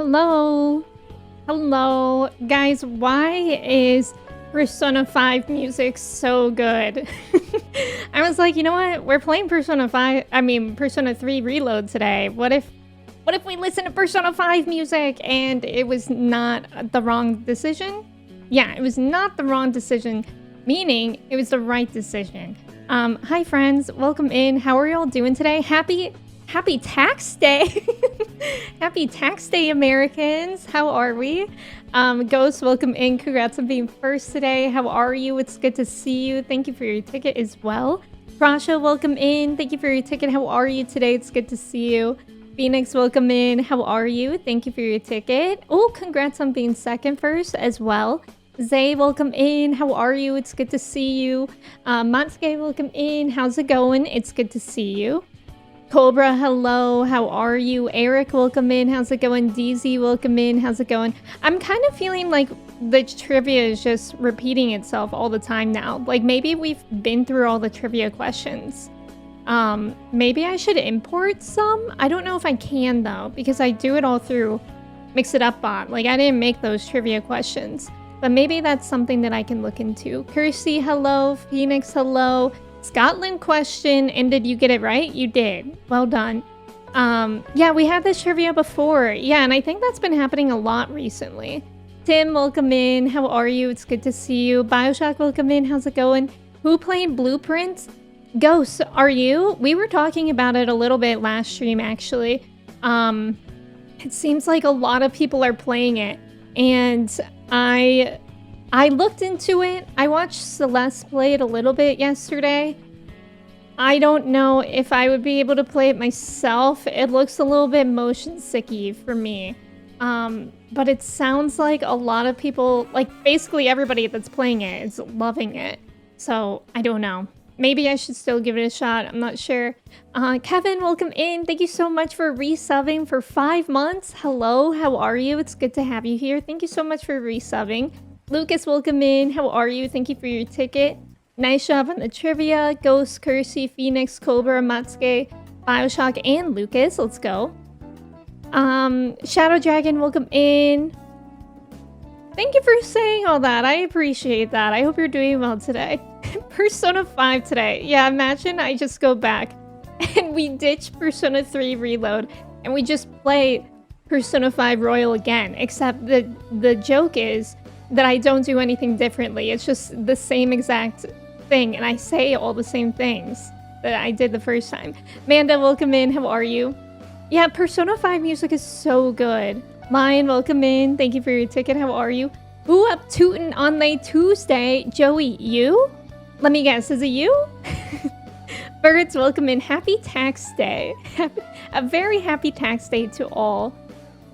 Hello. Hello. Guys, why is Persona 5 music so good? I was like, you know what? We're playing Persona 3 Reload today. What if we listen to Persona 5 music and it was not the wrong decision? Yeah, it was not the wrong decision, meaning it was the right decision. Hi friends, welcome in. How are y'all doing today? Happy tax day. Happy tax day, Americans. How are we? Ghost, welcome in. Congrats on being first today. How are you? It's good to see you. Thank you for your ticket as well. Rasha, welcome in. Thank you for your ticket. How are you today? It's good to see you. Phoenix, welcome in. How are you? Thank you for your ticket. Oh, congrats on being second first as well. Zay, welcome in. How are you? It's good to see you. Matsuke, welcome in. How's it going? It's good to see you. Cobra, hello. How are you? Eric, welcome in. How's it going? DZ, welcome in. How's it going? I'm kind of feeling like the trivia is just repeating itself all the time now. Like maybe we've been through all the trivia questions. Maybe I should import some? I don't know if I can though, because I do it all through Mix It Up bot. Like I didn't make those trivia questions. But maybe that's something that I can look into. Kirsty, hello. Phoenix, hello. Scotland question, and did you get it right? You did. Well done. Yeah, we had this trivia before. Yeah, and I think that's been happening a lot recently. Tim, welcome in. How are you? It's good to see you. Bioshock, welcome in. How's it going? Who played Blueprints? Ghost, are you? We were talking about it a little bit last stream, actually. It seems like a lot of people are playing it, and I looked into it. I watched Celeste play it a little bit yesterday. I don't know if I would be able to play it myself. It looks a little bit motion sicky for me. But it sounds like a lot of people, like basically everybody that's playing it is loving it. So I don't know. Maybe I should still give it a shot. I'm not sure. Kevin, welcome in. Thank you so much for resubbing for 5 months. Hello, how are you? It's good to have you here. Thank you so much for resubbing. Lucas, welcome in. How are you? Thank you for your ticket. Nice job on the trivia. Ghost, Kersey, Phoenix, Cobra, Matsuke, Bioshock, and Lucas. Let's go. Shadow Dragon, welcome in. Thank you for saying all that. I appreciate that. I hope you're doing well today. Persona 5 today. Yeah, imagine I just go back and we ditch Persona 3 Reload and we just play Persona 5 Royal again. Except the joke is that I don't do anything differently. It's just the same exact thing, and I say all the same things that I did the first time. Manda, welcome in. How are you? Yeah, Persona 5 music is so good. Lion, welcome in. Thank you for your ticket. How are you? Who up tootin' on late Tuesday? Joey, you? Let me guess, is it you? Birds, welcome in. Happy tax day. A very happy tax day to all.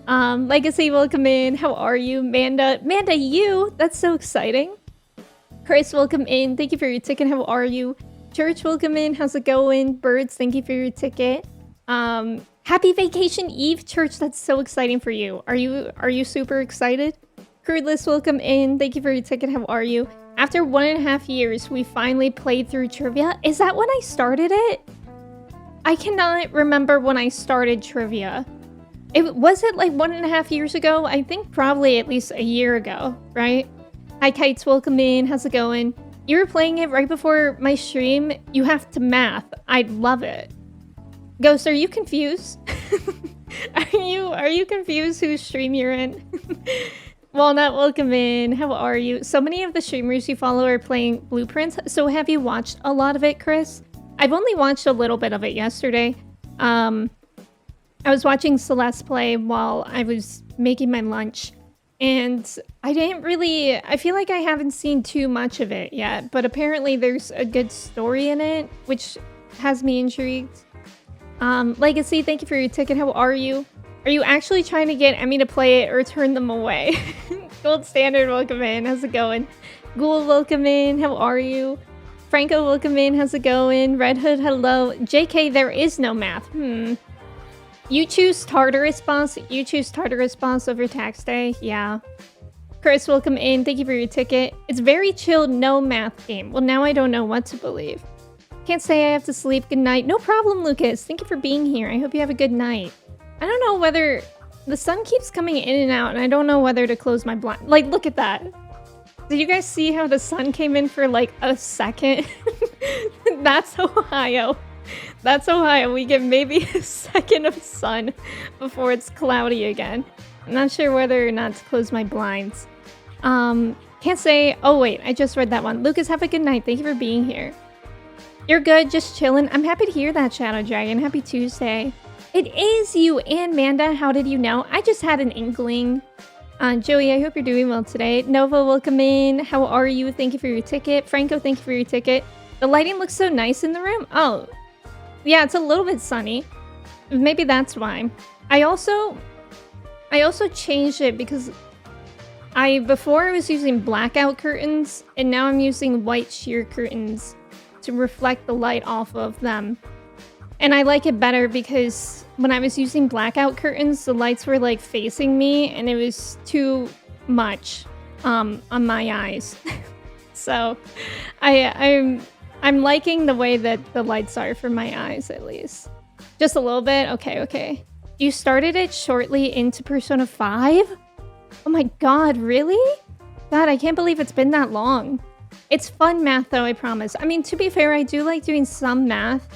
Legacy, welcome in. How are you? Manda, you? That's so exciting. Chris, welcome in. Thank you for your ticket. How are you? Church, welcome in. How's it going? Birds, thank you for your ticket. Happy vacation eve, Church. That's so exciting for you. Are you super excited? Crudeless, welcome in. Thank you for your ticket. How are you? After 1.5 years, we finally played through trivia. Is that when I started it? I cannot remember when I started trivia. Was it like 1.5 years ago? I think probably at least a year ago, right? Hi Kites, welcome in. How's it going? You were playing it right before my stream. You have to math. I'd love it. Ghost, are you confused? Are you confused whose stream you're in? Walnut, welcome in. How are you? So many of the streamers you follow are playing Blueprints. So have you watched a lot of it, Chris? I've only watched a little bit of it yesterday. I was watching Celeste play while I was making my lunch, and I feel like I haven't seen too much of it yet, but apparently there's a good story in it, which has me intrigued. Legacy, thank you for your ticket. How are you? Are you actually trying to get Emmy to play it or turn them away? Gold Standard, welcome in. How's it going? Ghoul, welcome in. How are you? Franco, welcome in. How's it going? Red Hood, hello. JK, there is no math. You choose Tartarus Boss. You choose Tartarus Boss over tax day. Yeah. Chris, welcome in. Thank you for your ticket. It's very chill, no math game. Well, now I don't know what to believe. Can't say I have to sleep. Good night. No problem, Lucas. Thank you for being here. I hope you have a good night. I don't know whether The sun keeps coming in and out, and I don't know whether to close my blind. Like, look at that. Did you guys see how the sun came in for like a second? That's Ohio. That's Ohio. We get maybe a second of sun before it's cloudy again. I'm not sure whether or not to close my blinds. Can't say. Oh, wait. I just read that one. Lucas, have a good night. Thank you for being here. You're good. Just chilling. I'm happy to hear that, Shadow Dragon. Happy Tuesday. It is you and Manda. How did you know? I just had an inkling. Joey, I hope you're doing well today. Nova, welcome in. How are you? Thank you for your ticket. Franco, thank you for your ticket. The lighting looks so nice in the room. Oh, yeah, it's a little bit sunny. Maybe that's why. I also changed it because before I was using blackout curtains, and now I'm using white sheer curtains to reflect the light off of them. And I like it better because when I was using blackout curtains, the lights were like facing me and it was too much on my eyes. So I'm liking the way that the lights are for my eyes, at least. Just a little bit? Okay. You started it shortly into Persona 5? Oh my god, really? God, I can't believe it's been that long. It's fun math though, I promise. I mean, to be fair, I do like doing some math.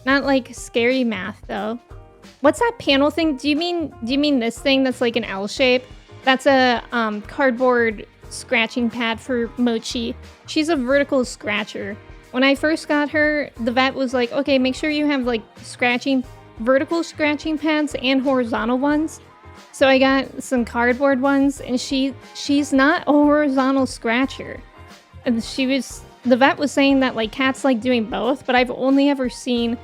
Not like scary math though. What's that panel thing? Do you mean this thing that's like an L shape? That's a cardboard scratching pad for Mochi. She's a vertical scratcher. When I first got her, the vet was like, okay, make sure you have like vertical scratching pads and horizontal ones. So I got some cardboard ones, and she's not a horizontal scratcher. And the vet was saying that like cats like doing both, but I've only ever seen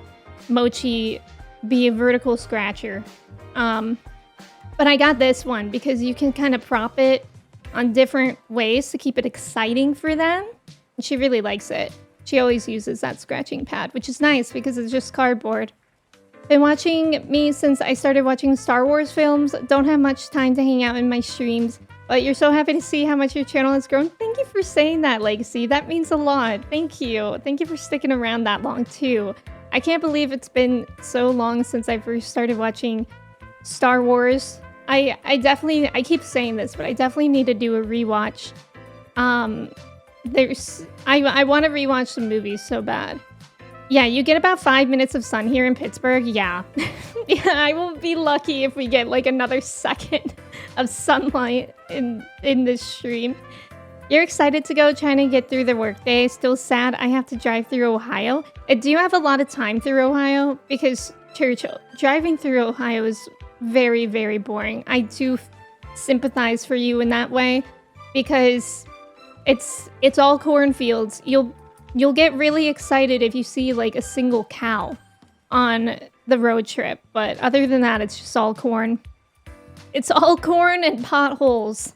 Mochi be a vertical scratcher. But I got this one because you can kind of prop it on different ways to keep it exciting for them. And she really likes it. She always uses that scratching pad, which is nice because it's just cardboard. Been watching me since I started watching Star Wars films. Don't have much time to hang out in my streams, but you're so happy to see how much your channel has grown. Thank you for saying that, Legacy. That means a lot. Thank you. Thank you for sticking around that long, too. I can't believe it's been so long since I first started watching Star Wars. I keep saying this, but I definitely need to do a rewatch. I want to rewatch some movies so bad. Yeah, you get about 5 minutes of sun here in Pittsburgh. Yeah. Yeah, I will be lucky if we get like another second of sunlight in this stream. You're excited to go trying to get through the workday. Still sad I have to drive through Ohio. Do you have a lot of time through Ohio? Because Churchill, driving through Ohio is very, very boring. I do sympathize for you in that way because it's all cornfields. You'll get really excited if you see like a single cow on the road trip, but other than that, it's just all corn. It's all corn and potholes.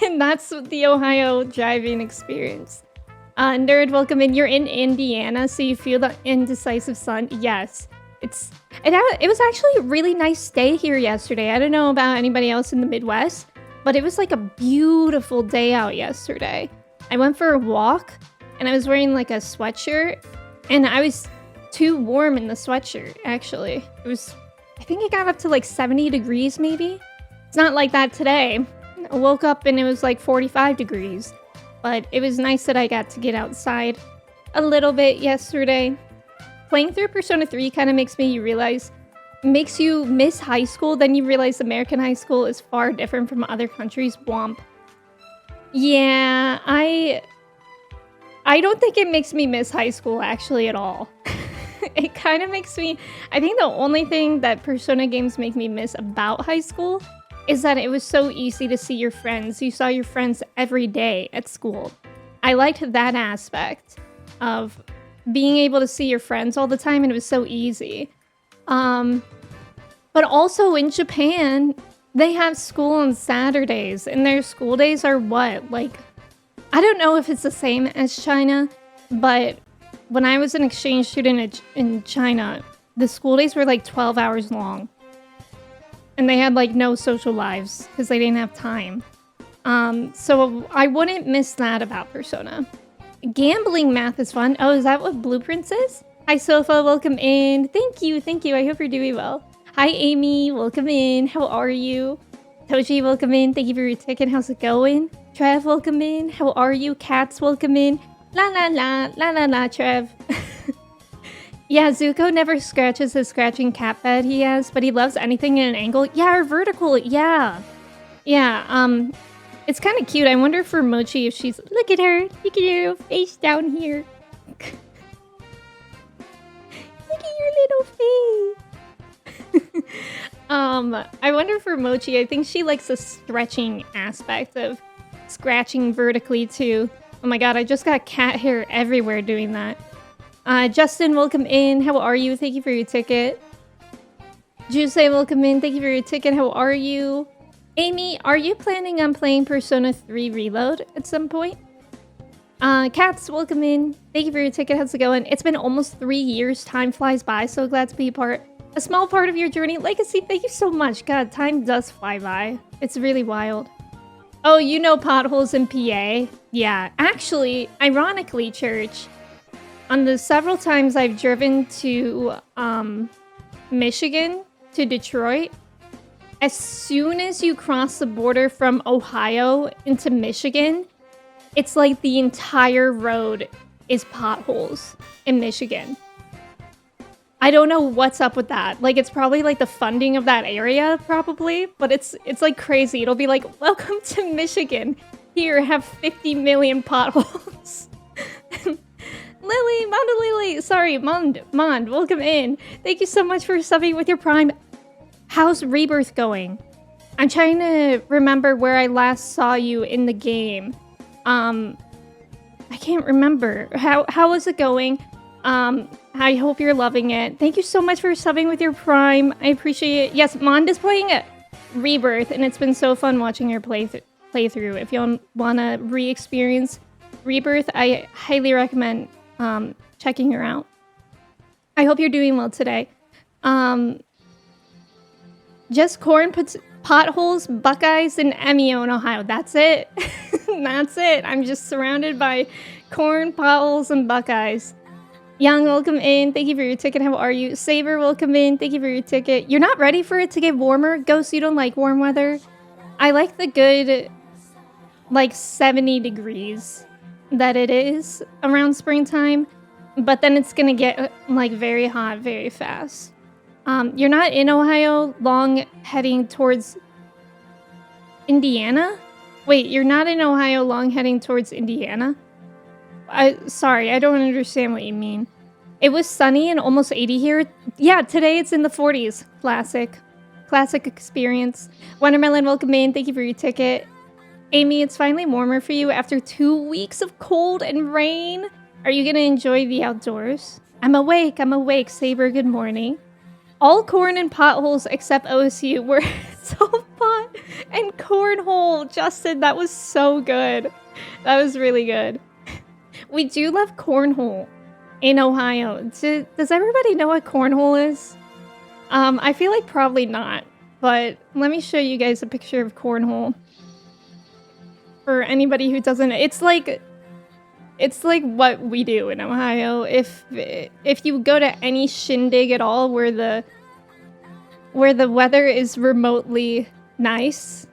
And that's the Ohio driving experience. Nerd, welcome in. You're in Indiana, so you feel the indecisive sun. Yes. It was actually a really nice day here yesterday. I don't know about anybody else in the Midwest, but it was like a beautiful day out yesterday. I went for a walk, and I was wearing like a sweatshirt, and I was too warm in the sweatshirt, actually. I think it got up to like 70 degrees, maybe? It's not like that today. I woke up and it was like 45 degrees. But it was nice that I got to get outside a little bit yesterday. Playing through Persona 3 kind of makes you miss high school. Then you realize American high school is far different from other countries. Womp. Yeah, I don't think it makes me miss high school actually at all. It kind of makes me... I think the only thing that Persona games make me miss about high school is that it was so easy to see your friends. You saw your friends every day at school. I liked that aspect of being able to see your friends all the time, and it was so easy. But also in Japan, they have school on Saturdays, and their school days are what? Like, I don't know if it's the same as China, but when I was an exchange student in China, the school days were like 12 hours long. And they had like no social lives because they didn't have time. So I wouldn't miss that about Persona. Gambling math is fun. Oh, is that what Blueprints is? Hi, Sofa. Welcome in. Thank you. I hope you're doing well. Hi, Amy. Welcome in. How are you? Toji, welcome in. Thank you for your ticket. How's it going? Trev, welcome in. How are you? Cats, welcome in. La la la, la la la, Trev. Yeah, Zuko never scratches his scratching cat bed he has, but he loves anything in an angle. Yeah, or vertical. Yeah. Yeah, it's kind of cute. I wonder for Mochi if she's... Look at her. Look at her face down here. Look at your little face. I wonder for Mochi, I think she likes the stretching aspect of scratching vertically too. Oh my god, I just got cat hair everywhere doing that. Justin, welcome in. How are you? Thank you for your ticket. Juse, welcome in. Thank you for your ticket. How are you? Amy, are you planning on playing Persona 3 Reload at some point? Cats, welcome in. Thank you for your ticket. How's it going? It's been almost 3 years. Time flies by. So glad to be a small part of your journey. Legacy, thank you so much. God, time does fly by. It's really wild. Oh, you know potholes in PA? Yeah, actually, ironically, Church, on the several times I've driven to Michigan to Detroit, as soon as you cross the border from Ohio into Michigan, it's like the entire road is potholes in Michigan. I don't know what's up with that. Like, it's probably like the funding of that area, probably, but it's like crazy. It'll be like, welcome to Michigan. Here, have 50 million potholes. Lily, Mond Lily, sorry, Mond, welcome in. Thank you so much for subbing with your Prime. How's Rebirth going? I'm trying to remember where I last saw you in the game. I can't remember. How is it going? I hope you're loving it. Thank you so much for subbing with your Prime. I appreciate it. Yes, Mond is playing Rebirth, and it's been so fun watching her playthrough. If you want to re-experience Rebirth, I highly recommend checking her out. I hope you're doing well today. Just corn, potholes, Buckeyes, and Emio in Ohio. That's it. That's it. I'm just surrounded by corn, potholes, and Buckeyes. Young, welcome in. Thank you for your ticket. How are you? Saber, welcome in. Thank you for your ticket. You're not ready for it to get warmer? Ghost, you don't like warm weather? I like the good, like, 70 degrees that it is around springtime, but then it's gonna get, like, very hot very fast. You're not in Ohio long heading towards Indiana? Wait, you're not in Ohio long heading towards Indiana? Sorry, I don't understand what you mean. It was sunny and almost 80 here. Yeah, today it's in the 40s. Classic. Classic experience. Wondermelon, welcome in. Thank you for your ticket. Amy, it's finally warmer for you after 2 weeks of cold and rain. Are you gonna enjoy the outdoors? I'm awake. Saber, good morning. All corn and potholes except OSU were so fun. And cornhole. Justin, that was so good. That was really good. We do love cornhole in Ohio. Does everybody know what cornhole is? I feel like probably not. But let me show you guys a picture of cornhole. For anybody who doesn't, it's like what we do in Ohio. If you go to any shindig at all where the weather is remotely nice.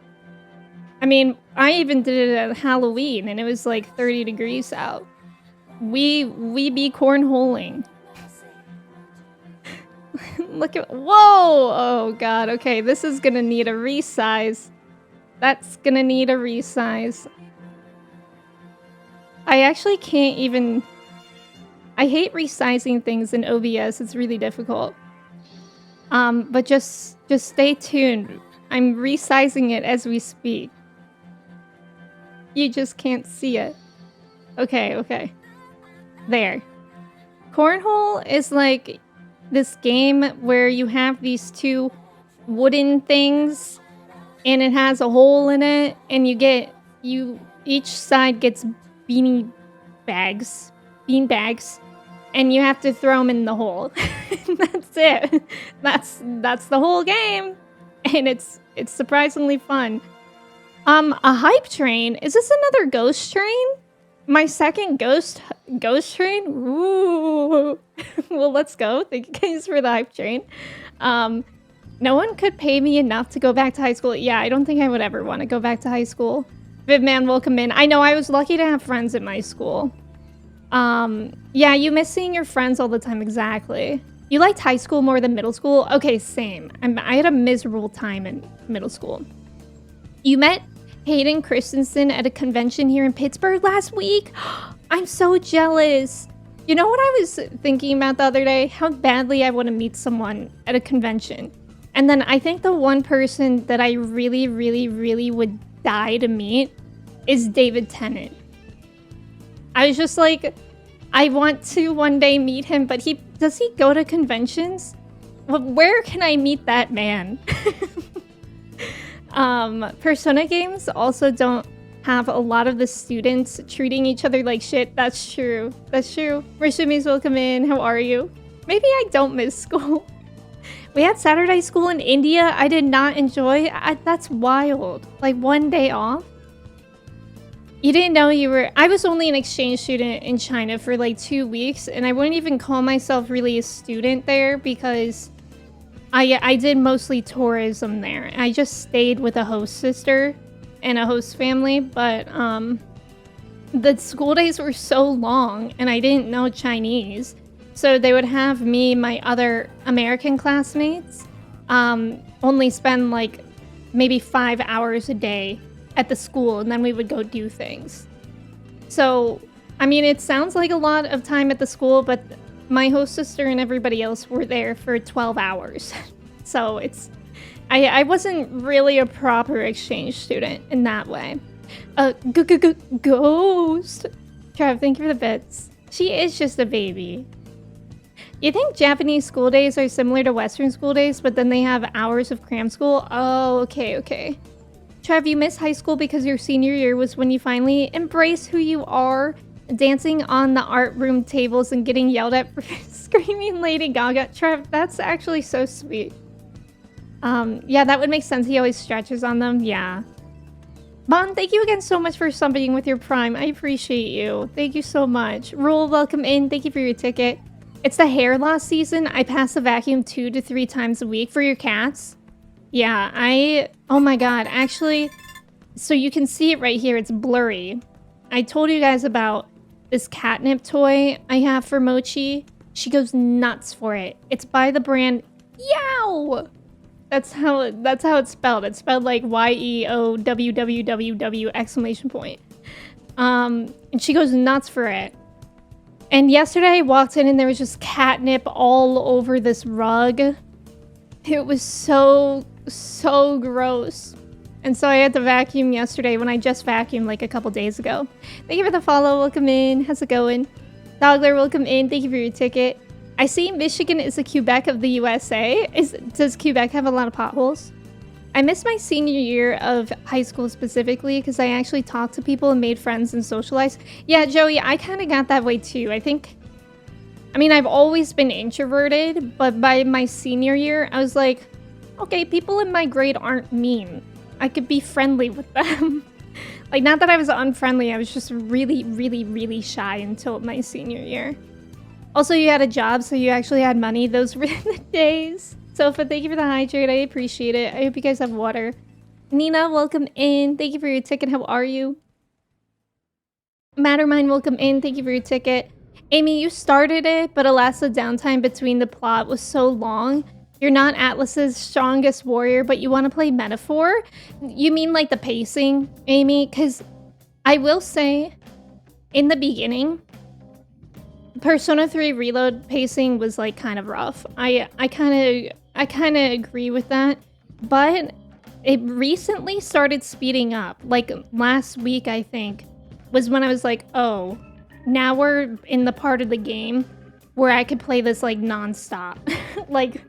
I mean, I even did it at Halloween and it was like 30 degrees out. We be cornholing. Look at, whoa! Oh god, okay, this is gonna need a resize. That's gonna need a resize. I actually can't even... I hate resizing things in OBS, it's really difficult. But just stay tuned. I'm resizing it as we speak. You just can't see it. Okay. There. Cornhole is like this game where you have these two wooden things and it has a hole in it and each side gets bean bags and you have to throw them in the hole. That's it. That's the whole game and it's surprisingly fun. A hype train? Is this another ghost train? My second ghost train? Ooh. Well, let's go. Thank you guys for the hype train. No one could pay me enough to go back to high school. Yeah, I don't think I would ever want to go back to high school. Vidman, welcome in. I know I was lucky to have friends at my school. Yeah, you miss seeing your friends all the time, exactly. You liked high school more than middle school? Okay, same. I had a miserable time in middle school. You met Hayden Christensen at a convention here in Pittsburgh last week? I'm so jealous. You know what I was thinking about the other day? How badly I want to meet someone at a convention. And then I think the one person that I really, really, really would die to meet is David Tennant. I was just like, I want to one day meet him, but does he go to conventions? Where can I meet that man? Persona games also don't have a lot of the students treating each other like shit. That's true. That's true. Rishumi's welcome in. How are you? Maybe I don't miss school. We had Saturday school in India. I did not enjoy. That's wild. Like 1 day off. You didn't know you were... I was only an exchange student in China for like 2 weeks, and I wouldn't even call myself really a student there because I did mostly tourism there. I just stayed with a host sister and a host family, but the school days were so long and I didn't know Chinese. So they would have me, my other American classmates, only spend like maybe 5 hours a day at the school, and then we would go do things. So, I mean, it sounds like a lot of time at the school, but my host sister and everybody else were there for 12 hours. So I wasn't really a proper exchange student in that way. Ghost! Trav, thank you for the bits. She is just a baby. You think Japanese school days are similar to Western school days, but then they have hours of cram school? Oh, okay. Trev, you missed high school because your senior year was when you finally embraced who you are, dancing on the art room tables and getting yelled at for screaming Lady Gaga. Trev, that's actually so sweet. Yeah, that would make sense. He always stretches on them. Yeah. Bon, thank you again so much for subbing with your Prime. I appreciate you. Thank you so much. Rule, welcome in. Thank you for your ticket. It's the hair loss season. I pass the vacuum 2 to 3 times a week for your cats. Yeah, oh my god, actually, so you can see it right here, it's blurry. I told you guys about this catnip toy I have for Mochi. She goes nuts for it. It's by the brand Yow! That's how it's spelled. It's spelled like YEOWWWW exclamation point. And she goes nuts for it. And yesterday I walked in and there was just catnip all over this rug. It was so gross. And so I had to vacuum yesterday when I just vacuumed like a couple days ago. Thank you for the follow. Welcome in. How's it going? Dogler, welcome in. Thank you for your ticket. I see Michigan is the Quebec of the USA. Does Quebec have a lot of potholes? I missed my senior year of high school specifically because I actually talked to people and made friends and socialized. Yeah, Joey, I kind of got that way too. I mean, I've always been introverted, but by my senior year, I was like, okay, people in my grade aren't mean. I could be friendly with them. Like, not that I was unfriendly, I was just really, really, really shy until my senior year. Also, you had a job, so you actually had money. Those were the days. Sofa, thank you for the hydrate. I appreciate it. I hope you guys have water. Nina, welcome in. Thank you for your ticket. How are you? Mattermind, welcome in. Thank you for your ticket. Amy, you started it, but alas, the downtime between the plot was so long. You're not Atlas's strongest warrior, but you want to play Metaphor? You mean like the pacing, Amy? Because I will say, in the beginning, Persona 3 Reload pacing was like kind of rough. I kind of agree with that, but it recently started speeding up. Like last week, I think, was when I was like, oh, now we're in the part of the game where I could play this like non-stop. Like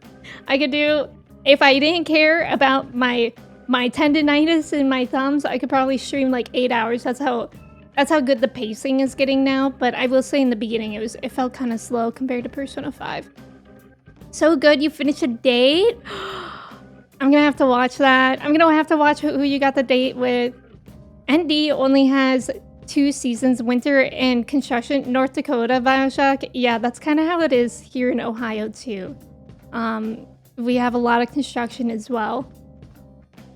I could do, if I didn't care about my tendinitis in my thumbs, I could probably stream like 8 hours. That's how good the pacing is getting now. But I will say in the beginning it felt kind of slow compared to Persona 5. So good, you finished a date? I'm gonna have to watch that. I'm gonna have to watch who you got the date with. ND only has 2 seasons, Winter and Construction, North Dakota, Bioshock. Yeah, that's kind of how it is here in Ohio too. we have a lot of construction as well.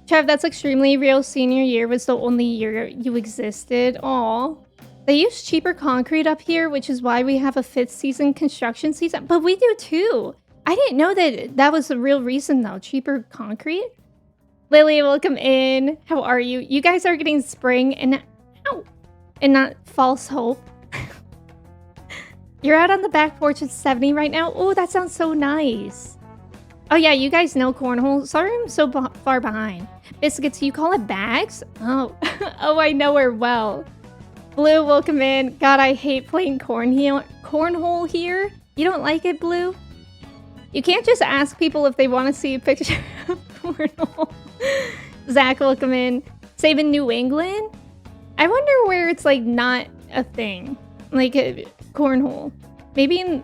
Trev, that's extremely real. Senior year was the only year you existed. Aw. They use cheaper concrete up here, which is why we have a 5th season construction season. But we do too. I didn't know that was the real reason though. Cheaper concrete? Lily, welcome in. How are you? You guys are getting spring and not false hope. You're out on the back porch at 70 right now? Oh, that sounds so nice. Oh yeah, you guys know cornhole. Sorry I'm so far behind. Biscuits, you call it bags? Oh, oh, I know her well. Blue, welcome in. God, I hate playing cornhole here. You don't like it, Blue? You can't just ask people if they want to see a picture of cornhole. Zach, welcome in. Save in New England? I wonder where it's like not a thing. Like cornhole. Maybe in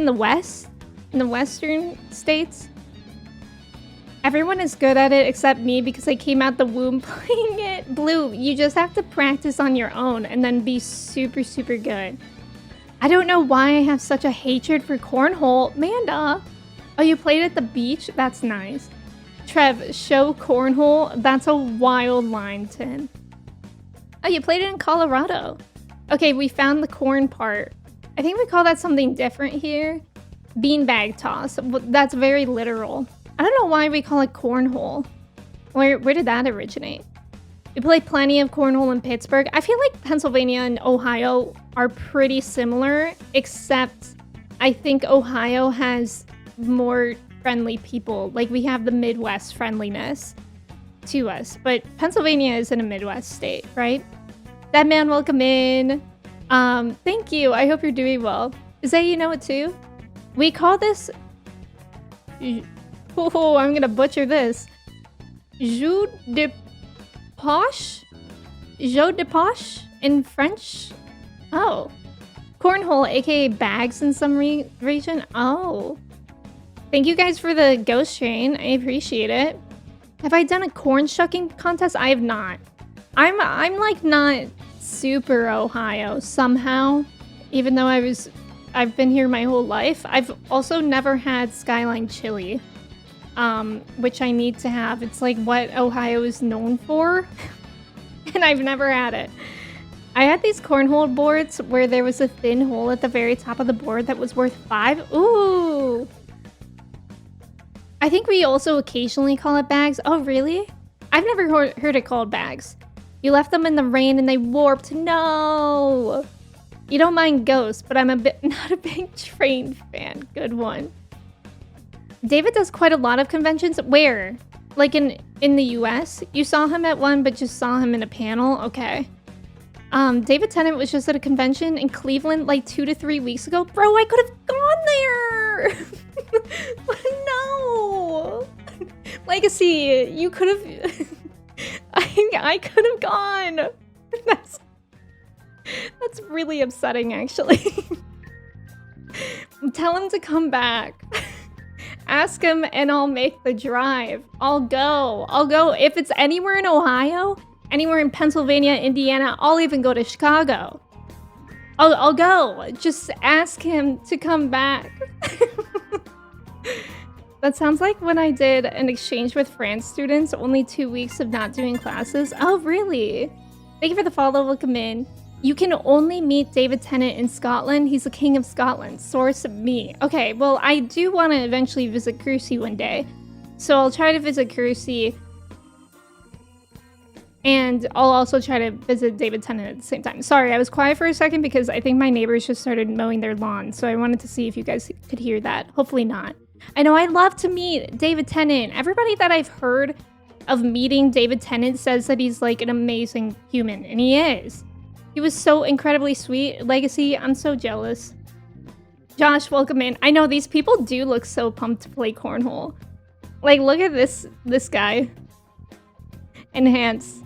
the West? In the Western states? Everyone is good at it except me because I came out the womb playing it. Blue, you just have to practice on your own and then be super, super good. I don't know why I have such a hatred for cornhole. Manda! Oh, you played at the beach? That's nice. Trev, show cornhole? That's a wild line, Tin. Oh, you played it in Colorado. Okay, we found the corn part. I think we call that something different here. Beanbag toss. That's very literal. I don't know why we call it cornhole. Where did that originate? We play plenty of cornhole in Pittsburgh. I feel like Pennsylvania and Ohio are pretty similar, except I think Ohio has more friendly people. Like, we have the Midwest friendliness to us. But Pennsylvania isn't a Midwest state, right? That man, welcome in. Thank you. I hope you're doing well. Is that you know it too? We call this... Oh, I'm gonna butcher this. Jeu de poche? Jeu de poche in French? Oh. Cornhole, aka bags in some region? Oh. Thank you guys for the ghost train. I appreciate it. Have I done a corn shucking contest? I have not. I'm like not super Ohio somehow, even though I've been here my whole life. I've also never had Skyline chili. Which I need to have. It's like what Ohio is known for, and I've never had it. I had these cornhole boards where there was a thin hole at the very top of the board that was worth 5. Ooh! I think we also occasionally call it bags. Oh, really? I've never heard it called bags. You left them in the rain and they warped. No! You don't mind ghosts, but I'm not a big train fan. Good one. David does quite a lot of conventions. Where? Like in the US? You saw him at one, but just saw him in a panel? Okay. David Tennant was just at a convention in Cleveland like 2 to 3 weeks ago. Bro, I could have gone there! No! Legacy, you could have... I could have gone! That's really upsetting, actually. Tell him to come back. Ask him and I'll make the drive. I'll go. If it's anywhere in Ohio, anywhere in Pennsylvania, Indiana, I'll even go to Chicago. I'll go. Just ask him to come back. That sounds like when I did an exchange with France students, only 2 weeks of not doing classes. Oh, really? Thank you for the follow. Welcome in. You can only meet David Tennant in Scotland. He's the king of Scotland. Source me. Okay, well, I do want to eventually visit Crucy one day. So I'll try to visit Crucy. And I'll also try to visit David Tennant at the same time. Sorry, I was quiet for a second because I think my neighbors just started mowing their lawn. So I wanted to see if you guys could hear that. Hopefully not. I know I'd love to meet David Tennant. Everybody that I've heard of meeting David Tennant says that he's like an amazing human. And he is. He was so incredibly sweet. Legacy, I'm so jealous. Josh, welcome in. I know these people do look so pumped to play cornhole. Like, look at this guy. Enhance.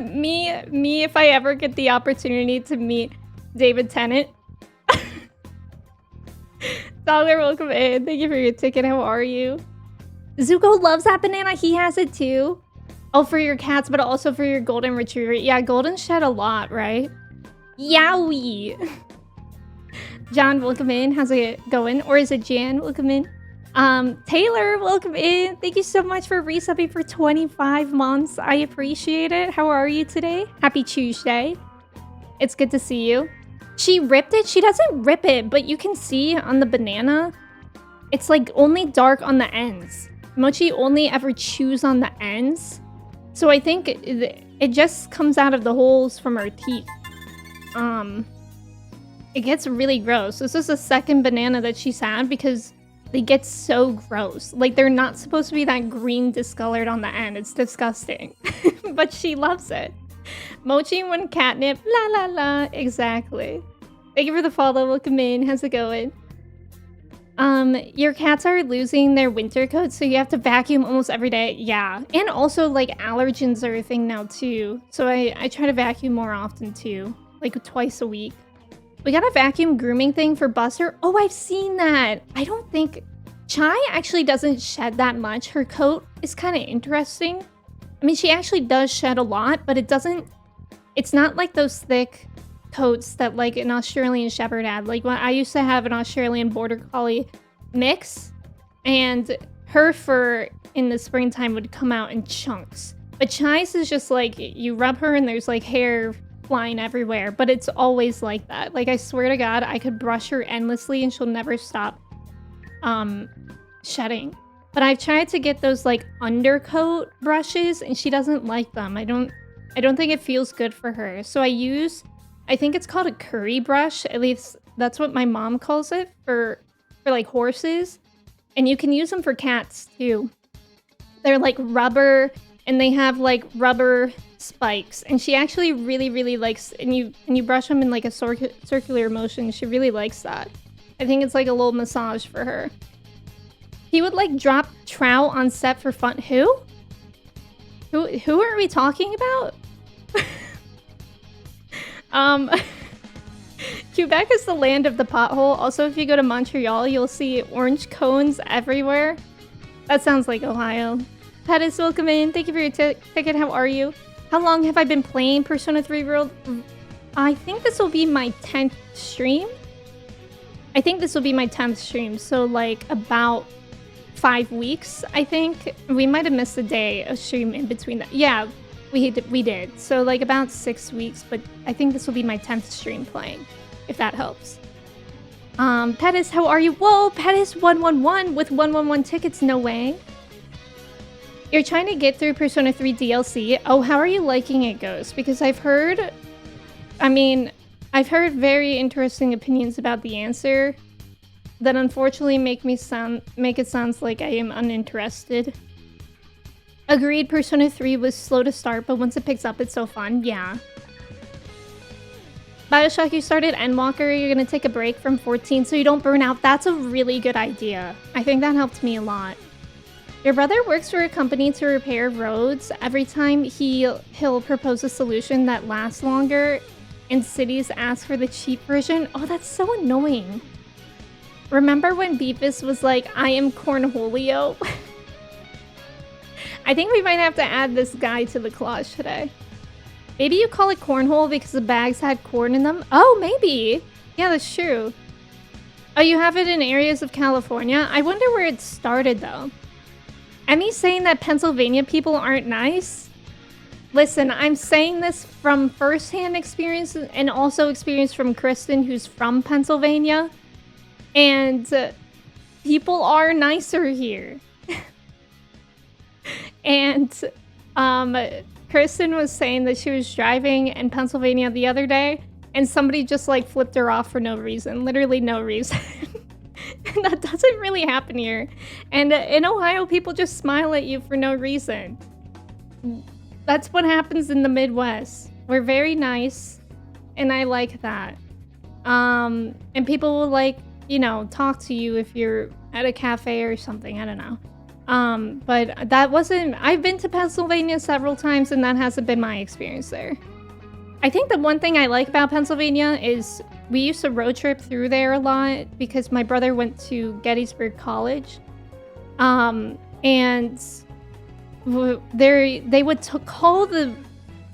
me, if I ever get the opportunity to meet David Tennant. Dollar, welcome in. Thank you for your ticket. How are you? Zuko loves that banana. He has it too. Oh, for your cats, but also for your golden retriever. Yeah, golden shed a lot, right? Yowie! John, welcome in. How's it going? Or is it Jan? Welcome in. Taylor, welcome in. Thank you so much for resubbing for 25 months. I appreciate it. How are you today? Happy Tuesday. It's good to see you. She ripped it? She doesn't rip it, but you can see on the banana, it's like only dark on the ends. Mochi only ever chews on the ends. So I think it just comes out of the holes from her teeth. It gets really gross. This is the second banana that she's had because they get so gross. Like, they're not supposed to be that green discolored on the end. It's disgusting. But she loves it. Mochi when catnip. La la la. Exactly. Thank you for the follow. Welcome in. How's it going? Your cats are losing their winter coats, so you have to vacuum almost every day. Yeah. And also, like, allergens are a thing now, too. So I try to vacuum more often, too. Like, twice a week. We got a vacuum grooming thing for Buster. Oh, I've seen that. I don't think... Chai actually doesn't shed that much. Her coat is kind of interesting. I mean, she actually does shed a lot, but it doesn't... It's not like those thick coats that, like, an Australian Shepherd had. Like, when I used to have an Australian Border Collie mix, and her fur in the springtime would come out in chunks. But Chai's is just, like, you rub her and there's, like, hair flying everywhere, but it's always like that. Like, I swear to God, I could brush her endlessly and she'll never stop shedding. But I've tried to get those like undercoat brushes and she doesn't like them. I don't think it feels good for her. So I think it's called a curry brush. At least that's what my mom calls it for like horses. And you can use them for cats too. They're like rubber and they have like rubber spikes, and she actually really likes, and you brush them in like a circular motion. She really likes that. I think it's like a little massage for her. He would like drop trout on set for fun. Who are we talking about? Quebec is the land of the pothole. Also, if you go to Montreal, you'll see orange cones everywhere. That sounds like Ohio. Pettis, welcome in. Thank you for your ticket. How are you? How long have I been playing Persona 3 World? I think this will be my 10th stream. So like about 5 weeks, I think. We might have missed a day of stream in between that. Yeah, we did. So like about 6 weeks, but I think this will be my 10th stream playing, if that helps. Pettis, how are you? Whoa, Pettis 111 with 111 tickets, no way. You're trying to get through Persona 3 DLC. Oh, how are you liking it, Ghost? Because I've heard very interesting opinions about the answer that unfortunately make it sound like I am uninterested. Agreed, Persona 3 was slow to start, but once it picks up, it's so fun. Yeah. Bioshock, you started Endwalker. You're gonna take a break from 14 so you don't burn out. That's a really good idea. I think that helped me a lot. Your brother works for a company to repair roads. Every time he'll propose a solution that lasts longer, and cities ask for the cheap version. Oh, that's so annoying. Remember when Beavis was like, I am Cornholio? I think we might have to add this guy to the collage today. Maybe you call it cornhole because the bags had corn in them? Oh, maybe. Yeah, that's true. Oh, you have it in areas of California? I wonder where it started, though. Emmy's saying that Pennsylvania people aren't nice? Listen, I'm saying this from first-hand experience and also experience from Kristen, who's from Pennsylvania. And people are nicer here. And Kristen was saying that she was driving in Pennsylvania the other day and somebody just like flipped her off for no reason. Literally no reason. That doesn't really happen here. And in Ohio, people just smile at you for no reason. That's what happens in the Midwest. We're very nice, and I like that. And people will like, you know, talk to you if you're at a cafe or something. I don't know. But that wasn't... I've been to Pennsylvania several times, and that hasn't been my experience there. I think the one thing I like about Pennsylvania is we used to road trip through there a lot because my brother went to Gettysburg College. And they would call the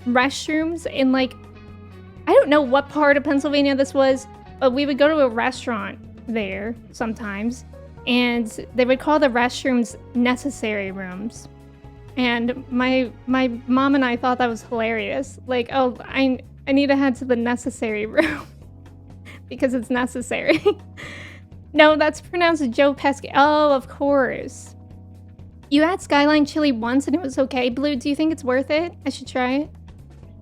restrooms in like, I don't know what part of Pennsylvania this was, but we would go to a restaurant there sometimes, and they would call the restrooms necessary rooms. And my mom and I thought that was hilarious. Like, oh, I need to head to the necessary room because it's necessary. No, that's pronounced Joe Pesci. Oh, of course. You had Skyline chili once and it was okay. Blue, do you think it's worth it? I should try it.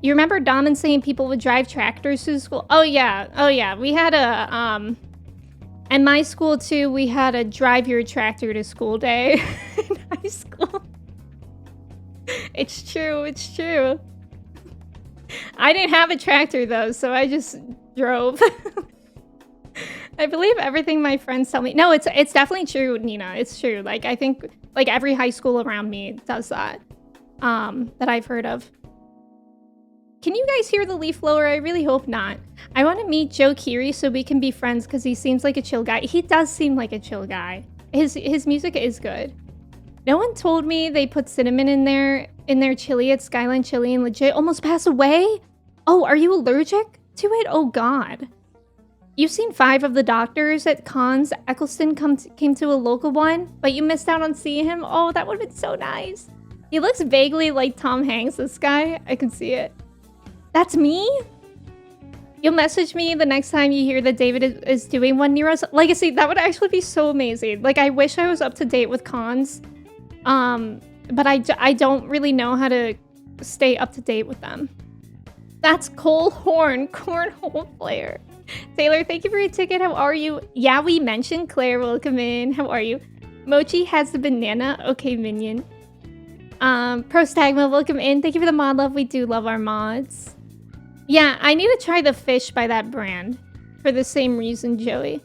You remember Dom saying people would drive tractors to school? Oh yeah. We had a in my school too, we had a drive your tractor to school day in high school. It's true. I didn't have a tractor though, so I just drove. I believe everything my friends tell me. No, it's definitely true, Nina. It's true. Like, I think like every high school around me does that. That I've heard of. Can you guys hear the leaf blower? I really hope not. I want to meet Joe Keery so we can be friends because he seems like a chill guy. He does seem like a chill guy. His music is good. No one told me they put cinnamon in their chili at Skyline Chili and legit almost passed away. Oh, are you allergic to it? Oh God. You've seen 5 of the doctors at cons. Eccleston came to a local one, but you missed out on seeing him. Oh, that would have been so nice. He looks vaguely like Tom Hanks, this guy. I can see it. That's me? You'll message me the next time you hear that David is doing one near us. Legacy, that would actually be so amazing. Like, I wish I was up to date with cons. But I don't really know how to stay up to date with them. That's Cole Horn, cornhole player. Taylor, thank you for your ticket. How are you? Yeah, we mentioned Claire. Welcome in. How are you? Mochi has the banana. Okay, minion. Prostagma, welcome in. Thank you for the mod love. We do love our mods. Yeah, I need to try the fish by that brand for the same reason, Joey.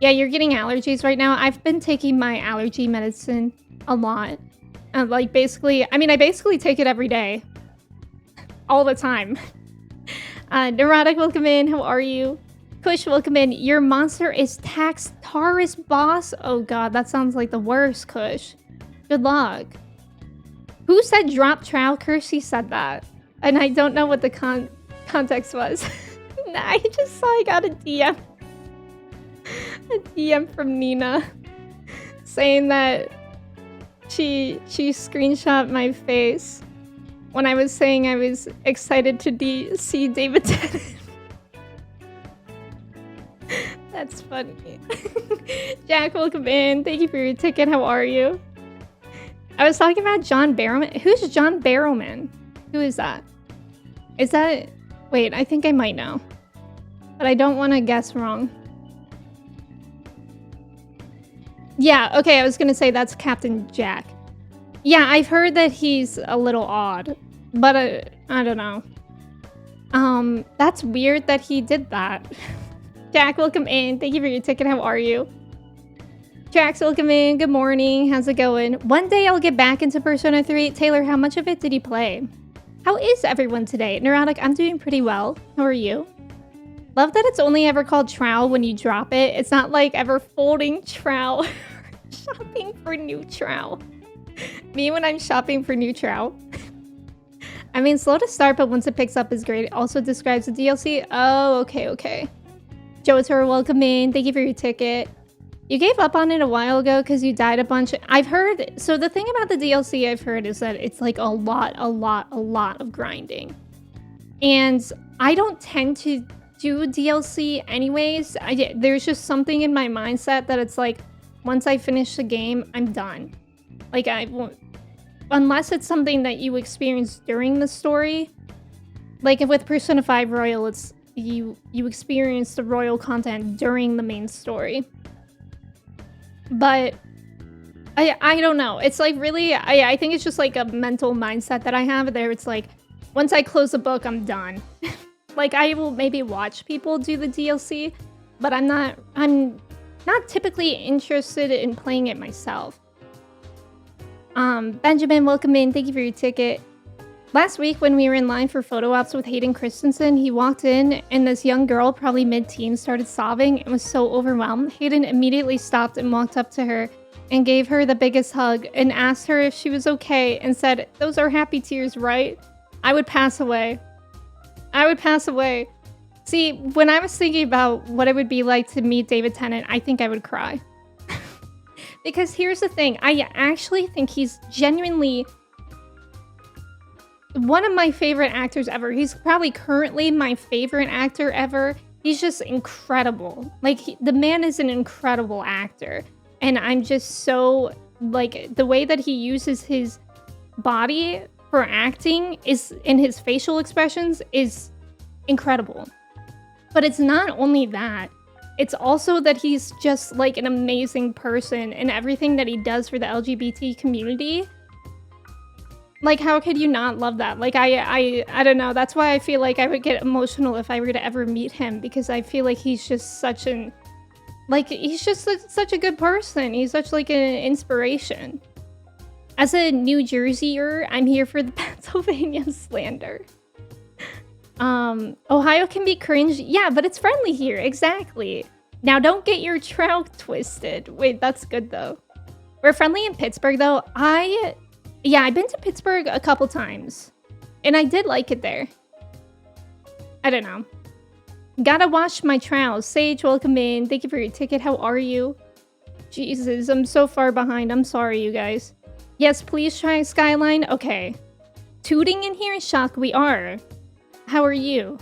Yeah, you're getting allergies right now. I've been taking my allergy medicine a lot. Like, basically, I mean, I basically take it every day. All the time. Neurotic, welcome in. How are you? Kush, welcome in. Your monster is Tax Taurus boss? Oh god, that sounds like the worst, Kush. Good luck. Who said drop trowel? Kirsty said that. And I don't know what the context was. I just saw I got a DM. A DM from Nina. Saying that she screenshot my face when I was saying I was excited to see David Tennant. That's funny. Jack, welcome in. Thank you for your ticket. How are you? I was talking about John Barrowman. Who's John Barrowman? Who is that? Is that... Wait, I think I might know. But I don't want to guess wrong. Yeah, okay, I was gonna say that's Captain Jack. Yeah, I've heard that he's a little odd. But I don't know. That's weird that he did that. Jack, welcome in. Thank you for your ticket. How are you? Jax, welcome in. Good morning. How's it going? One day I'll get back into Persona 3. Taylor, how much of it did you play? How is everyone today? Neurotic, I'm doing pretty well. How are you? Love that it's only ever called trowel when you drop it. It's not like ever folding trowel. Shopping for new trowel. Me when I'm shopping for new trowel. I mean, slow to start, but once it picks up is great. It also describes the DLC. Oh, okay. Jotor, welcome in. Thank you for your ticket. You gave up on it a while ago because you died a bunch. I've heard... So the thing about the DLC I've heard is that it's like a lot of grinding. And I don't tend to do DLC anyways. There's just something in my mindset that it's like, once I finish the game, I'm done. Like, I won't... Unless it's something that you experience during the story. Like, with Persona 5 Royal, it's... You experience the Royal content during the main story. But I don't know. It's like really, I think it's just like a mental mindset that I have there. It's like, once I close the book, I'm done. Like, I will maybe watch people do the DLC, but I'm not typically interested in playing it myself. Benjamin, welcome in. Thank you for your ticket. Last week when we were in line for photo ops with Hayden Christensen, he walked in and this young girl, probably mid-teens, started sobbing and was so overwhelmed. Hayden immediately stopped and walked up to her and gave her the biggest hug and asked her if she was okay and said, "Those are happy tears, right?" I would pass away. I would pass away. See, when I was thinking about what it would be like to meet David Tennant, I think I would cry. Because here's the thing, I actually think he's genuinely one of my favorite actors ever. He's probably currently my favorite actor ever. He's just incredible. Like, the man is an incredible actor. And I'm just so, like, the way that he uses his body for acting is, in his facial expressions, is incredible. But it's not only that. It's also that he's just, like, an amazing person, and everything that he does for the LGBT community. Like, how could you not love that? Like, I don't know. That's why I feel like I would get emotional if I were to ever meet him, because I feel like he's just such an, like, he's just such a good person. He's such, like, an inspiration. As a New Jerseyer, I'm here for the Pennsylvania slander. Ohio can be cringe. Yeah, but it's friendly here. Exactly. Now, don't get your trout twisted. Wait, that's good, though. We're friendly in Pittsburgh, though. Yeah, I've been to Pittsburgh a couple times, and I did like it there. I don't know. Gotta wash my trousers. Sage, welcome in. Thank you for your ticket. How are you? Jesus, I'm so far behind. I'm sorry, you guys. Yes, please try Skyline. Okay. Tooting in here? Shock, we are. How are you?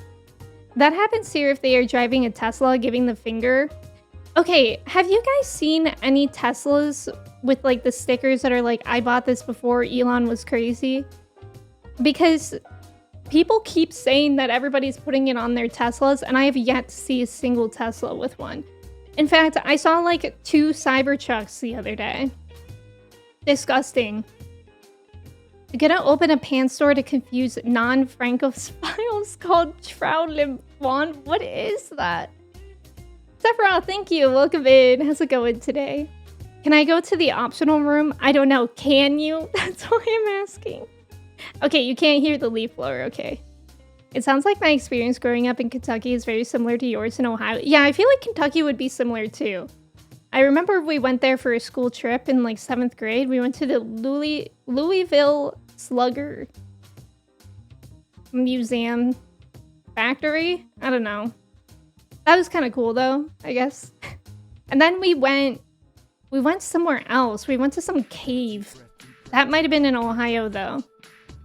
That happens here if they are driving a Tesla, giving the finger. Okay, have you guys seen any Teslas with, like, the stickers that are like, I bought this before Elon was crazy? Because people keep saying that everybody's putting it on their Teslas, and I have yet to see a single Tesla with one. In fact, I saw, like, 2 Cybertrucks the other day. Disgusting. Gonna open a pan store to confuse non-Francophiles called Trout Le Bon. What is that? Sephiroth, thank you. Welcome in. How's it going today? Can I go to the optional room? I don't know. Can you? That's why I'm asking. Okay, you can't hear the leaf blower. Okay. It sounds like my experience growing up in Kentucky is very similar to yours in Ohio. Yeah, I feel like Kentucky would be similar too. I remember we went there for a school trip in, like, 7th grade. We went to the Louisville Slugger Museum Factory. I don't know. That was kind of cool, though, I guess. And then we went somewhere else. We went to some cave. That might have been in Ohio, though.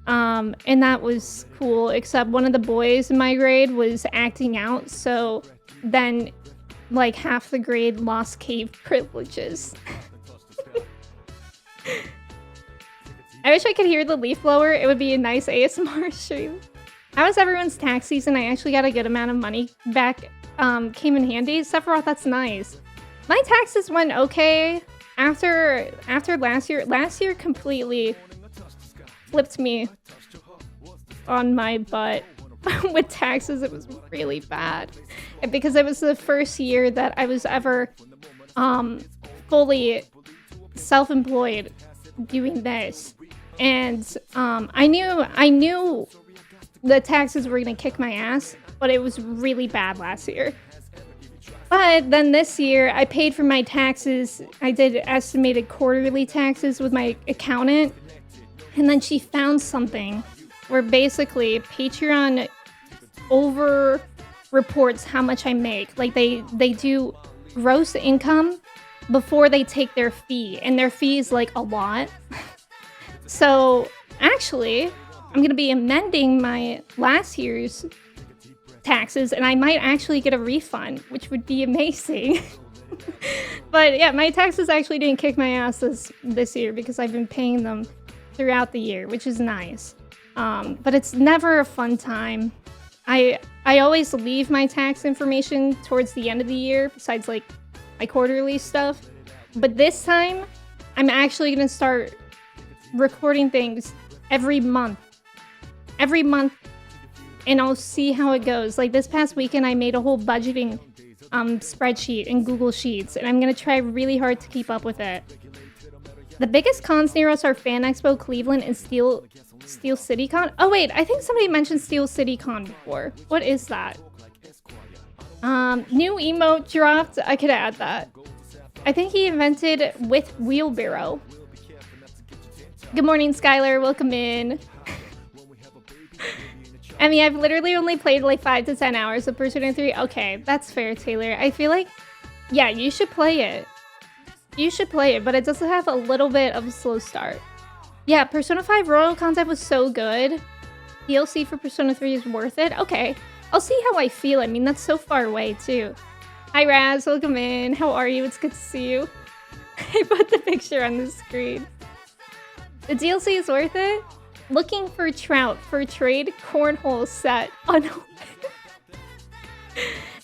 And that was cool, except one of the boys in my grade was acting out, so then, like, half the grade lost cave privileges. I wish I could hear the leaf blower. It would be a nice ASMR stream. How was everyone's tax season? I actually got a good amount of money back. Came in handy. Sephiroth, that's nice. My taxes went okay after last year. Last year completely flipped me on my butt with taxes. It was really bad. And because it was the first year that I was ever fully self-employed doing this. And I knew the taxes were gonna kick my ass, but it was really bad last year. But then this year, I paid for my taxes. I did estimated quarterly taxes with my accountant. And then she found something where basically Patreon over reports how much I make. Like, they do gross income before they take their fee. And their fee is, like, a lot. So, actually, I'm going to be amending my last year's taxes, and I might actually get a refund, which would be amazing. But yeah, my taxes actually didn't kick my ass this year because I've been paying them throughout the year, which is nice. But it's never a fun time. I always leave my tax information towards the end of the year, besides, like, my quarterly stuff. But this time, I'm actually going to start recording things every month. And I'll see how it goes. Like, this past weekend, I made a whole budgeting spreadsheet in Google Sheets, and I'm gonna try really hard to keep up with it. The biggest cons near us are Fan Expo, Cleveland, and Steel City Con. Oh wait, I think somebody mentioned Steel City Con before. What is that? New emote dropped. I could add that. I think he invented with wheelbarrow. Good morning, Skylar. Welcome in. I mean, I've literally only played like 5 to 10 hours of Persona 3. Okay, that's fair, Taylor. I feel like, yeah, you should play it. You should play it, but it does have a little bit of a slow start. Yeah, Persona 5 Royal content was so good. DLC for Persona 3 is worth it. Okay, I'll see how I feel. I mean, that's so far away, too. Hi, Raz. Welcome in. How are you? It's good to see you. I put the picture on the screen. The DLC is worth it. Looking for trout for trade cornhole set unopened.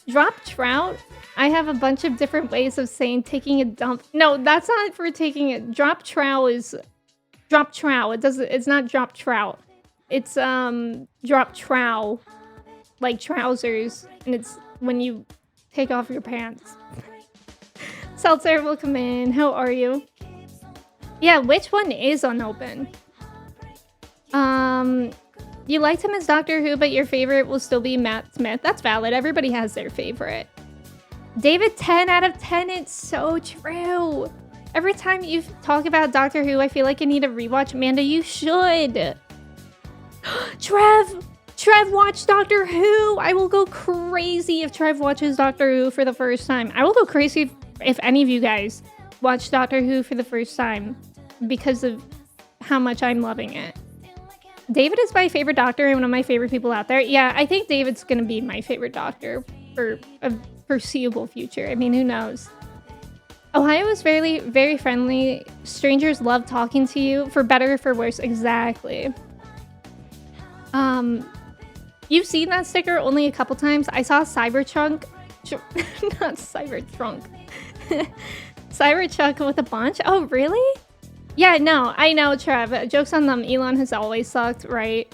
Drop trout? I have a bunch of different ways of saying taking a dump. No, that's not for taking it. Drop trout is drop trout. It's not drop trout. It's drop trow. Like trousers. And it's when you take off your pants. Seltzer, welcome in. How are you? Yeah, which one is unopened? You liked him as Doctor Who, but your favorite will still be Matt Smith. That's valid. Everybody has their favorite. David, 10 out of 10. It's so true. Every time you talk about Doctor Who, I feel like I need to rewatch. Amanda, you should. Trev watched Doctor Who. I will go crazy if Trev watches Doctor Who for the first time. I will go crazy if any of you guys watch Doctor Who for the first time because of how much I'm loving it. David is my favorite doctor and one of my favorite people out there. Yeah, I think David's gonna be my favorite doctor for a foreseeable future. I mean, who knows? Ohio is very, very friendly. Strangers love talking to you, for better or for worse. Exactly. You've seen that sticker only a couple times. I saw Cybertrunk, not Cybertrunk. Cybertrunk with a bunch. Oh, really? Yeah, no, I know, Trev. Joke's on them. Elon has always sucked, right?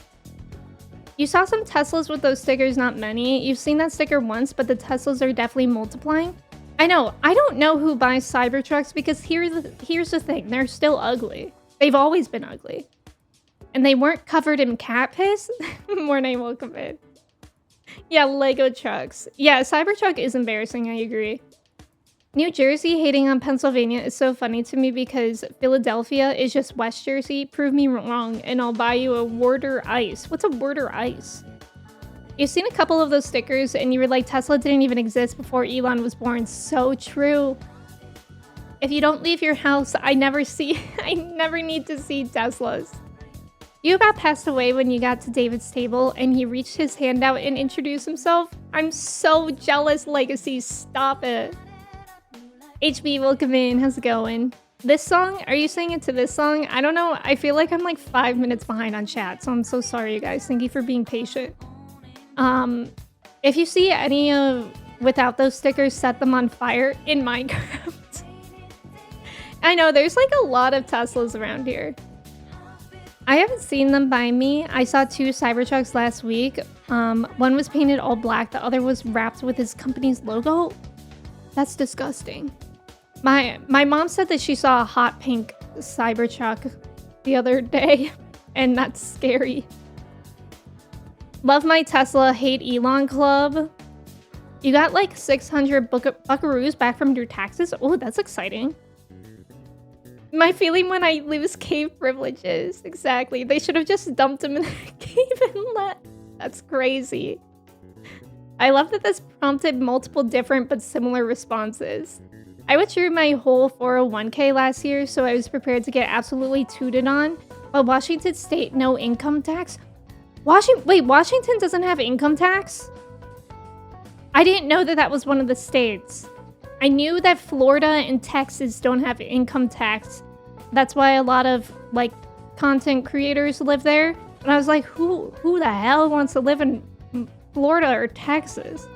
You saw some Teslas with those stickers, not many. You've seen that sticker once, but the Teslas are definitely multiplying. I know. I don't know who buys Cybertrucks because here's the thing. They're still ugly. They've always been ugly. And they weren't covered in cat piss. Morning, welcome in. Yeah, Lego trucks. Yeah, Cybertruck is embarrassing, I agree. New Jersey hating on Pennsylvania is so funny to me because Philadelphia is just West Jersey. Prove me wrong and I'll buy you a Werder Ice. What's a Werder Ice? You've seen a couple of those stickers and you were like, Tesla didn't even exist before Elon was born. So true. If you don't leave your house, I never need to see Teslas. You about passed away when you got to David's table and he reached his hand out and introduced himself. I'm so jealous, Legacy. Stop it. HB, welcome in. How's it going? This song? Are you saying it to this song? I don't know. I feel like I'm like 5 minutes behind on chat, so I'm so sorry, you guys. Thank you for being patient. If you see any of without those stickers, set them on fire in Minecraft. I know, there's like a lot of Teslas around here. I haven't seen them by me. I saw 2 Cybertrucks last week. One was painted all black. The other was wrapped with his company's logo. That's disgusting. My mom said that she saw a hot pink Cybertruck the other day, and that's scary. Love my Tesla, hate Elon club. You got like 600 buckaroos back from your taxes? Oh, that's exciting. My feeling when I lose cave privileges. Exactly. They should have just dumped him in the cave and left. That's crazy. I love that this prompted multiple different but similar responses. I withdrew my whole 401k last year, so I was prepared to get absolutely tooted on. But Washington State, no income tax? Wait, Washington doesn't have income tax? I didn't know that that was one of the states. I knew that Florida and Texas don't have income tax. That's why a lot of, like, content creators live there. And I was like, who the hell wants to live in Florida or Texas?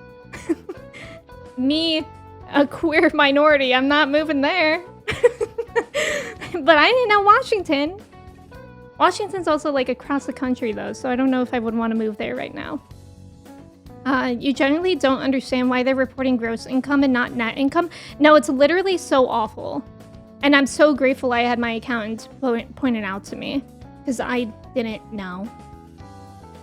Me, a queer minority, I'm not moving there. But I didn't know Washington. Washington's also like across the country though, so I don't know if I would want to move there right now. You generally don't understand why they're reporting gross income and not net income. No, it's literally so awful. And I'm so grateful I had my accountant point it out to me, because I didn't know.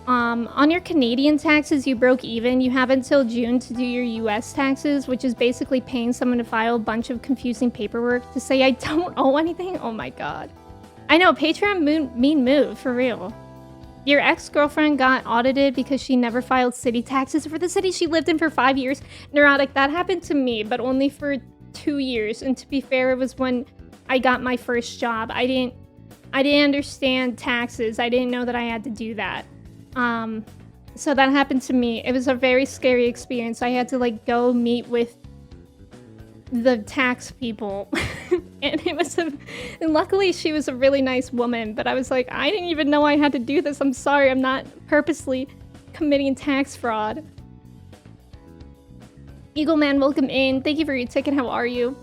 On your Canadian taxes, you broke even. You have until June to do your US taxes, which is basically paying someone to file a bunch of confusing paperwork to say I don't owe anything. Oh my god. I know, Patreon mean move, for real. Your ex-girlfriend got audited because she never filed city taxes for the city she lived in for 5 years. Neurotic, that happened to me, but only for 2 years. And to be fair, it was when I got my first job. I didn't understand taxes. I didn't know that I had to do that. So that happened to me. It was a very scary experience. I had to like go meet with the tax people. And and luckily she was a really nice woman, but I was like, I didn't even know I had to do this. I'm sorry, I'm not purposely committing tax fraud. Eagle Man, welcome in. Thank you for your ticket. How are you?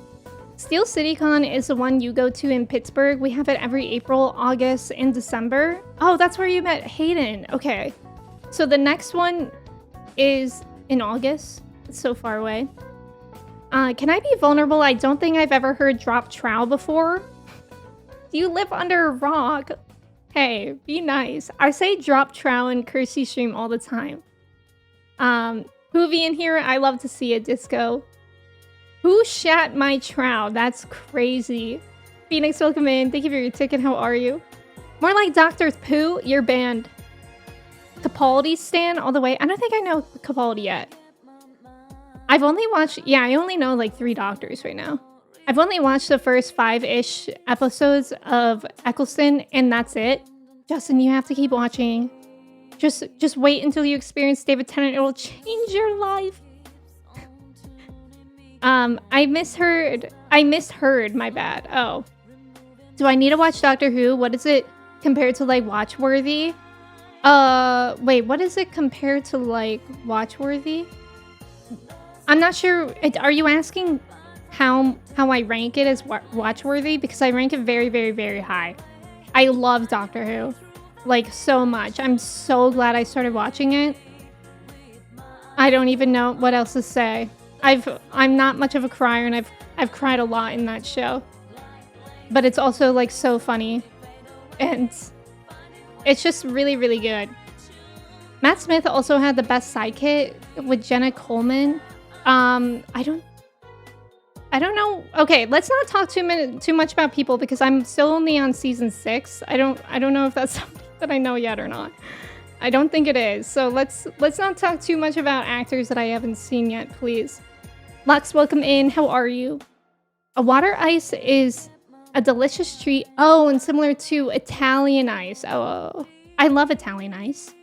Steel City Con is the one you go to in Pittsburgh. We have it every April, August, and December. Oh, that's where you met Hayden. Okay. So the next one is in August. It's so far away. Can I be vulnerable? I don't think I've ever heard Drop Trow before. Do you live under a rock? Hey, be nice. I say Drop Trow in Cursey stream all the time. Hoovy in here, I love to see a disco. Who shat my trow? That's crazy. Phoenix, welcome in. Thank you for your ticket. How are you? More like Dr. Pooh, you're banned. Capaldi stan all the way. I don't think I know Capaldi yet. I've only watched... Yeah, I only know like 3 doctors right now. I've only watched the first 5-ish episodes of Eccleston, and that's it. Justin, you have to keep watching. Just wait until you experience David Tennant. It will change your life. I misheard, my bad. Oh. Do I need to watch Doctor Who? What is it compared to, like, Watchworthy? Wait, what is it compared to, like, Watchworthy? I'm not sure. Are you asking how I rank it as Watchworthy? Because I rank it very, very, very high. I love Doctor Who. Like, so much. I'm so glad I started watching it. I don't even know what else to say. I'm not much of a crier, and I've cried a lot in that show. But it's also like so funny. And it's just really, really good. Matt Smith also had the best sidekick with Jenna Coleman. I don't know. Okay, let's not talk too much about people because I'm still only on season 6. I don't know if that's something that I know yet or not. I don't think it is. So let's not talk too much about actors that I haven't seen yet, please. Lux, welcome in. How are you? A water ice is a delicious treat. Oh, and similar to Italian ice. Oh, I love Italian ice.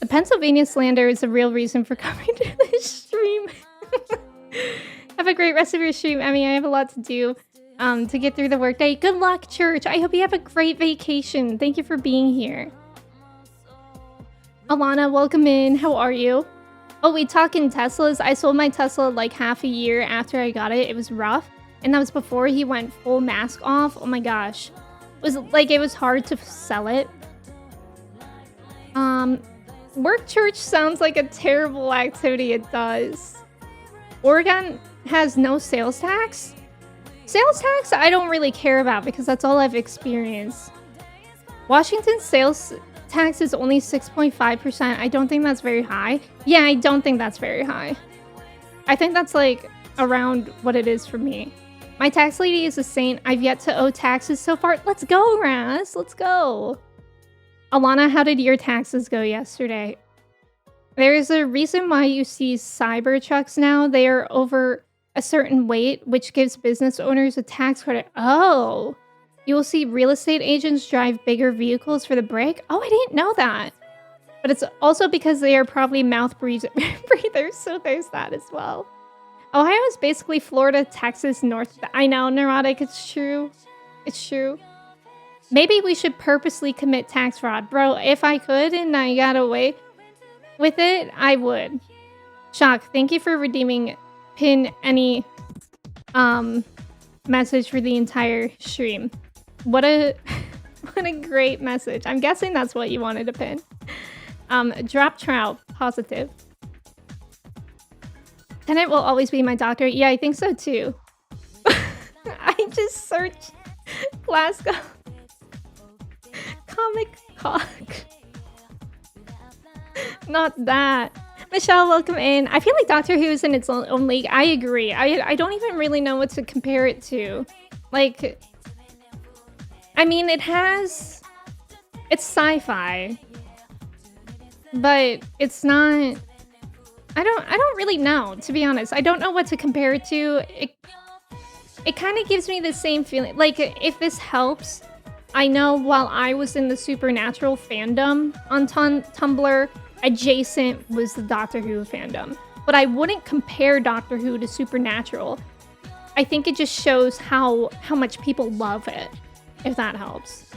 The Pennsylvania slander is the real reason for coming to this stream. Have a great rest of your stream, Emmy. I have a lot to do to get through the workday. Good luck, church. I hope you have a great vacation. Thank you for being here. Alana, welcome in. How are you? Oh, we talking Teslas. I sold my Tesla like half a year after I got it. It was rough. And that was before he went full mask off. Oh my gosh. It was hard to sell it. Work church sounds like a terrible activity. It does. Oregon has no sales tax? Sales tax I don't really care about because that's all I've experienced. Washington's sales tax is only 6.5%. I don't think that's very high. Yeah, I don't think that's very high. I think that's like around what it is for me. My tax lady is a saint. I've yet to owe taxes so far. Let's go, Raz. Let's go. Alana, how did your taxes go yesterday? There is a reason why you see Cybertrucks now. They are over a certain weight, which gives business owners a tax credit. Oh, you will see real estate agents drive bigger vehicles for the break. Oh, I didn't know that. But it's also because they are probably mouth breathers, so there's that as well. Ohio is basically Florida, Texas, North. I know, Neurotic, it's true. It's true. Maybe we should purposely commit tax fraud. Bro, if I could and I got away with it, I would. Shock, thank you for redeeming pin any message for the entire stream. What a great message. I'm guessing that's what you wanted to pin. Drop trout, positive. Tenet will always be my doctor. Yeah, I think so too. I just searched Glasgow comic cock. Not that. Michelle, welcome in. I feel like Doctor Who is in its own league. I agree. I don't even really know what to compare it to. Like, I mean, it's sci-fi. but it's not. I don't really know, to be honest. I don't know what to compare it to. It kind of gives me the same feeling. Like, if this helps, I know while I was in the Supernatural fandom on Tumblr, adjacent was the Doctor Who fandom. But I wouldn't compare Doctor Who to Supernatural. I think it just shows how much people love it, if that helps.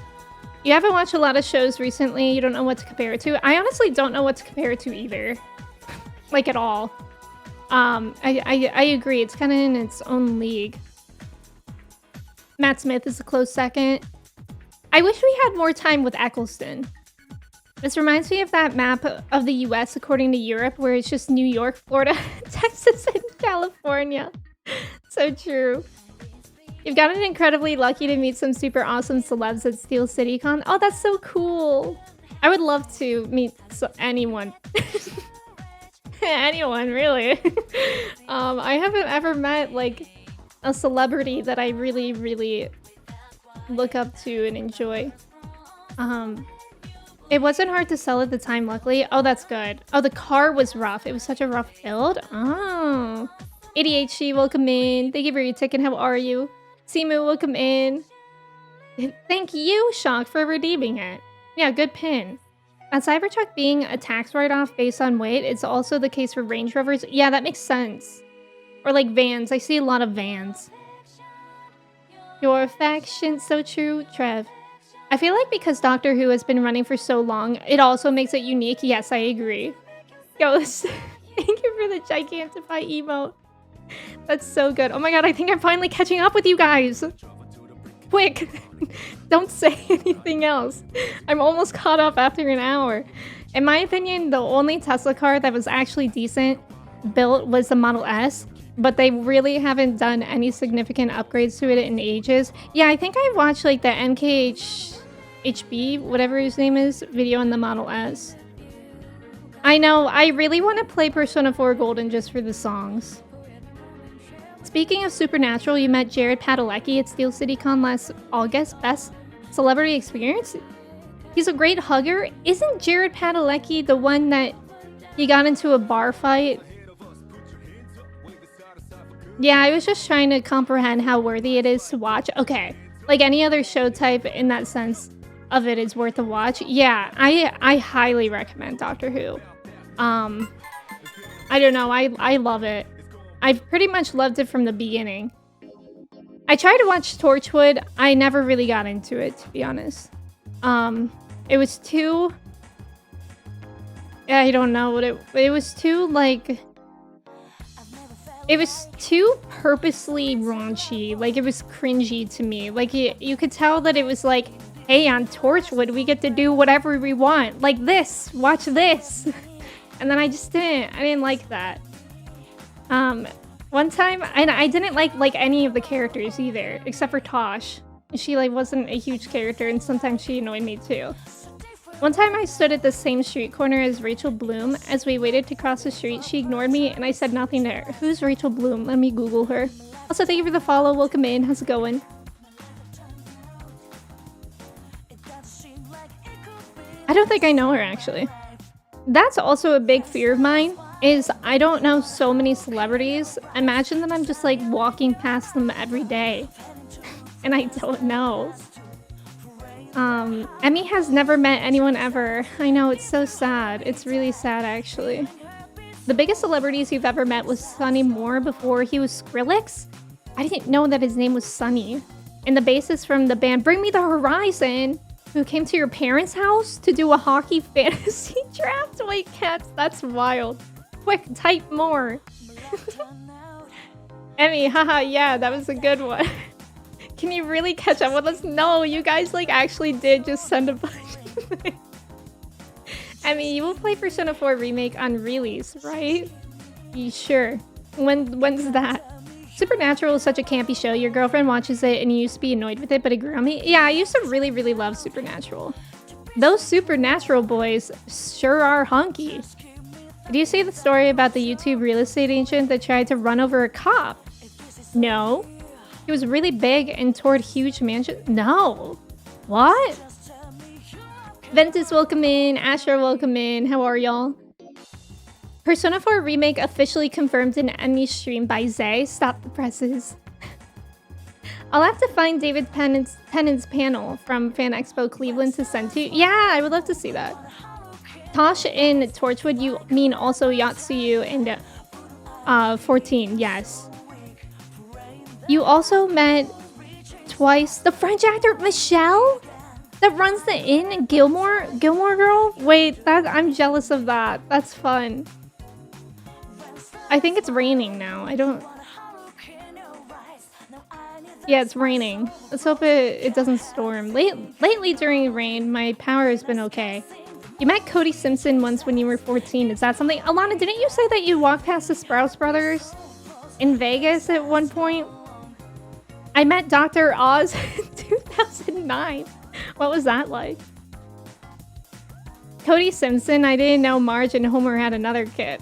You haven't watched a lot of shows recently, you don't know what to compare it to. I honestly don't know what to compare it to either. Like, at all. I agree, it's kind of in its own league. Matt Smith is a close second. I wish we had more time with Eccleston. This reminds me of that map of the US according to Europe, where it's just New York, Florida, Texas, and California. So true. You've gotten incredibly lucky to meet some super awesome celebs at Steel City Con. Oh, that's so cool. I would love to meet anyone. Anyone, really. I haven't ever met, like, a celebrity that I really, really look up to and enjoy. It wasn't hard to sell at the time, luckily. Oh, that's good. Oh, the car was rough. It was such a rough build. Oh. ADHD, welcome in. Thank you for your ticket. How are you? Simu, welcome in. Thank you, Shock, for redeeming it. Yeah, good pin. A Cybertruck being a tax write-off based on weight is also the case for Range Rovers. Yeah, that makes sense. Or like vans. I see a lot of vans. Your affection, so true, Trev. I feel like because Doctor Who has been running for so long, it also makes it unique. Yes, I agree. Ghost, thank you for the Gigantify emote. That's so good. Oh my god, I think I'm finally catching up with you guys. Quick, don't say anything else. I'm almost caught up after an hour. In my opinion, the only Tesla car that was actually decent built was the Model S, but they really haven't done any significant upgrades to it in ages. Yeah, I think I watched like the MKHB, whatever his name is, video on the Model S. I know, I really want to play Persona 4 Golden just for the songs. Speaking of Supernatural, you met Jared Padalecki at Steel City Con last August. Best celebrity experience? He's a great hugger. Isn't Jared Padalecki the one that he got into a bar fight? Yeah, I was just trying to comprehend how worthy it is to watch. Okay, like any other show type in that sense of it is worth a watch. Yeah, I highly recommend Doctor Who. I don't know, I love it. I've pretty much loved it from the beginning. I tried to watch Torchwood. I never really got into it, to be honest. It was too... I don't know what it was too, like... It was too purposely raunchy. Like, it was cringy to me. Like, you could tell that it was like, hey, on Torchwood, we get to do whatever we want. Like this. Watch this. And then I didn't like that. One time, and I didn't like any of the characters either, except for Tosh. She like wasn't a huge character, and sometimes she annoyed me too. One time I stood at the same street corner as Rachel Bloom. As we waited to cross the street, she ignored me and I said nothing to her. Who's Rachel Bloom? Let me Google her. Also, thank you for the follow. Welcome in. How's it going? I don't think I know her, actually. That's also a big fear of mine, is I don't know so many celebrities. Imagine that I'm just like walking past them every day and I don't know. Emmy has never met anyone ever. I know, it's so sad. It's really sad, actually. The biggest celebrities you've ever met was Sonny Moore before he was Skrillex? I didn't know that his name was Sonny. And the bassist from the band Bring Me the Horizon, who came to your parents' house to do a hockey fantasy draft? Wait, cats, that's wild. Quick, type more. Emmy, haha, yeah, that was a good one. Can you really catch up with us? No, you guys like actually did just send a bunch of things. Emmy, you will play Persona 4 Remake on release, right? You sure? When's that? Supernatural is such a campy show. Your girlfriend watches it and you used to be annoyed with it, but it grew on me. Yeah, I used to really, really love Supernatural. Those Supernatural boys sure are hunky. Did you see the story about the YouTube real estate agent that tried to run over a cop? No. He was really big and toured huge mansions. No. What? Ventus, welcome in. Asher, welcome in. How are y'all? Persona 4 Remake officially confirmed in any stream by Zay. Stop the presses. I'll have to find David Tennant's panel from Fan Expo Cleveland to send to you. Yeah, I would love to see that. Tosh in Torchwood, you mean also Yatsuyu and 14, yes. You also met twice the French actor Michelle that runs the inn, Gilmore Girl? Wait, I'm jealous of that. That's fun. I think it's raining now. Yeah, it's raining. Let's hope it doesn't storm. Lately during rain, my power has been okay. You met Cody Simpson once when you were 14. Is that something? Alana, didn't you say that you walked past the Sprouse brothers in Vegas at one point? I met Dr. Oz in 2009. What was that like? Cody Simpson, I didn't know Marge and Homer had another kid.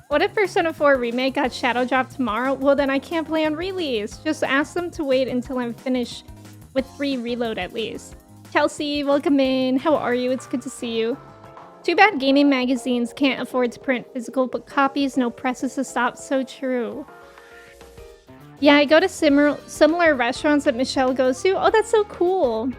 What if Persona 4 Remake got shadow dropped tomorrow? Well, then I can't play on release. Just ask them to wait until I'm finished with 3 reload at least. Chelsea, welcome in. How are you? It's good to see you. Too bad gaming magazines can't afford to print physical book copies. No presses to stop. So true. Yeah, I go to similar restaurants that Michelle goes to. Oh, that's so cool.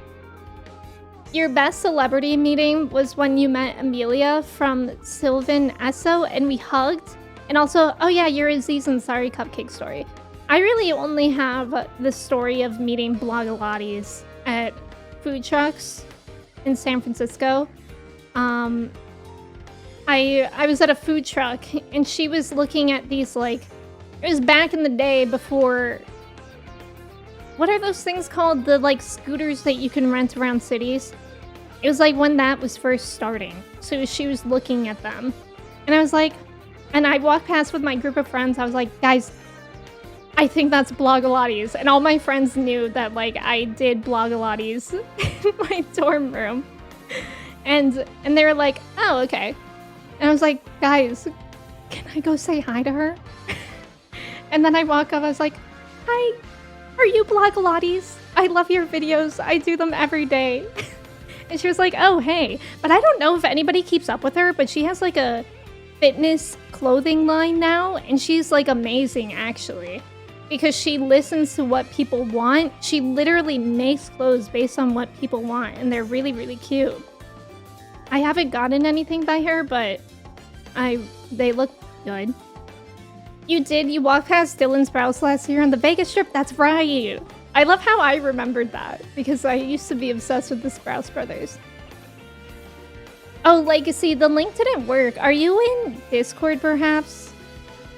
Your best celebrity meeting was when you met Amelia from Sylvan Esso and we hugged. And also, oh yeah, your Aziz Ansari cupcake story. I really only have the story of meeting Blogilates at food trucks in San Francisco. I was at a food truck and she was looking at these like, it was back in the day before, what are those things called? The like scooters that you can rent around cities. It was like when that was first starting. So she was looking at them. And I was like, and I walked past with my group of friends. I was like, guys, I think that's Blogilates. And all my friends knew that like I did Blogilates in my dorm room. And they were like, oh, okay. And I was like, guys, can I go say hi to her? And then I walk up, I was like, hi, are you Blogilates? I love your videos. I do them every day. And she was like, oh, hey. But I don't know if anybody keeps up with her, but she has like a fitness clothing line now. And she's like amazing, actually. Because she listens to what people want. She literally makes clothes based on what people want. And they're really, really cute. I haven't gotten anything by her, but they look good. You walked past Dylan Sprouse last year on the Vegas trip? That's right. I love how I remembered that, because I used to be obsessed with the Sprouse brothers. Oh, Legacy, the link didn't work. Are you in Discord, perhaps?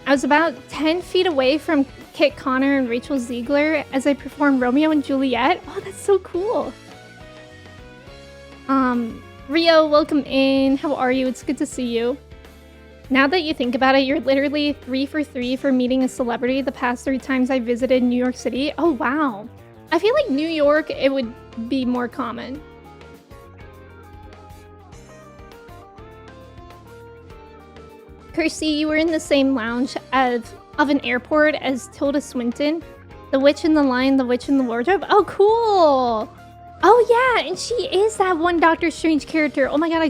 I was about 10 feet away from Kit Connor and Rachel Ziegler as I performed Romeo and Juliet. Oh, that's so cool. Rio, welcome in. How are you? It's good to see you. Now that you think about it, you're literally 3 for 3 for meeting a celebrity the past 3 times I visited New York City. Oh, wow. I feel like New York, it would be more common. Kirsty, you were in the same lounge of an airport as Tilda Swinton. The Witch in the Lion, the Witch in the Wardrobe. Oh, cool. Oh, yeah. And she is that one Doctor Strange character. Oh, my God.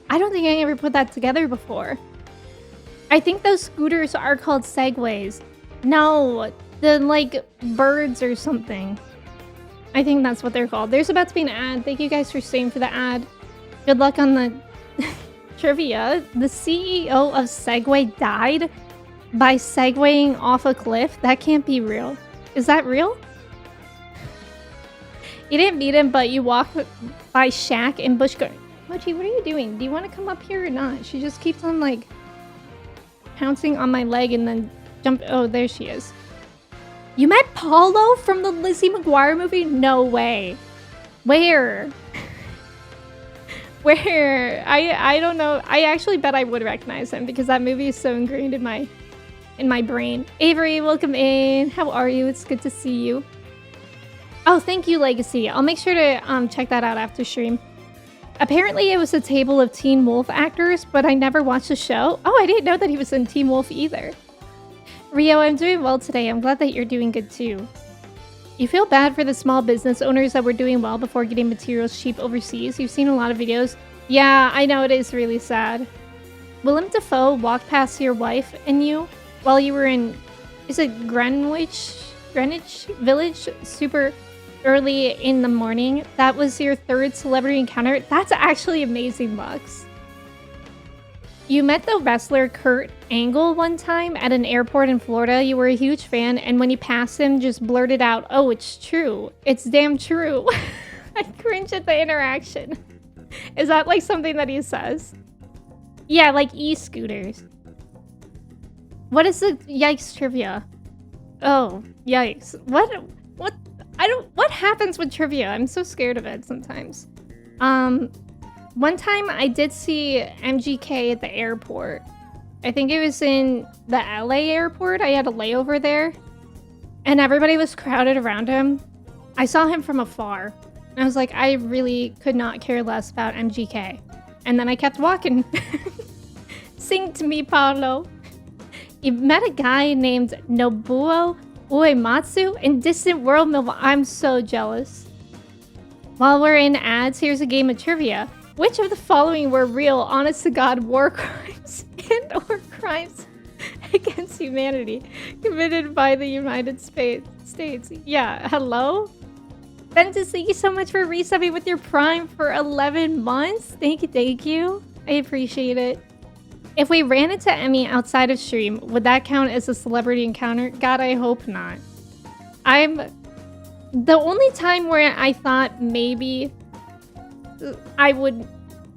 I don't think I ever put that together before. I think those scooters are called Segways. No, the like birds or something. I think that's what they're called. There's about to be an ad. Thank you guys for staying for the ad. Good luck on the trivia. The CEO of Segway died by segwaying off a cliff. That can't be real. Is that real? You didn't meet him, but you walked by Shaq in Busch Gardens. Mochi, what are you doing? Do you want to come up here or not? She just keeps on, like, pouncing on my leg and then jump. Oh, there she is. You met Paulo from the Lizzie McGuire movie? No way. Where? Where? I don't know. I actually bet I would recognize him because that movie is so ingrained in my brain. Avery, welcome in. How are you? It's good to see you. Oh, thank you, Legacy. I'll make sure to check that out after stream. Apparently, it was a table of Teen Wolf actors, but I never watched the show. Oh, I didn't know that he was in Teen Wolf either. Rio, I'm doing well today. I'm glad that you're doing good too. You feel bad for the small business owners that were doing well before getting materials cheap overseas. You've seen a lot of videos. Yeah, I know, it is really sad. Willem Dafoe walked past your wife and you while you were in, is it Greenwich Village, super early in the morning. That was your third celebrity encounter. That's actually amazing, Lux. You met the wrestler Kurt Angle one time at an airport in Florida. You were a huge fan, and when you passed him, just blurted out, "Oh, it's true. It's damn true." I cringe at the interaction. Is that like something that he says? Yeah, like e-scooters. What is the yikes trivia? Oh, yikes. What happens with trivia? I'm so scared of it sometimes. One time I did see MGK at the airport. I think it was in the LA airport. I had a layover there. And everybody was crowded around him. I saw him from afar. And I was like, I really could not care less about MGK. And then I kept walking. Sing to me, Paulo. You met a guy named Nobuo Uematsu in Distant World. I'm so jealous. While we're in ads, here's a game of trivia. Which of the following were real, honest-to-God war crimes and or crimes against humanity committed by the United States? Yeah, hello? Ventus, thank you so much for resubbing with your Prime for 11 months. Thank you. I appreciate it. If we ran into Emmy outside of stream, would that count as a celebrity encounter? God, I hope not. The only time where I thought maybe I would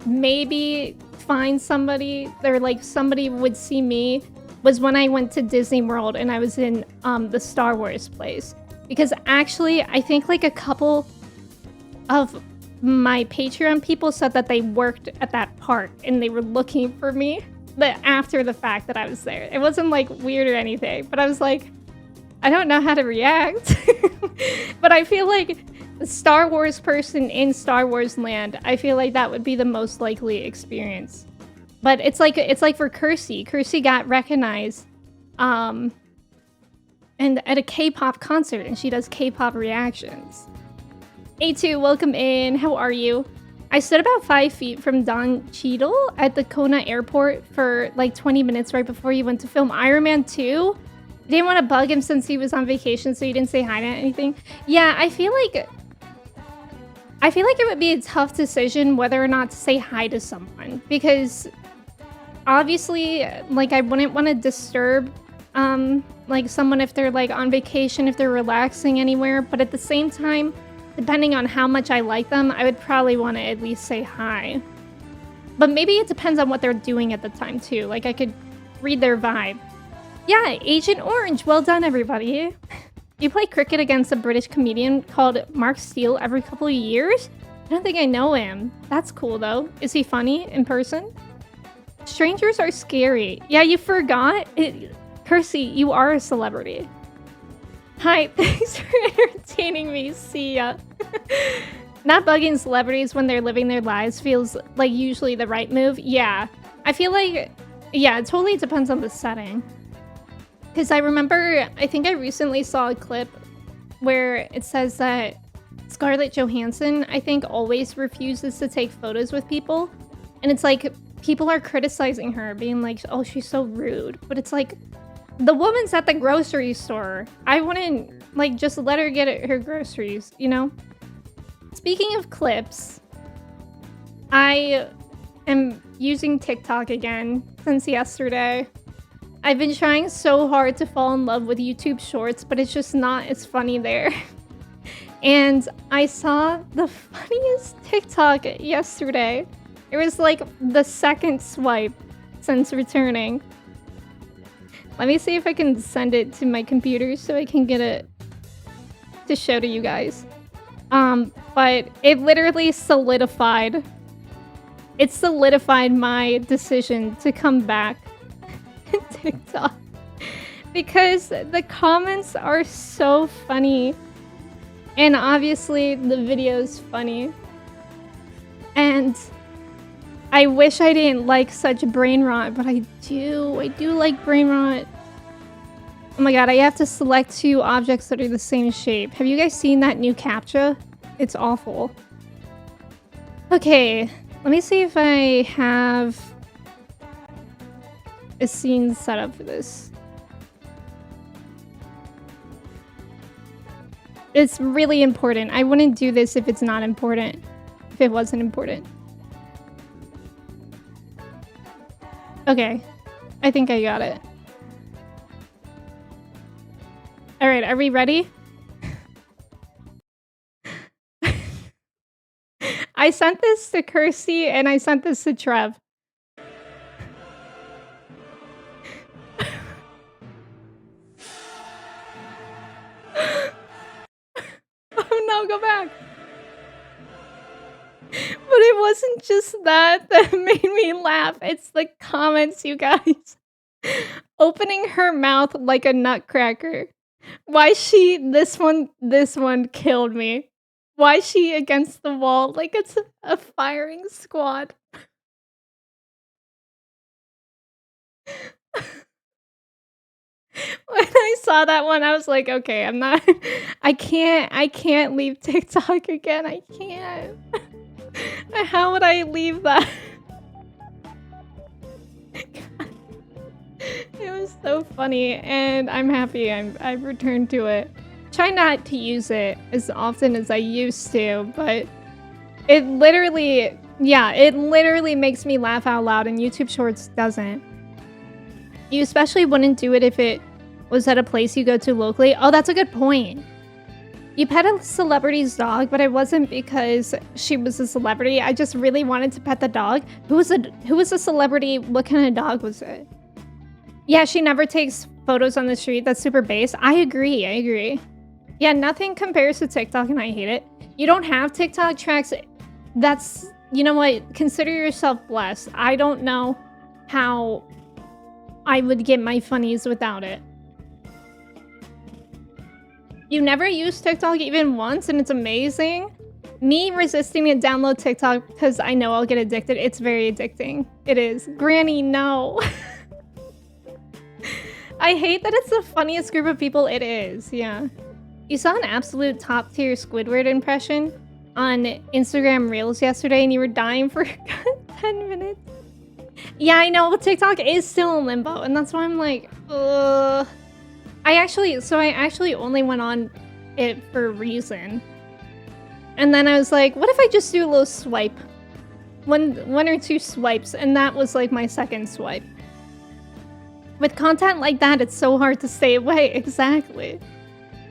maybe find somebody, or like somebody would see me, was when I went to Disney World and I was in the Star Wars place. Because actually, I think like a couple of my Patreon people said that they worked at that park and they were looking for me, but after the fact that I was there. It wasn't like weird or anything, but I was like, I don't know how to react. But I feel like the Star Wars person in Star Wars land, I feel like that would be the most likely experience. But it's like for Kersey. Kersey got recognized and at a K-pop concert, and she does K-pop reactions. A2, welcome in. How are you? I stood about 5 feet from Don Cheadle at the Kona airport for like 20 minutes right before you went to film Iron Man 2. You didn't want to bug him since he was on vacation, so you didn't say hi to anything. Yeah, I feel like it would be a tough decision whether or not to say hi to someone, because obviously, like, I wouldn't want to disturb like someone if they're like on vacation, if they're relaxing anywhere, but at the same time, depending on how much I like them, I would probably want to at least say hi. But maybe it depends on what they're doing at the time too. Like, I could read their vibe. Yeah, Agent Orange, well done everybody. You play cricket against a British comedian called Mark Steele every couple of years? I don't think I know him. That's cool though. Is he funny in person? Strangers are scary. Yeah, you forgot? Kersey, you are a celebrity. Hi, thanks for entertaining me. See ya. Not bugging celebrities when they're living their lives feels like usually the right move. Yeah, I feel like, yeah, it totally depends on the setting. Because I remember, I think I recently saw a clip where it says that Scarlett Johansson, I think, always refuses to take photos with people. And it's like, people are criticizing her, being like, oh, she's so rude. But it's like, the woman's at the grocery store. I wouldn't, like, just let her get her groceries, you know? Speaking of clips, I am using TikTok again since yesterday. I've been trying so hard to fall in love with YouTube Shorts, but it's just not as funny there. And I saw the funniest TikTok yesterday. It was like the second swipe since returning. Let me see if I can send it to my computer so I can get it to show to you guys. But it literally solidified. It solidified my decision to come back to TikTok. Because the comments are so funny. And obviously the video's funny. And I wish I didn't like such brain rot, but I do. I do like brain rot. Oh my god, I have to select 2 objects that are the same shape. Have you guys seen that new CAPTCHA? It's awful. Okay, let me see if I have a scene set up for this. It's really important. I wouldn't do this if it's not important. If it wasn't important. Okay. I think I got it. Alright, are we ready? I sent this to Kirsty and I sent this to Trev. Oh no, go back. But it wasn't just that made me laugh. It's the comments, you guys. Opening her mouth like a nutcracker. Why she this one killed me. Why she against the wall like it's a firing squad. When I saw that one, I was like, okay, I can't leave TikTok again. I can't. How would I leave that? It was so funny, and I'm happy I've returned to it. Try not to use it as often as I used to, but it literally makes me laugh out loud, and YouTube Shorts doesn't. You especially wouldn't do it if it was at a place you go to locally. Oh, that's a good point. You pet a celebrity's dog, but it wasn't because she was a celebrity. I just really wanted to pet the dog. Who was a celebrity? What kind of dog was it? Yeah, she never takes photos on the street. That's super base. I agree. Yeah, nothing compares to TikTok, and I hate it. You don't have TikTok tracks. That's, you know what? Consider yourself blessed. I don't know how I would get my funnies without it. You never use TikTok even once, and it's amazing. Me resisting to download TikTok because I know I'll get addicted. It's very addicting. It is. Granny, no. I hate that it's the funniest group of people. It is, yeah. You saw an absolute top tier Squidward impression on Instagram Reels yesterday, and you were dying for 10 minutes. Yeah, I know, but TikTok is still in limbo, and that's why I'm like, ugh. I actually only went on it for a reason. And then I was like, what if I just do a little swipe? One or two swipes, and that was like my second swipe. With content like that, it's so hard to stay away. Exactly.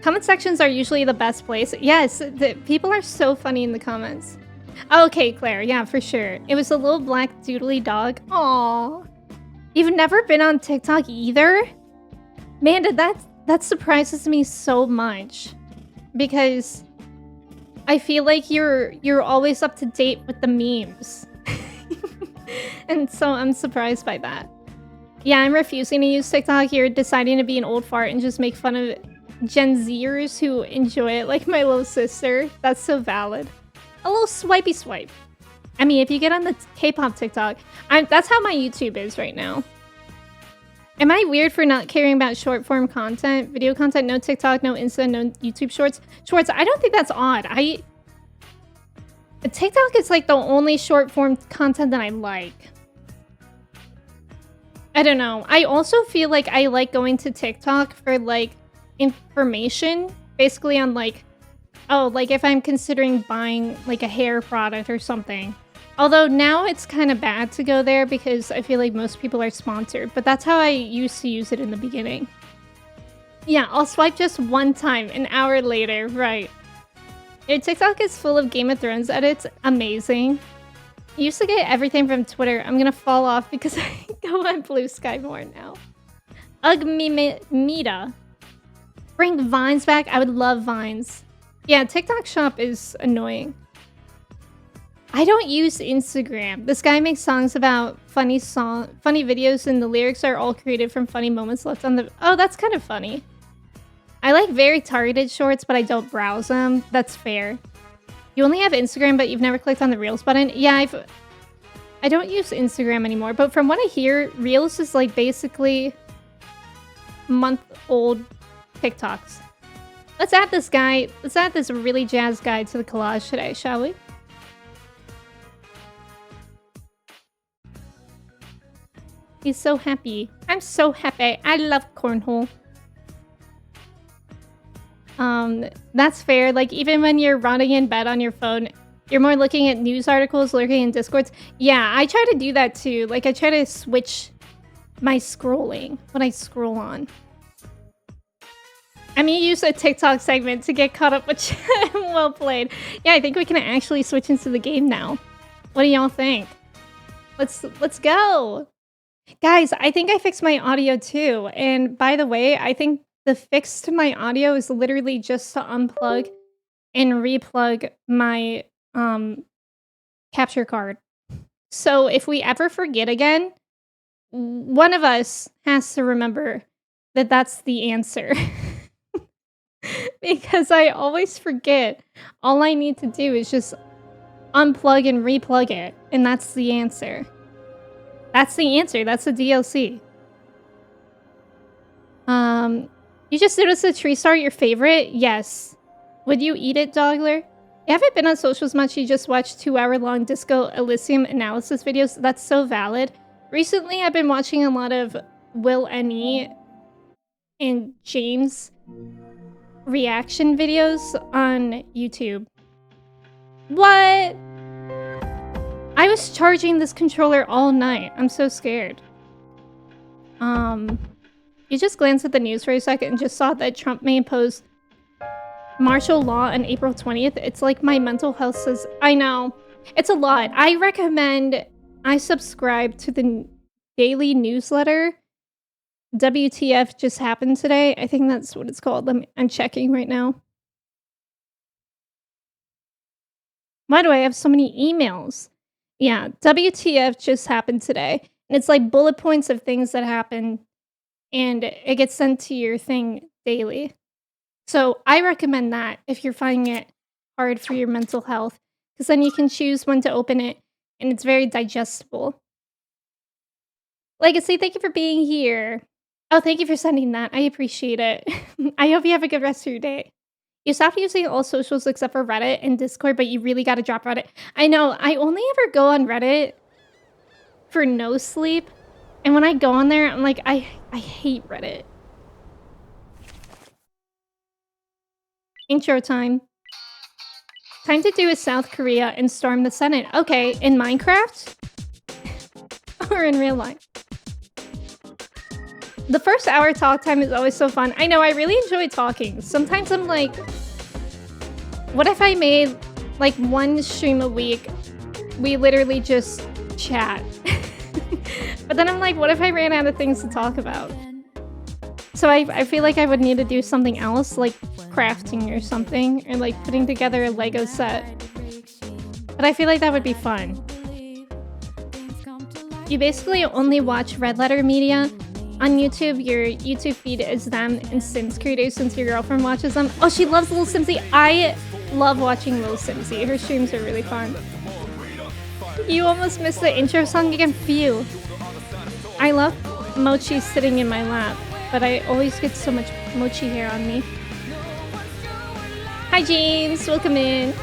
Comment sections are usually the best place. Yes, people are so funny in the comments. Oh, okay, Claire. Yeah, for sure. It was a little black doodly dog. Aww. You've never been on TikTok either? Manda, that surprises me so much. Because I feel like you're always up to date with the memes. And so I'm surprised by that. Yeah, I'm refusing to use TikTok. You're deciding to be an old fart and just make fun of Gen Zers who enjoy it, like my little sister. That's so valid. A little swipey swipe. I mean, if you get on the K-pop TikTok, that's how my YouTube is right now. Am I weird for not caring about short form content? Video content, no TikTok, no Insta, no YouTube Shorts? Shorts, I don't think that's odd. TikTok is like the only short form content that I like. I don't know. I also feel like I like going to TikTok for like information, basically on like, oh, like if I'm considering buying like a hair product or something. Although now it's kind of bad to go there because I feel like most people are sponsored, but that's how I used to use it in the beginning. Yeah, I'll swipe just one time, an hour later, right. Your TikTok is full of Game of Thrones edits. Amazing. I used to get everything from Twitter. I'm gonna fall off because I go on Blue Sky more now. Mita. Bring Vines back? I would love Vines. Yeah, TikTok Shop is annoying. I don't use Instagram. This guy makes songs about funny videos, and the lyrics are all created from funny moments left on the... Oh, that's kind of funny. I like very targeted shorts, but I don't browse them. That's fair. You only have Instagram, but you've never clicked on the Reels button? Yeah, I don't use Instagram anymore, but from what I hear, Reels is like basically month-old TikToks. Let's add this guy. Let's add this really jazz guy to the collage today, shall we? He's so happy. I'm so happy. I love cornhole. That's fair. Like, even when you're rotting in bed on your phone, you're more looking at news articles, lurking in Discords. Yeah, I try to do that too. Like, I try to switch my scrolling when I scroll on. I mean, use a TikTok segment to get caught up with chat. Well played. Yeah, I think we can actually switch into the game now. What do y'all think? Let's go. Guys, I think I fixed my audio too. And by the way, I think the fix to my audio is literally just to unplug and replug my capture card. So if we ever forget again, one of us has to remember that that's the answer. Because I always forget. All I need to do is just unplug and replug it, and that's the answer. That's the answer. That's the DLC. You just noticed the tree star your favorite? Yes. Would you eat it, Dogler? You haven't been on socials much. You just watched 2-hour-long Disco Elysium analysis videos. That's so valid. Recently, I've been watching a lot of Will NE and James reaction videos on YouTube. What? I was charging this controller all night. I'm so scared. You just glanced at the news for a second and just saw that Trump may impose martial law on April 20th. It's like my mental health says, I know. It's a lot. I recommend I subscribe to the daily newsletter. WTF just happened today. I think that's what it's called. I'm checking right now. Why do I have so many emails? Yeah, WTF just happened today. And it's like bullet points of things that happen, and it gets sent to your thing daily. So I recommend that if you're finding it hard for your mental health, because then you can choose when to open it, and it's very digestible. Legacy, thank you for being here. Oh, thank you for sending that. I appreciate it. I hope you have a good rest of your day. You stopped using all socials except for Reddit and Discord, but you really got to drop Reddit. I know. I only ever go on Reddit for no sleep. And when I go on there, I'm like, I hate Reddit. Intro time. Time to do a South Korea and storm the Senate. Okay, in Minecraft? Or in real life? The first hour talk time is always so fun. I know, I really enjoy talking. Sometimes I'm like, what if I made like one stream a week? We literally just chat. But then I'm like, what if I ran out of things to talk about? So I feel like I would need to do something else, like crafting or something, or like putting together a Lego set. But I feel like that would be fun. You basically only watch Red Letter Media. On YouTube, your YouTube feed is them and Sims creators since your girlfriend watches them. Oh, she loves Lil Simsy. I love watching Lil Simsy. Her streams are really fun. You almost missed the intro song again. Phew. I love Mochi sitting in my lap, but I always get so much Mochi hair on me. Hi, James. Welcome in.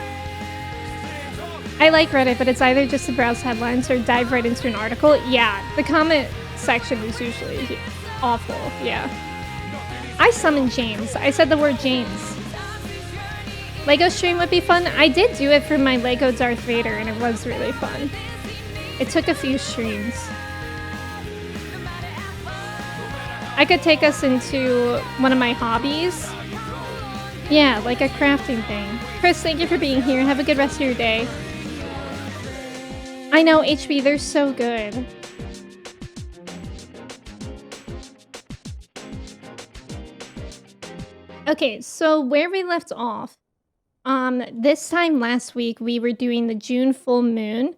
I like Reddit, but it's either just to browse headlines or dive right into an article. Yeah, the comment section is usually awful. Yeah. I summoned James. I said the word James. Lego stream would be fun. I did do it for my Lego Darth Vader, and it was really fun. It took a few streams. I could take us into one of my hobbies. Yeah, like a crafting thing. Chris, thank you for being here. Have a good rest of your day. I know, HB, they're so good. Okay, so where we left off, this time last week we were doing the June full moon,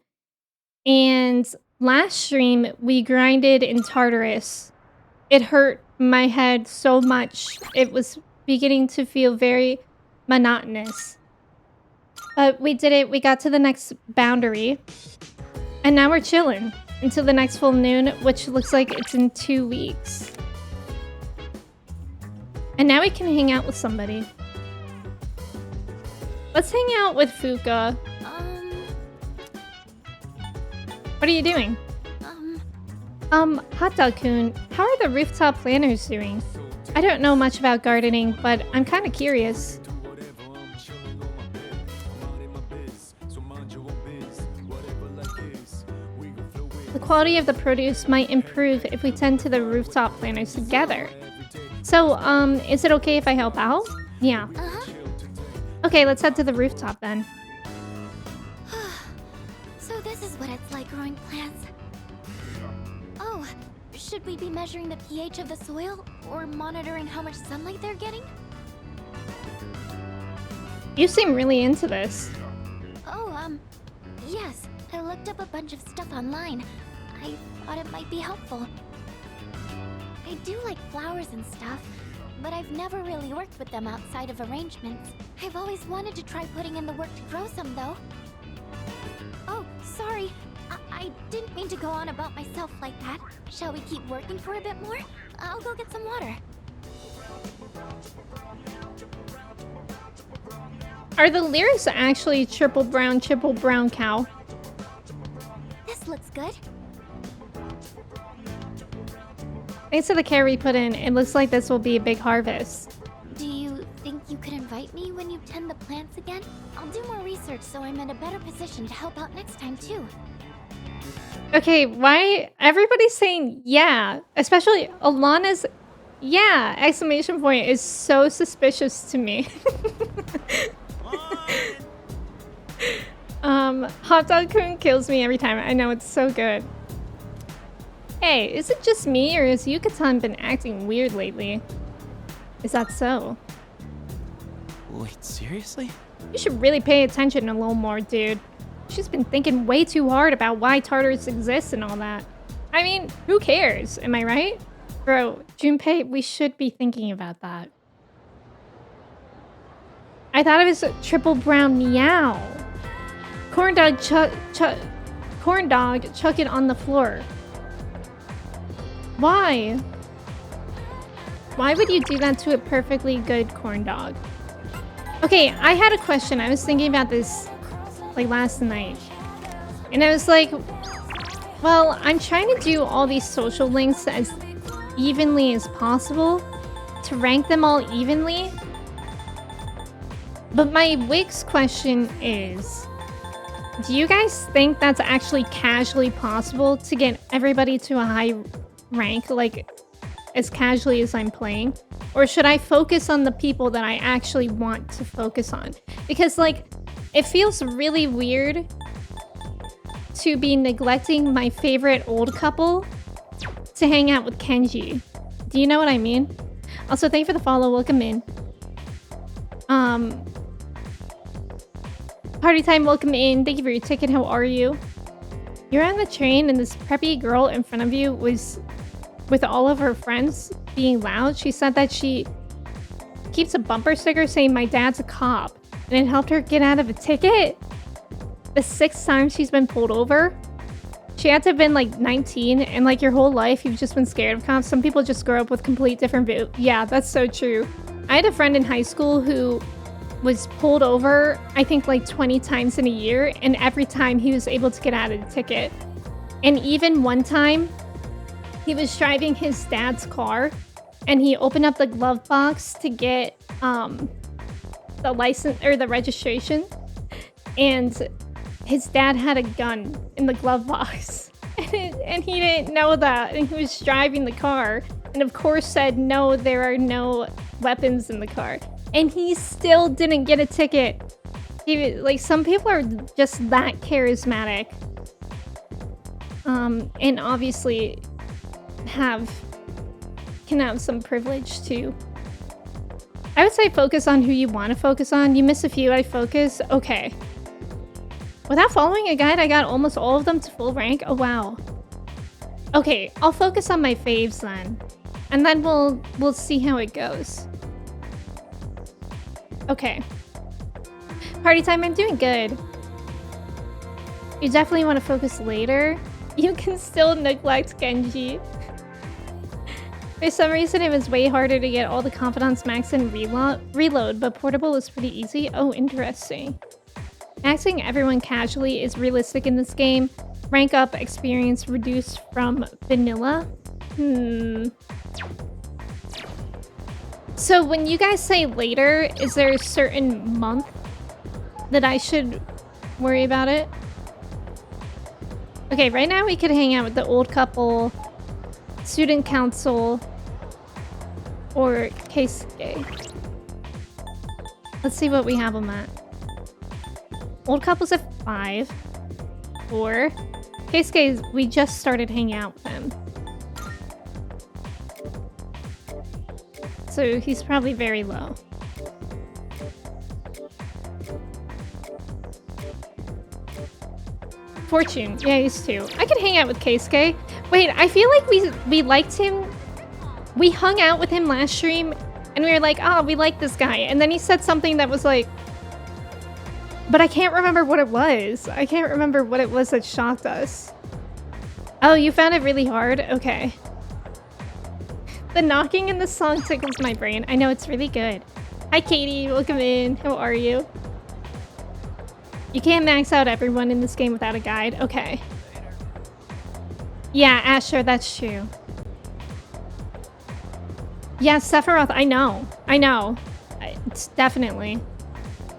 and last stream we grinded in Tartarus. It hurt my head so much. It was beginning to feel very monotonous. But we did it. We got to the next boundary, and now we're chilling until the next full moon, which looks like it's in 2 weeks. And now we can hang out with somebody. Let's hang out with Fuka. What are you doing? Hot Dog Kun, how are the rooftop planters doing? I don't know much about gardening, but I'm kind of curious. The quality of the produce might improve if we tend to the rooftop planters together. So, is it okay if I help out? Yeah. Okay, let's head to the rooftop then. So this is what it's like growing plants. Oh, should we be measuring the pH of the soil or monitoring how much sunlight they're getting? You seem really into this. Oh, yes. I looked up a bunch of stuff online. I thought it might be helpful. I do like flowers and stuff, but I've never really worked with them outside of arrangements. I've always wanted to try putting in the work to grow some, though. Oh, sorry. I didn't mean to go on about myself like that. Shall we keep working for a bit more? I'll go get some water. Are the lyrics actually triple brown cow? This looks good. Thanks to the care we put in, it looks like this will be a big harvest. Do you think you could invite me when you tend the plants again? I'll do more research so I'm in a better position to help out next time too. Okay, why everybody's saying yeah, especially Alana's yeah exclamation point is so suspicious to me. Hot Dog Kun kills me every time. I know, it's so good. Hey, is it just me or has Yuka-tan been acting weird lately? Is that so? Wait, seriously? You should really pay attention a little more, dude. She's been thinking way too hard about why Tartarus exists and all that. I mean, who cares? Am I right? Bro, Junpei, we should be thinking about that. I thought it was a triple brown meow. Corn dog chuck it on the floor. Why? Why would you do that to a perfectly good corn dog? Okay, I had a question. I was thinking about this like last night. And I was like, well, I'm trying to do all these social links as evenly as possible to rank them all evenly. But my Wix question is, do you guys think that's actually casually possible to get everybody to a high rank, like as casually as I'm playing? Or should I focus on the people that I actually want to focus on? Because like, it feels really weird to be neglecting my favorite old couple to hang out with Kenji. Do you know what I mean? Also, thank you for the follow. Welcome in. Party time, welcome in. Thank you for your ticket. How are you? You're on the train and this preppy girl in front of you was with all of her friends being loud. She said that she keeps a bumper sticker saying my dad's a cop and it helped her get out of a ticket. The 6th time she's been pulled over. She had to have been like 19 and like your whole life you've just been scared of cops. Some people just grow up with complete different view. Yeah, that's so true. I had a friend in high school who was pulled over, I think like 20 times in a year, and every time he was able to get out of the ticket. And even one time, he was driving his dad's car, and he opened up the glove box to get the license or the registration, and his dad had a gun in the glove box, and he didn't know that, and he was driving the car, and of course said, no, there are no weapons in the car. And he still didn't get a ticket. Like, some people are just that charismatic. And obviously can have some privilege too. I would say focus on who you want to focus on. You miss a few, I focus. Okay. Without following a guide, I got almost all of them to full rank. Oh, wow. Okay, I'll focus on my faves then. And then we'll see how it goes. Okay. Party time, I'm doing good. You definitely want to focus later. You can still neglect Genji. For some reason, it was way harder to get all the confidants max and reload, but portable is pretty easy. Oh, interesting. Maxing everyone casually is realistic in this game. Rank up experience reduced from vanilla. So when you guys say later, is there a certain month that I should worry about it? Okay, right now we could hang out with the old couple, student council, or Keisuke. Let's see what we have them at. Old couple's at 5. 4. Keisuke, we just started hanging out with him. So he's probably very low. Fortune. Yeah, he's 2. I could hang out with Keisuke. Wait, I feel like we liked him. We hung out with him last stream and we were like, oh, we like this guy. And then he said something that was like... But I can't remember what it was. I can't remember what it was that shocked us. Oh, you found it really hard? Okay. The knocking in the song tickles my brain. I know, it's really good. Hi, Katie. Welcome in. How are you? You can't max out everyone in this game without a guide. Okay. Yeah, Asher, that's true. Yeah, Sephiroth, I know. I know. It's definitely.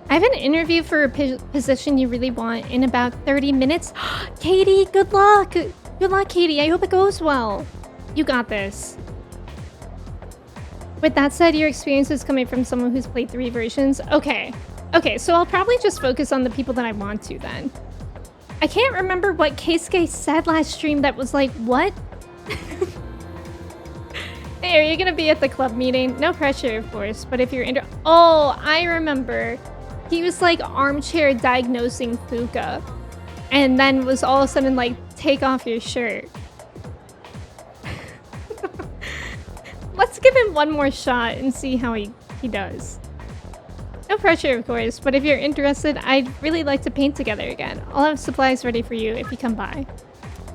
I have an interview for a position you really want in about 30 minutes. Katie, good luck. Good luck, Katie. I hope it goes well. You got this. With that said, your experience is coming from someone who's played 3 versions. Okay. Okay, so I'll probably just focus on the people that I want to then. I can't remember what Keisuke said last stream that was like, what? Hey, are you gonna be at the club meeting? No pressure, of course, but if you're Oh, I remember. He was like armchair diagnosing Fuka. And then was all of a sudden like, take off your shirt. Let's give him one more shot and see how he does. No pressure, of course, but if you're interested, I'd really like to paint together again. I'll have supplies ready for you if you come by.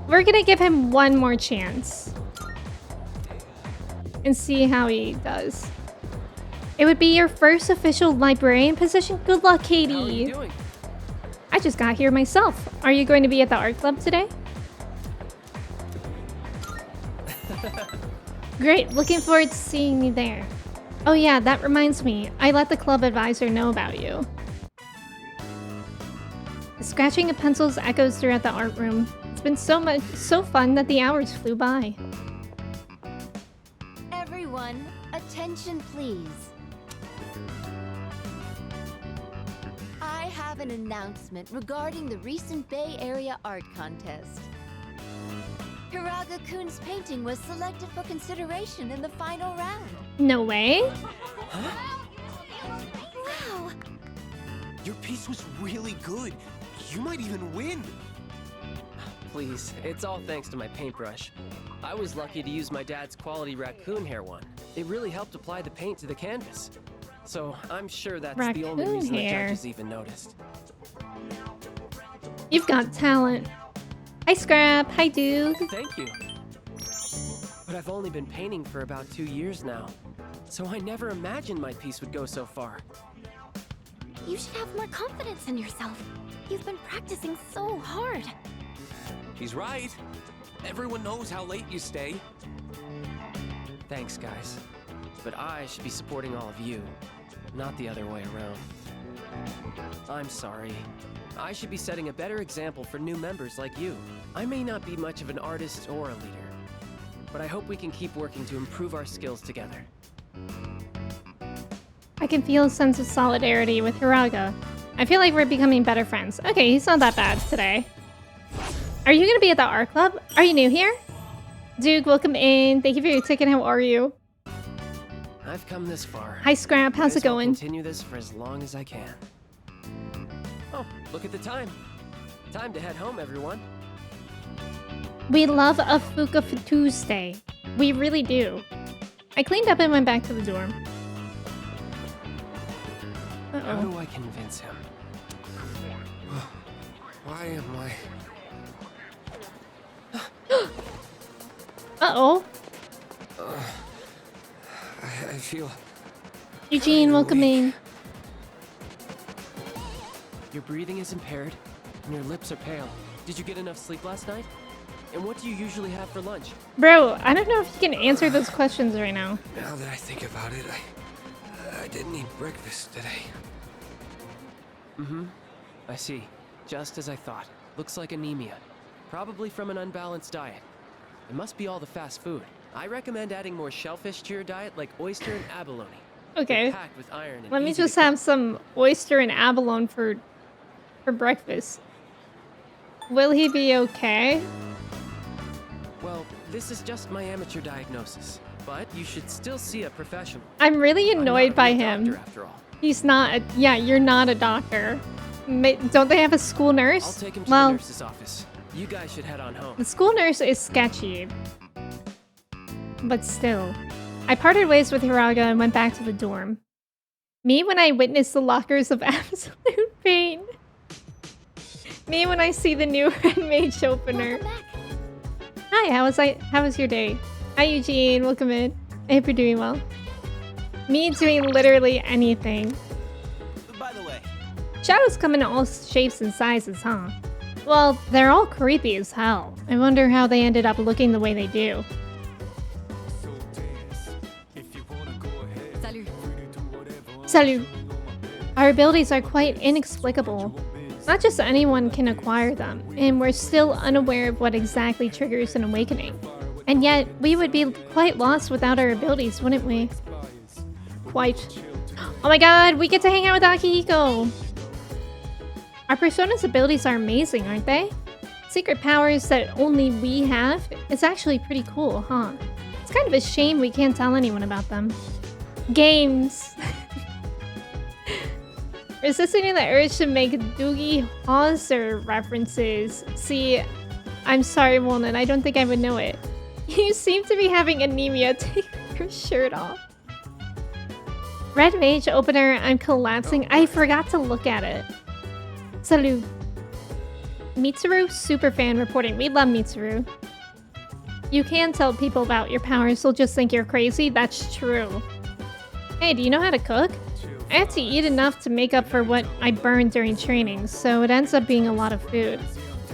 We're gonna give him one more chance. And see how he does. It would be your first official librarian position. Good luck, Katie. How are you doing? I just got here myself. Are you going to be at the art club today? Great, looking forward to seeing you there. Oh yeah, that reminds me. I let the club advisor know about you. The scratching of pencils echoes throughout the art room. It's been so fun that the hours flew by. Everyone, attention please. I have an announcement regarding the recent Bay Area Art Contest. Hiraga-kun's painting was selected for consideration in the final round. No way? Wow! Your piece was really good. You might even win. Please, it's all thanks to my paintbrush. I was lucky to use my dad's quality raccoon hair one. It really helped apply the paint to the canvas. So I'm sure that's the only Raccoon reason hair. the judges even noticed. You've got talent. Hi, Scrap. Hi, Duke. Thank you. But I've only been painting for about 2 years now, so I never imagined my piece would go so far. You should have more confidence in yourself. You've been practicing so hard. He's right. Everyone knows how late you stay. Thanks, guys. But I should be supporting all of you, not the other way around. I'm sorry. I should be setting a better example for new members like you. I may not be much of an artist or a leader, but I hope we can keep working to improve our skills together. I can feel a sense of solidarity with Hiraga. I feel like we're becoming better friends. Okay, he's not that bad today. Are you gonna be at the art club? Are you new here? Duke, welcome in. Thank you for your ticket. How are you? I've come this far. Hi, Scrap. How's Might it as well going? Continue this for as long as I can. Oh, look at the time. Time to head home, everyone. We love a Fuka for Tuesday. We really do. I cleaned up and went back to the dorm. How Uh-oh. do I convince him? Why am I... Uh-oh. feel... Eugene, welcome in. Your breathing is impaired, and your lips are pale. Did you get enough sleep last night? And what do you usually have for lunch? Bro, I don't know if you can answer those questions right now. Now that I think about it, I didn't eat breakfast today. Mm-hmm. I see. Just as I thought. Looks like anemia. Probably from an unbalanced diet. It must be all the fast food. I recommend adding more shellfish to your diet, like oyster and abalone. Okay. They're packed with iron and Let me easy to just cook. have some oyster and abalone for breakfast. Will he be okay? Well, this is just my amateur diagnosis. But you should still see a professional. I'm really I'm not annoyed a by real him. doctor, after all. He's not a, yeah, you're not a doctor. Don't they have a school nurse? I'll take him to Well, the nurse's office. You guys should head on home. the school nurse is sketchy. But still. I parted ways with Hiraga and went back to the dorm. Me when I witness the lockers of absolute pain. Me when I see the new Red Mage opener. Welcome back. Hi, how was your day? Hi Eugene, welcome in. I hope you're doing well. Me doing literally anything. By the way, Shadows come in all shapes and sizes, huh? Well, they're all creepy as hell. I wonder how they ended up looking the way they do. Salut. Salut. Our abilities are quite inexplicable. Not just anyone can acquire them, and we're still unaware of what exactly triggers an awakening. And yet, we would be quite lost without our abilities, wouldn't we? Quite. Oh my god, we get to hang out with Akihiko! Our Persona's abilities are amazing, aren't they? Secret powers that only we have? It's actually pretty cool, huh? It's kind of a shame we can't tell anyone about them. Games! Resisting the urge to make Doogie Howser references. See, I'm sorry, Walnut, I don't think I would know it. You seem to be having anemia. Take your shirt off. Red Mage opener, I'm collapsing. I forgot to look at it. Salut. Mitsuru superfan reporting. We love Mitsuru. You can tell people about your powers, they'll just think you're crazy. That's true. Hey, do you know how to cook? I have to eat enough to make up for what I burned during training, so it ends up being a lot of food.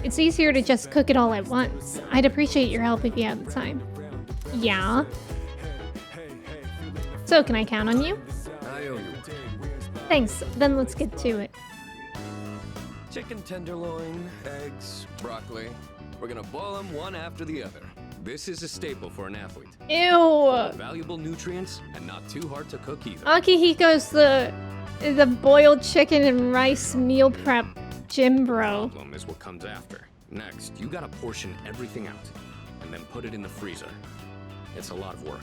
It's easier to just cook it all at once. I'd appreciate your help if you have the time. Yeah. So, can I count on you? I owe you. Thanks, then let's get to it. Chicken tenderloin, eggs, broccoli. We're gonna boil them one after the other. This is a staple for an athlete. Ew! Valuable nutrients and not too hard to cook either. Akihiko's the boiled chicken and rice meal prep gym bro. Problem is what comes after. Next, you gotta portion everything out and then put it in the freezer. It's a lot of work.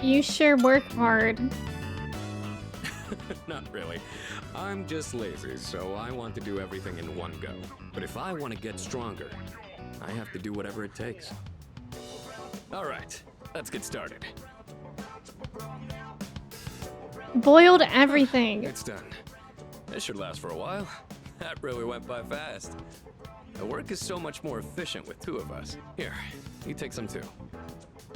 You sure work hard. Not really. I'm just lazy, so I want to do everything in one go. But if I want to get stronger, I have to do whatever it takes. All right, let's get started. Boiled everything. It's done. This should last for a while. That really went by fast. The work is so much more efficient with two of us. Here, you take some too.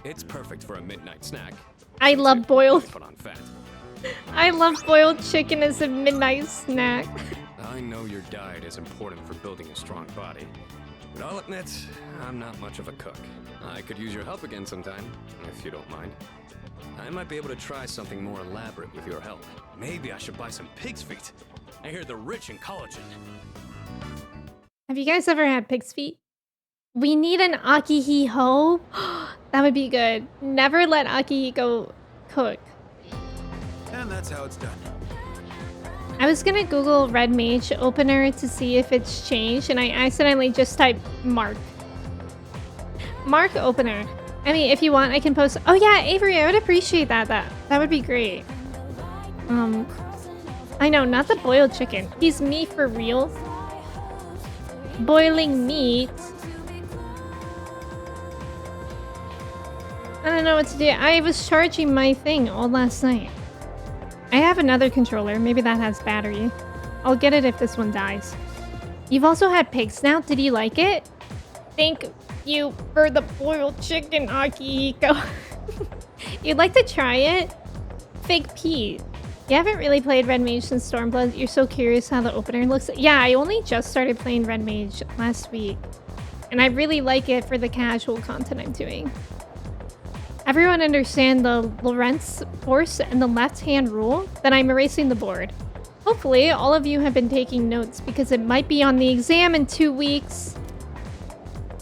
It's perfect for a midnight snack. I love boiled. Put on fat. I love boiled chicken as a midnight snack. I know your diet is important for building a strong body, but I'll admit, I'm not much of a cook. I could use your help again sometime, if you don't mind. I might be able to try something more elaborate with your help. Maybe I should buy some pig's feet. I hear they're rich in collagen. Have you guys ever had pig's feet? We need an Akihiko. That would be good. Never let Akihiko cook. And that's how it's done. I was gonna Google Red Mage opener to see if it's changed, and I accidentally just typed Mark. Mark opener. I mean, if you want, I can post. Oh yeah, Avery, I would appreciate that. That would be great. I know, not the boiled chicken. He's me for real. Boiling meat. I don't know what to do. I was charging my thing all last night. I have another controller. Maybe that has battery. I'll get it if this one dies. You've also had pig snout. Did you like it? Thank you for the boiled chicken, Akihiko. You'd like to try it? Fake Pete. You haven't really played Red Mage since Stormblood. You're so curious how the opener looks. Yeah, I only just started playing Red Mage last week. And I really like it for the casual content I'm doing. Everyone understand the Lorentz force and the left-hand rule? Then I'm erasing the board. Hopefully, all of you have been taking notes because it might be on the exam in 2 weeks.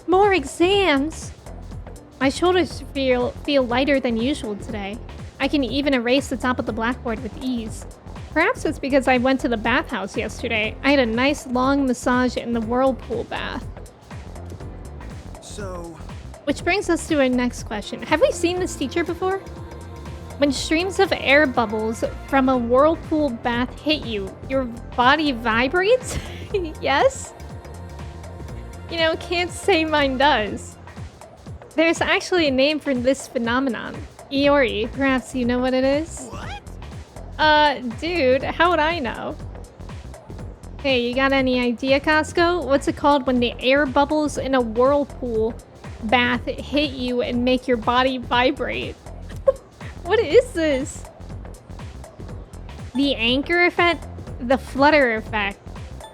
More exams? My shoulders feel lighter than usual today. I can even erase the top of the blackboard with ease. Perhaps it's because I went to the bathhouse yesterday. I had a nice long massage in the whirlpool bath. So... Which brings us to our next question. Have we seen this teacher before? When streams of air bubbles from a whirlpool bath hit you, your body vibrates? Yes? You know, can't say mine does. There's actually a name for this phenomenon. Iori, perhaps you know what it is? What? Dude, how would I know? Hey, you got any idea, Costco? What's it called when the air bubbles in a whirlpool bath hit you and make your body vibrate? What is this? The anchor effect, the flutter effect,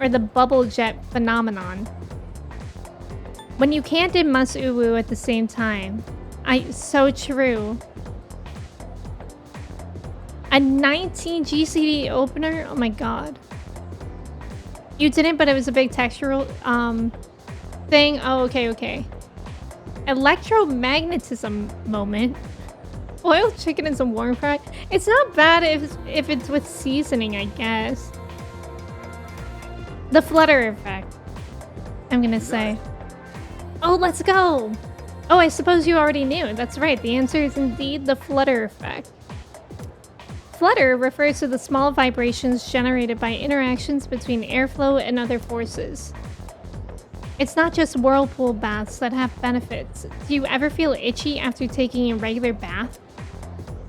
or the bubble jet phenomenon? When you can't and must uwu at the same time. So true. A 19 GCD opener? Oh my god. You didn't, but it was a big textural thing. Oh, okay. Electromagnetism moment. Boiled chicken is a warm fry. It's not bad if it's with seasoning, I guess. The flutter effect, I'm gonna say. Oh, let's go. Oh, I suppose you already knew. That's right. The answer is indeed the flutter effect. Flutter refers to the small vibrations generated by interactions between airflow and other forces. It's not just whirlpool baths that have benefits. Do you ever feel itchy after taking a regular bath?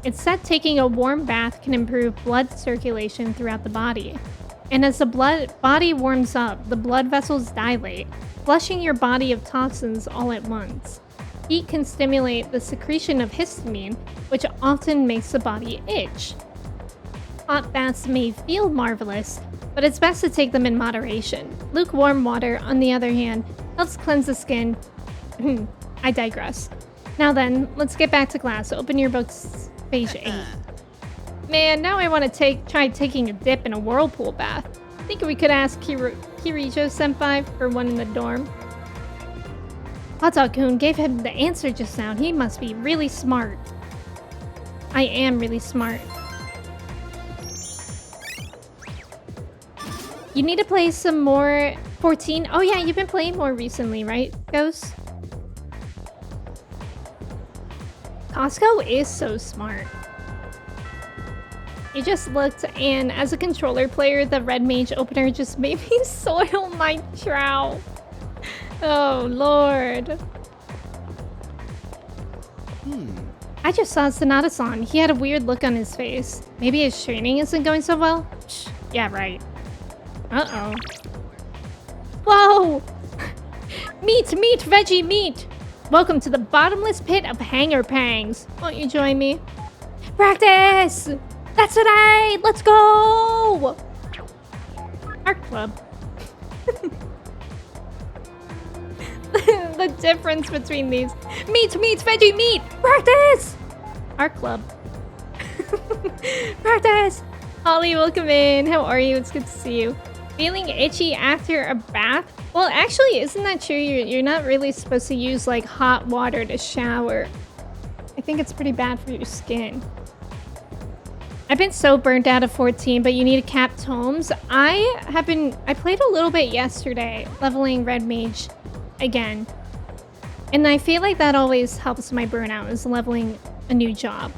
It's said taking a warm bath can improve blood circulation throughout the body. And as the body warms up, the blood vessels dilate, flushing your body of toxins all at once. Heat can stimulate the secretion of histamine, which often makes the body itch. Hot baths may feel marvelous, but it's best to take them in moderation. Lukewarm water, on the other hand, helps cleanse the skin. I digress. Now then, let's get back to class. Open your books, page 8. Man, now I want to try taking a dip in a whirlpool bath. Think we could ask Kirijo-senpai for one in the dorm. Hotdog-kun gave him the answer just now. He must be really smart. I am really smart. You need to play some more 14. Oh yeah, you've been playing more recently, right, Ghost? Costco is so smart. You just looked, and as a controller player, the Red Mage opener just made me soil my trout. Oh, Lord. I just saw Sonata-san. He had a weird look on his face. Maybe his training isn't going so well? Shh. Yeah, right. Uh-oh. Whoa! Meat, veggie, meat! Welcome to the bottomless pit of hanger pangs. Won't you join me? Practice! That's today! Let's go! Art club. The difference between these. Meat, veggie, meat! Practice! Art club. Practice! Holly, welcome in. How are you? It's good to see you. Feeling itchy after a bath? Well, actually, isn't that true? You're not really supposed to use like hot water to shower. I think it's pretty bad for your skin. I've been so burnt out of 14, but you need to cap tomes. I played a little bit yesterday, leveling Red Mage again. And I feel like that always helps my burnout, is leveling a new job.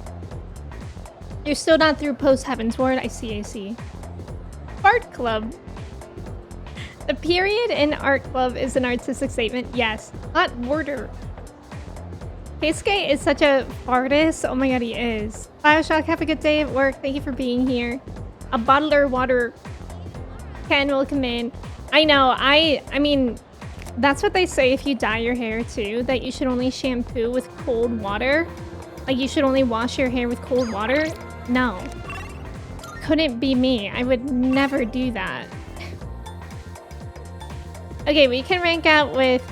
You're still not through post Heavensward? I see. Art club. The period in art club is an artistic statement. Yes. Hot water. Keisuke is such a artist. Oh my god, he is. Bioshock, have a good day at work. Thank you for being here. A bottler water. Ken, welcome in. I know, I mean, That's what they say if you dye your hair too, that you should only shampoo with cold water. Like you should only wash your hair with cold water. No. Couldn't be me. I would never do that. Okay, we can rank out with...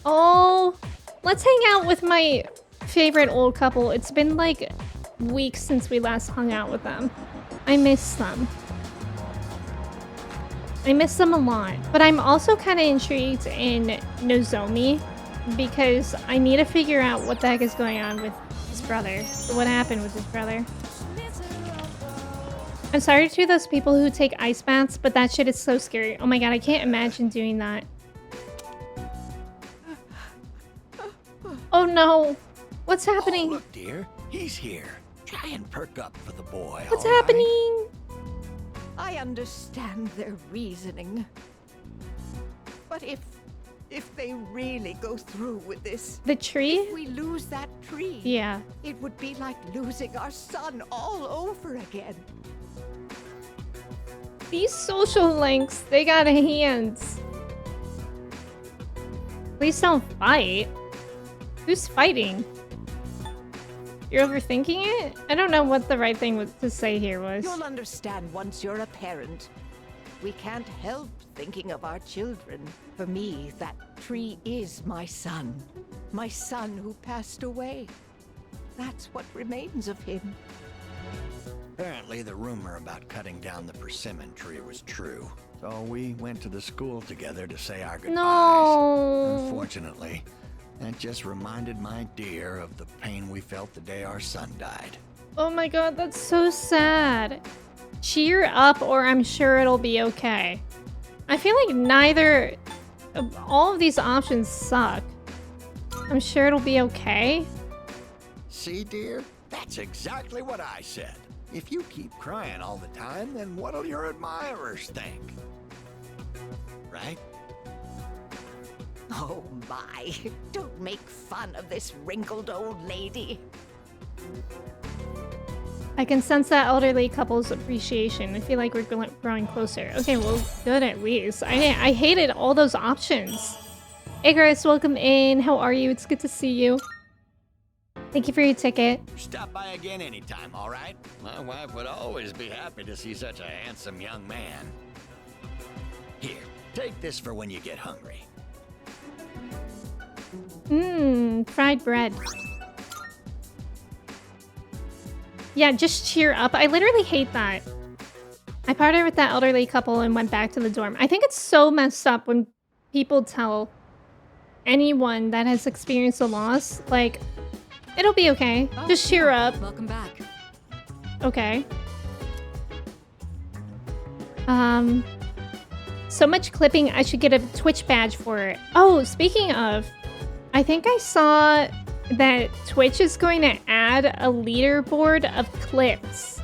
Oh, let's hang out with my favorite old couple. It's been like weeks since we last hung out with them. I miss them. I miss them a lot. But I'm also kind of intrigued in Nozomi because I need to figure out what the heck is going on with his brother. What happened with his brother. I'm sorry to those people who take ice baths, but that shit is so scary. Oh my god, I can't imagine doing that. Oh no. What's happening? Oh, look, dear. He's here. Try and perk up for the boy. What's all right? happening? I understand their reasoning. But if they really go through with this, The tree? if we lose that tree, Yeah. it would be like losing our son all over again. These social links, they got hands. Please don't fight. Who's fighting? You're overthinking it? I don't know what the right thing was to say here was. You'll understand once you're a parent. We can't help thinking of our children. For me, that tree is my son. My son who passed away. That's what remains of him. Apparently, the rumor about cutting down the persimmon tree was true. So we went to the school together to say our goodbyes. No. Unfortunately, that just reminded my dear of the pain we felt the day our son died. Oh my god, that's so sad. Cheer up or I'm sure it'll be okay. I feel like neither... all of these options suck. I'm sure it'll be okay. See, dear? That's exactly what I said. If you keep crying all the time, then what'll your admirers think? Right? Oh my, don't make fun of this wrinkled old lady. I can sense that elderly couple's appreciation. I feel like we're growing closer. Okay, well, good at least. I hated all those options. Icarus, welcome in. How are you? It's good to see you. Thank you for your ticket. Stop by again anytime, all right? My wife would always be happy to see such a handsome young man. Here, take this for when you get hungry. Mmm, fried bread. Yeah, just cheer up. I literally hate that. I partied with that elderly couple and went back to the dorm. I think it's so messed up when people tell anyone that has experienced a loss, like, it'll be okay. Just cheer up. Welcome back. Okay. So much clipping, I should get a Twitch badge for it. Oh, speaking of, I think I saw that Twitch is going to add a leaderboard of clips.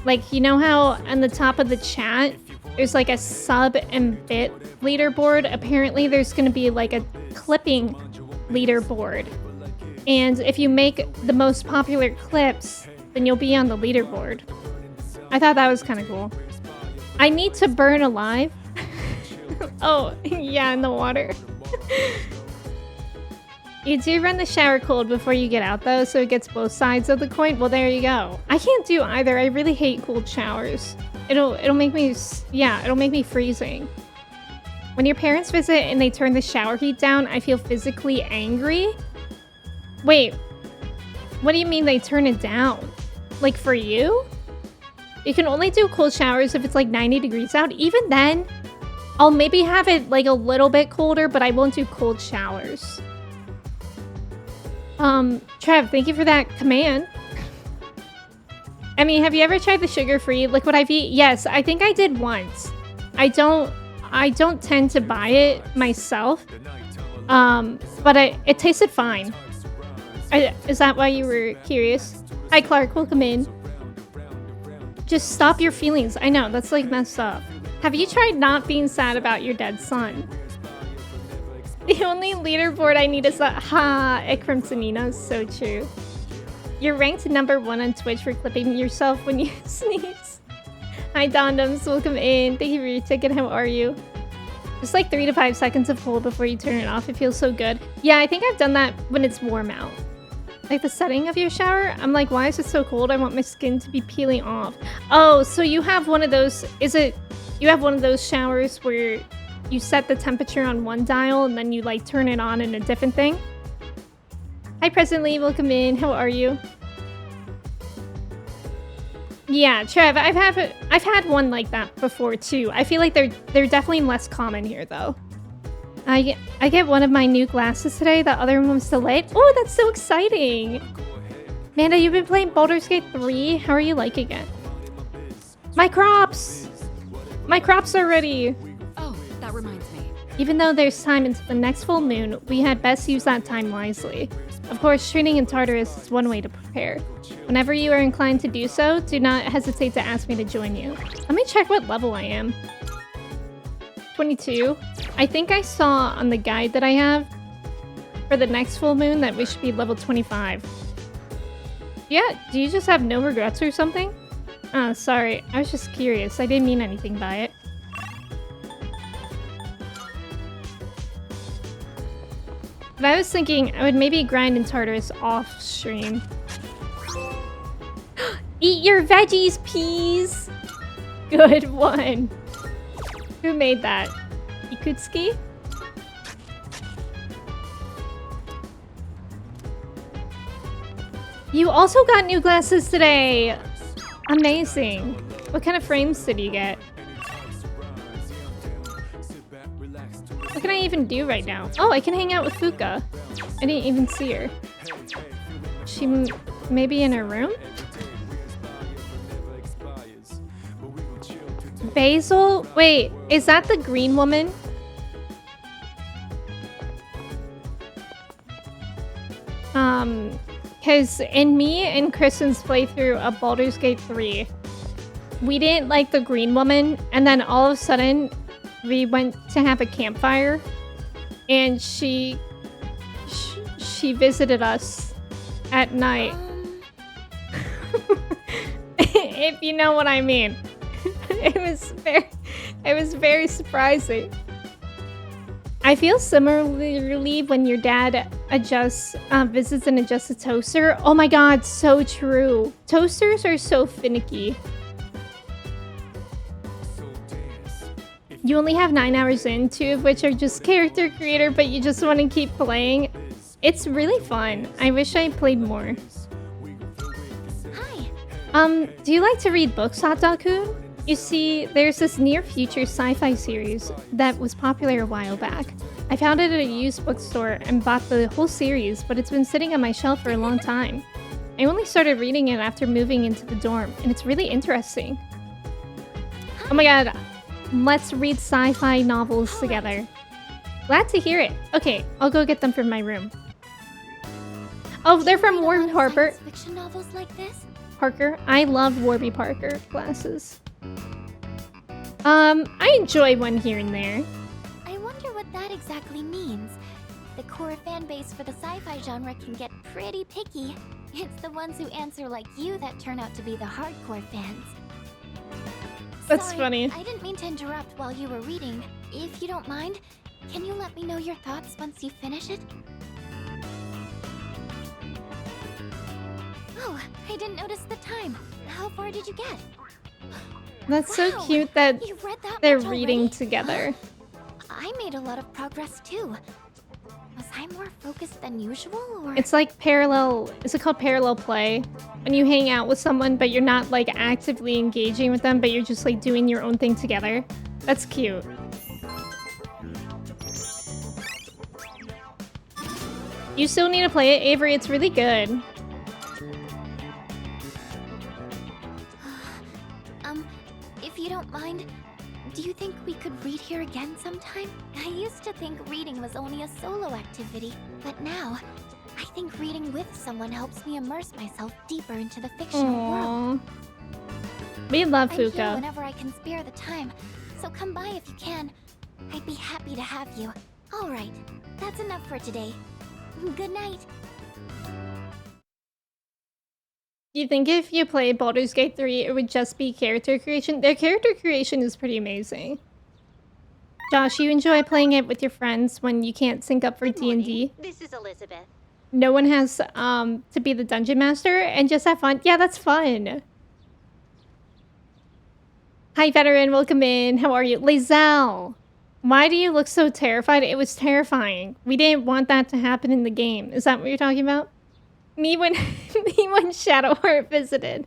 Like, you know how on the top of the chat, there's like a sub and bit leaderboard? Apparently there's going to be like a clipping leaderboard. And if you make the most popular clips, then you'll be on the leaderboard. I thought that was kind of cool. I need to burn alive. Oh, yeah, in the water. You do run the shower cold before you get out, though, so it gets both sides of the coin. Well, there you go. I can't do either. I really hate cold showers. It'll make me, yeah, it'll make me freezing. When your parents visit and they turn the shower heat down, I feel physically angry. Wait, what do you mean they turn it down? Like for you? You can only do cold showers if it's like 90 degrees out. Even then, I'll maybe have it like a little bit colder, but I won't do cold showers. Trev, thank you for that command. I mean, have you ever tried the sugar-free liquid IV? Yes, I think I did once. I don't tend to buy it myself. But it tasted fine. Is that why you were curious? Hi, Clark, welcome in. Just stop your feelings. I know, that's like messed up. Have you tried not being sad about your dead son? The only leaderboard I need is that. Ha! Ikram Sanina, so true. You're ranked #1 on Twitch for clipping yourself when you sneeze. Hi, Dondoms, welcome in. Thank you for your ticket. How are you? Just like 3 to 5 seconds of hold before you turn it off. It feels so good. Yeah, I think I've done that when it's warm out. Like the setting of your shower, I'm like, why is it so cold? I want my skin to be peeling off. Oh, so you have one of those, you have one of those showers where you set the temperature on one dial and then you like turn it on in a different thing? Hi, Presently, welcome in. How are you? Yeah, Trev, I've had one like that before too. I feel like they're definitely less common here though. I get one of my new glasses today. The other one was delayed. Oh, that's so exciting! Amanda, you've been playing Baldur's Gate 3. How are you liking it? My crops! My crops are ready! Oh, that reminds me. Even though there's time until the next full moon, we had best use that time wisely. Of course, training in Tartarus is one way to prepare. Whenever you are inclined to do so, do not hesitate to ask me to join you. Let me check what level I am. 22. I think I saw on the guide that I have for the next full moon that we should be level 25. Yeah, do you just have no regrets or something? Oh, sorry. I was just curious. I didn't mean anything by it. But I was thinking I would maybe grind in Tartarus off stream. Eat your veggies, peas! Good one. Who made that? Ikutsuki? You also got new glasses today! Amazing. What kind of frames did you get? What can I even do right now? Oh, I can hang out with Fuka. I didn't even see her. She maybe in her room? Basil? Wait, is that the green woman? Because in me and Kristen's playthrough of Baldur's Gate 3, we didn't like the green woman, and then all of a sudden, we went to have a campfire, and she visited us at night. If you know what I mean. It was very surprising. I feel similarly when your dad visits and adjusts a toaster. Oh my god, so true. Toasters are so finicky. You only have 9 hours in, 2 of which are just character creator, but you just want to keep playing. It's really fun. I wish I played more. Hi. Do you like to read books, Hot-Dog-kun? You see, there's this near-future sci-fi series that was popular a while back. I found it at a used bookstore and bought the whole series, but it's been sitting on my shelf for a long time. I only started reading it after moving into the dorm, and it's really interesting. Oh my god, let's read sci-fi novels together. Glad to hear it. Okay, I'll go get them from my room. Oh, they're from Warby Parker. Science fiction novels like this? Parker. I love Warby Parker glasses. I enjoy one here and there. I wonder what that exactly means. The core fan base for the sci-fi genre can get pretty picky. It's the ones who answer like you that turn out to be the hardcore fans. That's Sorry, funny. I didn't mean to interrupt while you were reading. If you don't mind, can you let me know your thoughts once you finish it? Oh, I didn't notice the time. How far did you get? That's so Wow, cute that you read that they're much reading already? together. I made a lot of progress too. Was I more focused than usual, or? It's like parallel, is it called parallel play? When you hang out with someone, but you're not like actively engaging with them, but you're just like doing your own thing together. That's cute. You still need to play it, Avery. It's really good. If you don't mind, do you think we could read here again sometime? I used to think reading was only a solo activity, but now, I think reading with someone helps me immerse myself deeper into the fictional world. Aww. We love I'm here Fuka. whenever I can spare the time, so come by if you can. I'd be happy to have you. Alright, that's enough for today. Good night. Do you think if you played Baldur's Gate 3, it would just be character creation? Their character creation is pretty amazing. Josh, you enjoy playing it with your friends when you can't sync up for D&D? This is Elizabeth. No one has to be the dungeon master and just have fun? Yeah, that's fun. Hi, veteran. Welcome in. How are you? Lazelle, why do you look so terrified? It was terrifying. We didn't want that to happen in the game. Is that what you're talking about? Me when Shadowheart visited.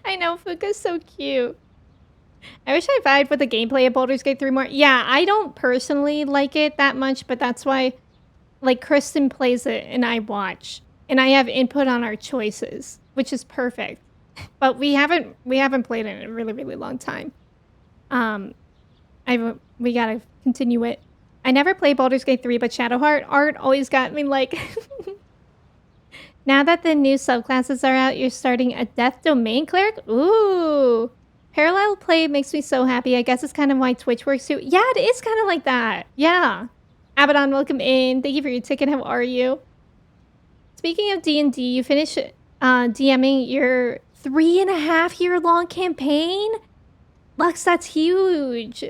I know, Fuka's so cute. I wish I vibed with the gameplay of Baldur's Gate 3 more. Yeah, I don't personally like it that much, but that's why, like, Kristen plays it and I watch. And I have input on our choices, which is perfect. But we haven't played it in a really, really long time. We gotta continue it. I never played Baldur's Gate 3, but Shadowheart art always got me like... Now that the new subclasses are out, you're starting a Death Domain Cleric? Ooh! Parallel play makes me so happy. I guess it's kind of why Twitch works too. Yeah, it is kind of like that. Yeah. Abaddon, welcome in. Thank you for your ticket. How are you? Speaking of D&D, you finished DMing your 3.5-year-long campaign? Lux, that's huge.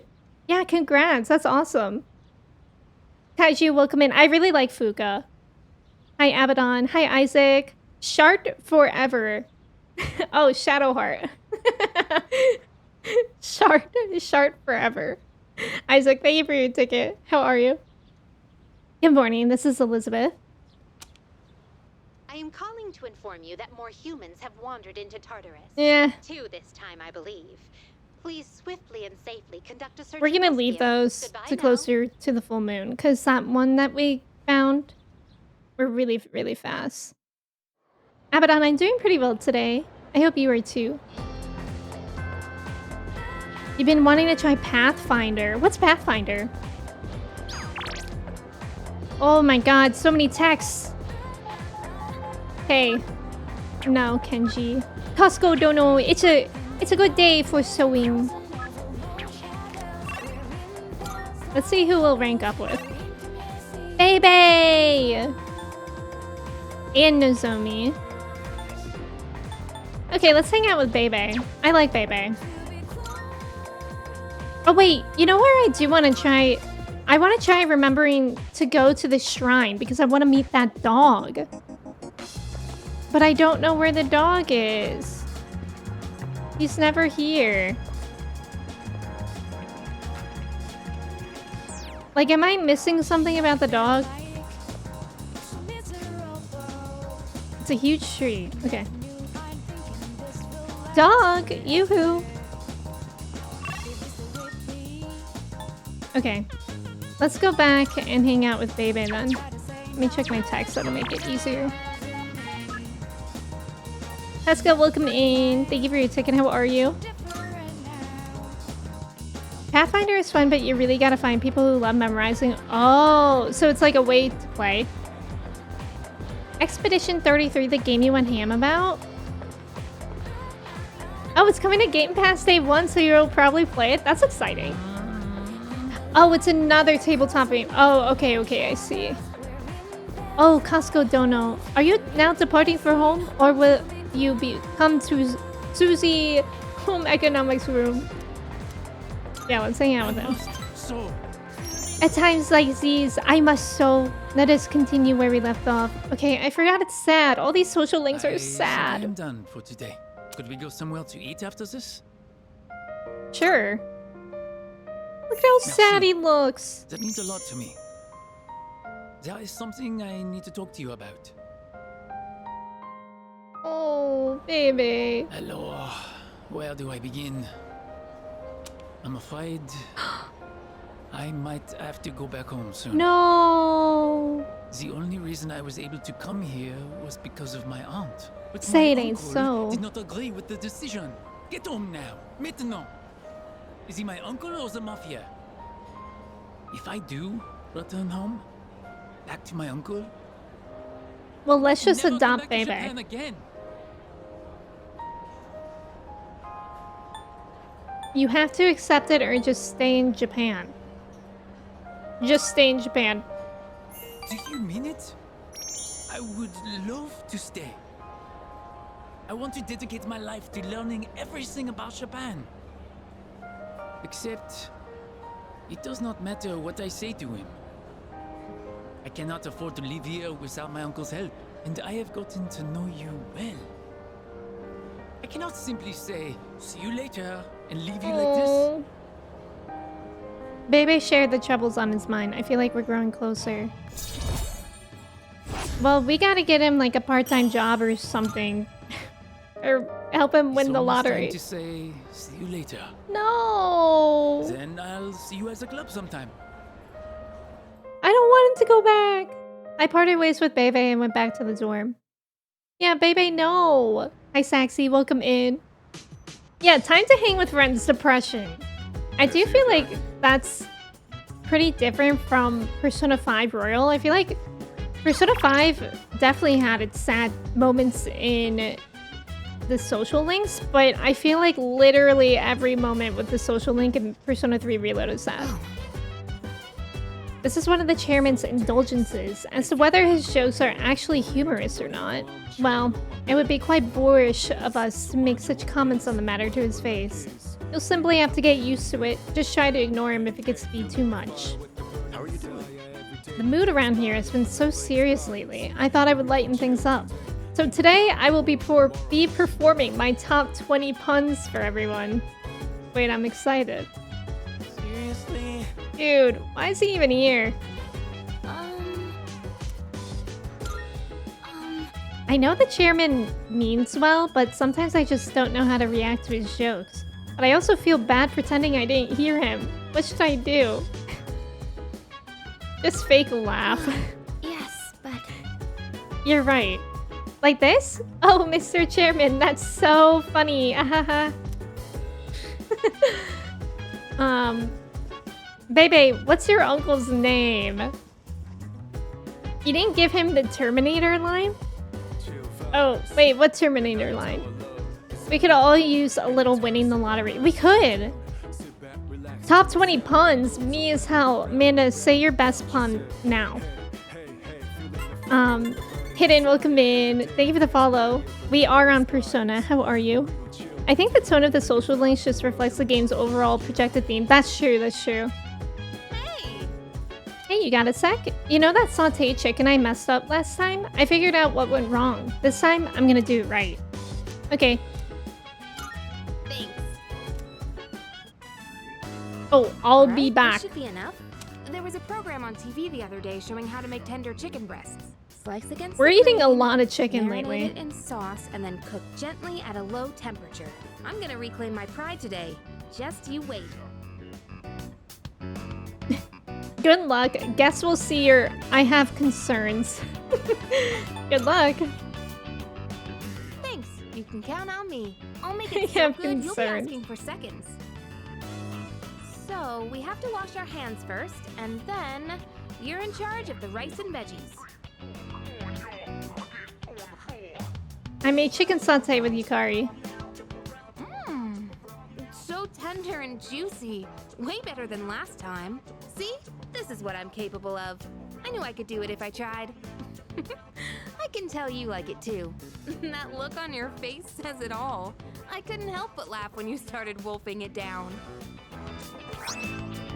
Yeah, congrats. That's awesome. Kaiju, welcome in. I really like Fuka. Hi, Abaddon. Hi, Isaac. Shart forever. Oh, Shadowheart. Shart forever. Isaac, thank you for your ticket. How are you? Good morning. This is Elizabeth. I am calling to inform you that more humans have wandered into Tartarus. Yeah. 2 this time, I believe. Please swiftly and safely conduct a search. We're gonna leave those to closer to the full moon, because that one that we found were really, really fast. Abaddon, I'm doing pretty well today. I hope you are too. You've been wanting to try Pathfinder. What's Pathfinder? Oh my god, so many texts. Hey. No, Kenji. Costco don't know. It's a good day for sewing. Let's see who we'll rank up with. Bebe! And Nozomi. Okay, let's hang out with Bebe. I like Bebe. Oh wait, you know where I do want to try? I want to try remembering to go to the shrine because I want to meet that dog. But I don't know where the dog is. He's never here. Like, am I missing something about the dog? It's a huge tree. Okay. Dog! Yoo-hoo! Okay. Let's go back and hang out with Bebe then. Let me check my text so to make it easier. Pesca, welcome in. Thank you for your ticket. How are you? Pathfinder is fun, but you really gotta find people who love memorizing. Oh, so it's like a way to play. Expedition 33, the game you went ham about? Oh, it's coming to Game Pass Day 1, so you'll probably play it? That's exciting. Oh, it's another tabletop game. Oh, okay, I see. Oh, Costco Dono. Are you now departing for home? Or will you come to Susie Home Economics Room? Yeah, let's hang out with him. At times like these, I must sew. Let us continue where we left off. Okay, I forgot it's sad. All these social links are sad. I'm done for today. Could we go somewhere to eat after this? Sure. Look how sad he looks. That means a lot to me. There is something I need to talk to you about. Oh, baby. Hello. Where do I begin? I'm afraid I might have to go back home soon. No. The only reason I was able to come here was because of my aunt. But Say my it ain't uncle so. did not agree with the decision. Get home now. Maintenant. Is he my uncle or the mafia? If I do return home, back to my uncle, Well, let's just never come adopt back to Bebe. Japan again. You have to accept it or just stay in Japan. Just stay in Japan. Do you mean it? I would love to stay. I want to dedicate my life to learning everything about Japan. Except, It does not matter what I say to him. I cannot afford to live here without my uncle's help, and I have gotten to know you well. I cannot simply say, see you later, and leave you like this. Bebe shared the troubles on his mind. I feel like we're growing closer. Well, we gotta get him like a part-time job or something. Or help him win the lottery. It's almost time to say, see you later. No! Then I'll see you at the club sometime. I don't want him to go back. I parted ways with Bebe and went back to the dorm. Yeah, Bebe, no. Hi, Saxy. Welcome in. Yeah, time to hang with friends. Depression. I do feel like that's pretty different from Persona 5 Royal. I feel like Persona 5 definitely had its sad moments in the social links, but I feel like literally every moment with the social link in Persona 3 Reload is sad. This is one of the chairman's indulgences. As to whether his jokes are actually humorous or not, well, it would be quite boorish of us to make such comments on the matter to his face. You'll simply have to get used to it. Just try to ignore him if it gets to be too much. How are you doing? The mood around here has been so serious lately. I thought I would lighten things up. So today, I will be performing my top 20 puns for everyone. Wait, I'm excited. Seriously? Dude, why is he even here? I know the chairman means well, but sometimes I just don't know how to react to his jokes. But I also feel bad pretending I didn't hear him. What should I do? Just fake laugh. Yes, but... You're right. Like this? Oh, Mr. Chairman, that's so funny. Ahaha. Bebe, what's your uncle's name? You didn't give him the Terminator line? Oh, wait, what Terminator line? We could all use a little winning the lottery. We could! Top 20 puns, me as hell. Amanda, say your best pun now. Hidden, welcome in. Thank you for the follow. We are on Persona. How are you? I think the tone of the social links just reflects the game's overall projected theme. That's true, that's true. Hey, you got a sec? You know that sauteed chicken I messed up last time? I figured out what went wrong. This time, I'm gonna do it right. Okay. Thanks. Oh, I'll be back. That should be enough. There was a program on TV the other day showing how to make tender chicken breasts. Slice against We're the eating a grain, lot of chicken marinate lately. it in sauce, and then cook gently at a low temperature. I'm gonna reclaim my pride today. Just you wait. Good luck. Guess we'll see your I have concerns. Good luck. Thanks. You can count on me. I'll make I it so have good you'll be concerns. asking for seconds. So, we have to wash our hands first, and then you're in charge of the rice and veggies. I made chicken satay with Yukari. Mmm. So tender and juicy. Way better than last time. See? This is what I'm capable of. I knew I could do it if I tried. I can tell you like it too. That look on your face says it all. I couldn't help but laugh when you started wolfing it down.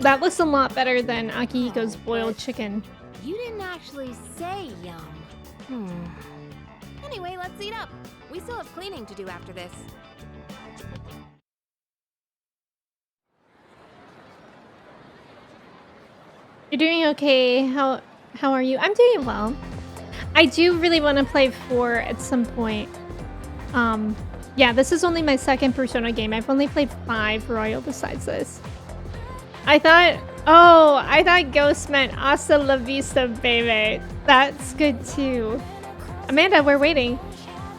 That looks a lot better than Akihiko's boiled chicken. You didn't actually say yum. Anyway, let's eat up. We still have cleaning to do after this. You're doing okay. How are you? I'm doing well. I do really want to play 4 at some point. Yeah, this is only my second Persona game. I've only played 5 Royal besides this. I thought Ghost meant hasta la vista, baby. That's good too. Amanda, we're waiting.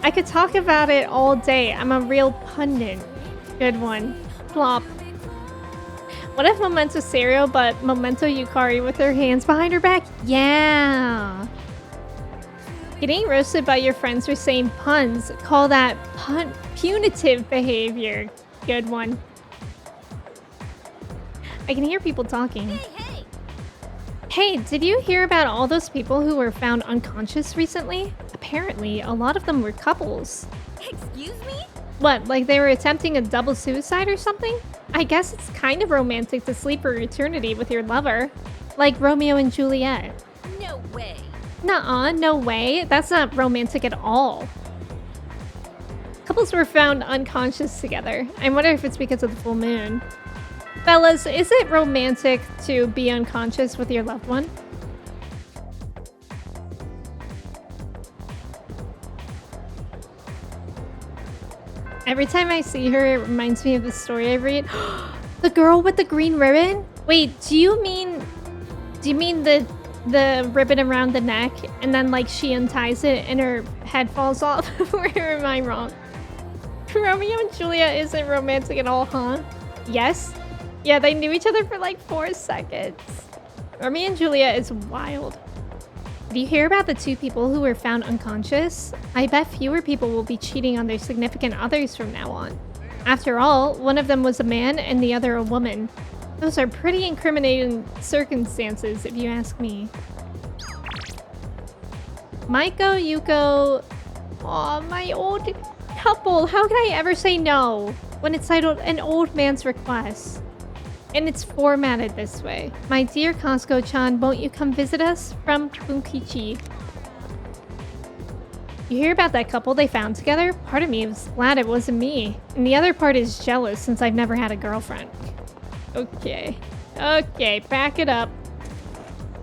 I could talk about it all day. I'm a real pundit. Good one. Plop. What if Memento Serio, but Memento Yukari with her hands behind her back? Yeah. Getting roasted by your friends for saying puns. Call that punitive behavior. Good one. I can hear people talking. Hey! Hey, did you hear about all those people who were found unconscious recently? Apparently, a lot of them were couples. Excuse me? What, like they were attempting a double suicide or something? I guess it's kind of romantic to sleep for eternity with your lover. Like Romeo and Juliet. No way. Nuh-uh, no way. That's not romantic at all. Couples were found unconscious together. I wonder if it's because of the full moon. Fellas, is it romantic to be unconscious with your loved one? Every time I see her, it reminds me of the story I read. The girl with the green ribbon? Wait, do you mean the ribbon around the neck and then like she unties it and her head falls off? Or am I wrong? Romeo and Juliet isn't romantic at all, huh? Yes? Yeah, they knew each other for like 4 seconds. Romeo and Juliet is wild. Did you hear about the 2 people who were found unconscious? I bet fewer people will be cheating on their significant others from now on. After all, one of them was a man and the other a woman. Those are pretty incriminating circumstances, if you ask me. Maiko, Yuko... Aw, my old couple. How can I ever say no when it's titled An Old Man's Request? And it's formatted this way. My dear Costco-chan, won't you come visit us? From Bunkichi. You hear about that couple they found together? Part of me is glad it wasn't me. And the other part is jealous since I've never had a girlfriend. Okay. Okay, back it up.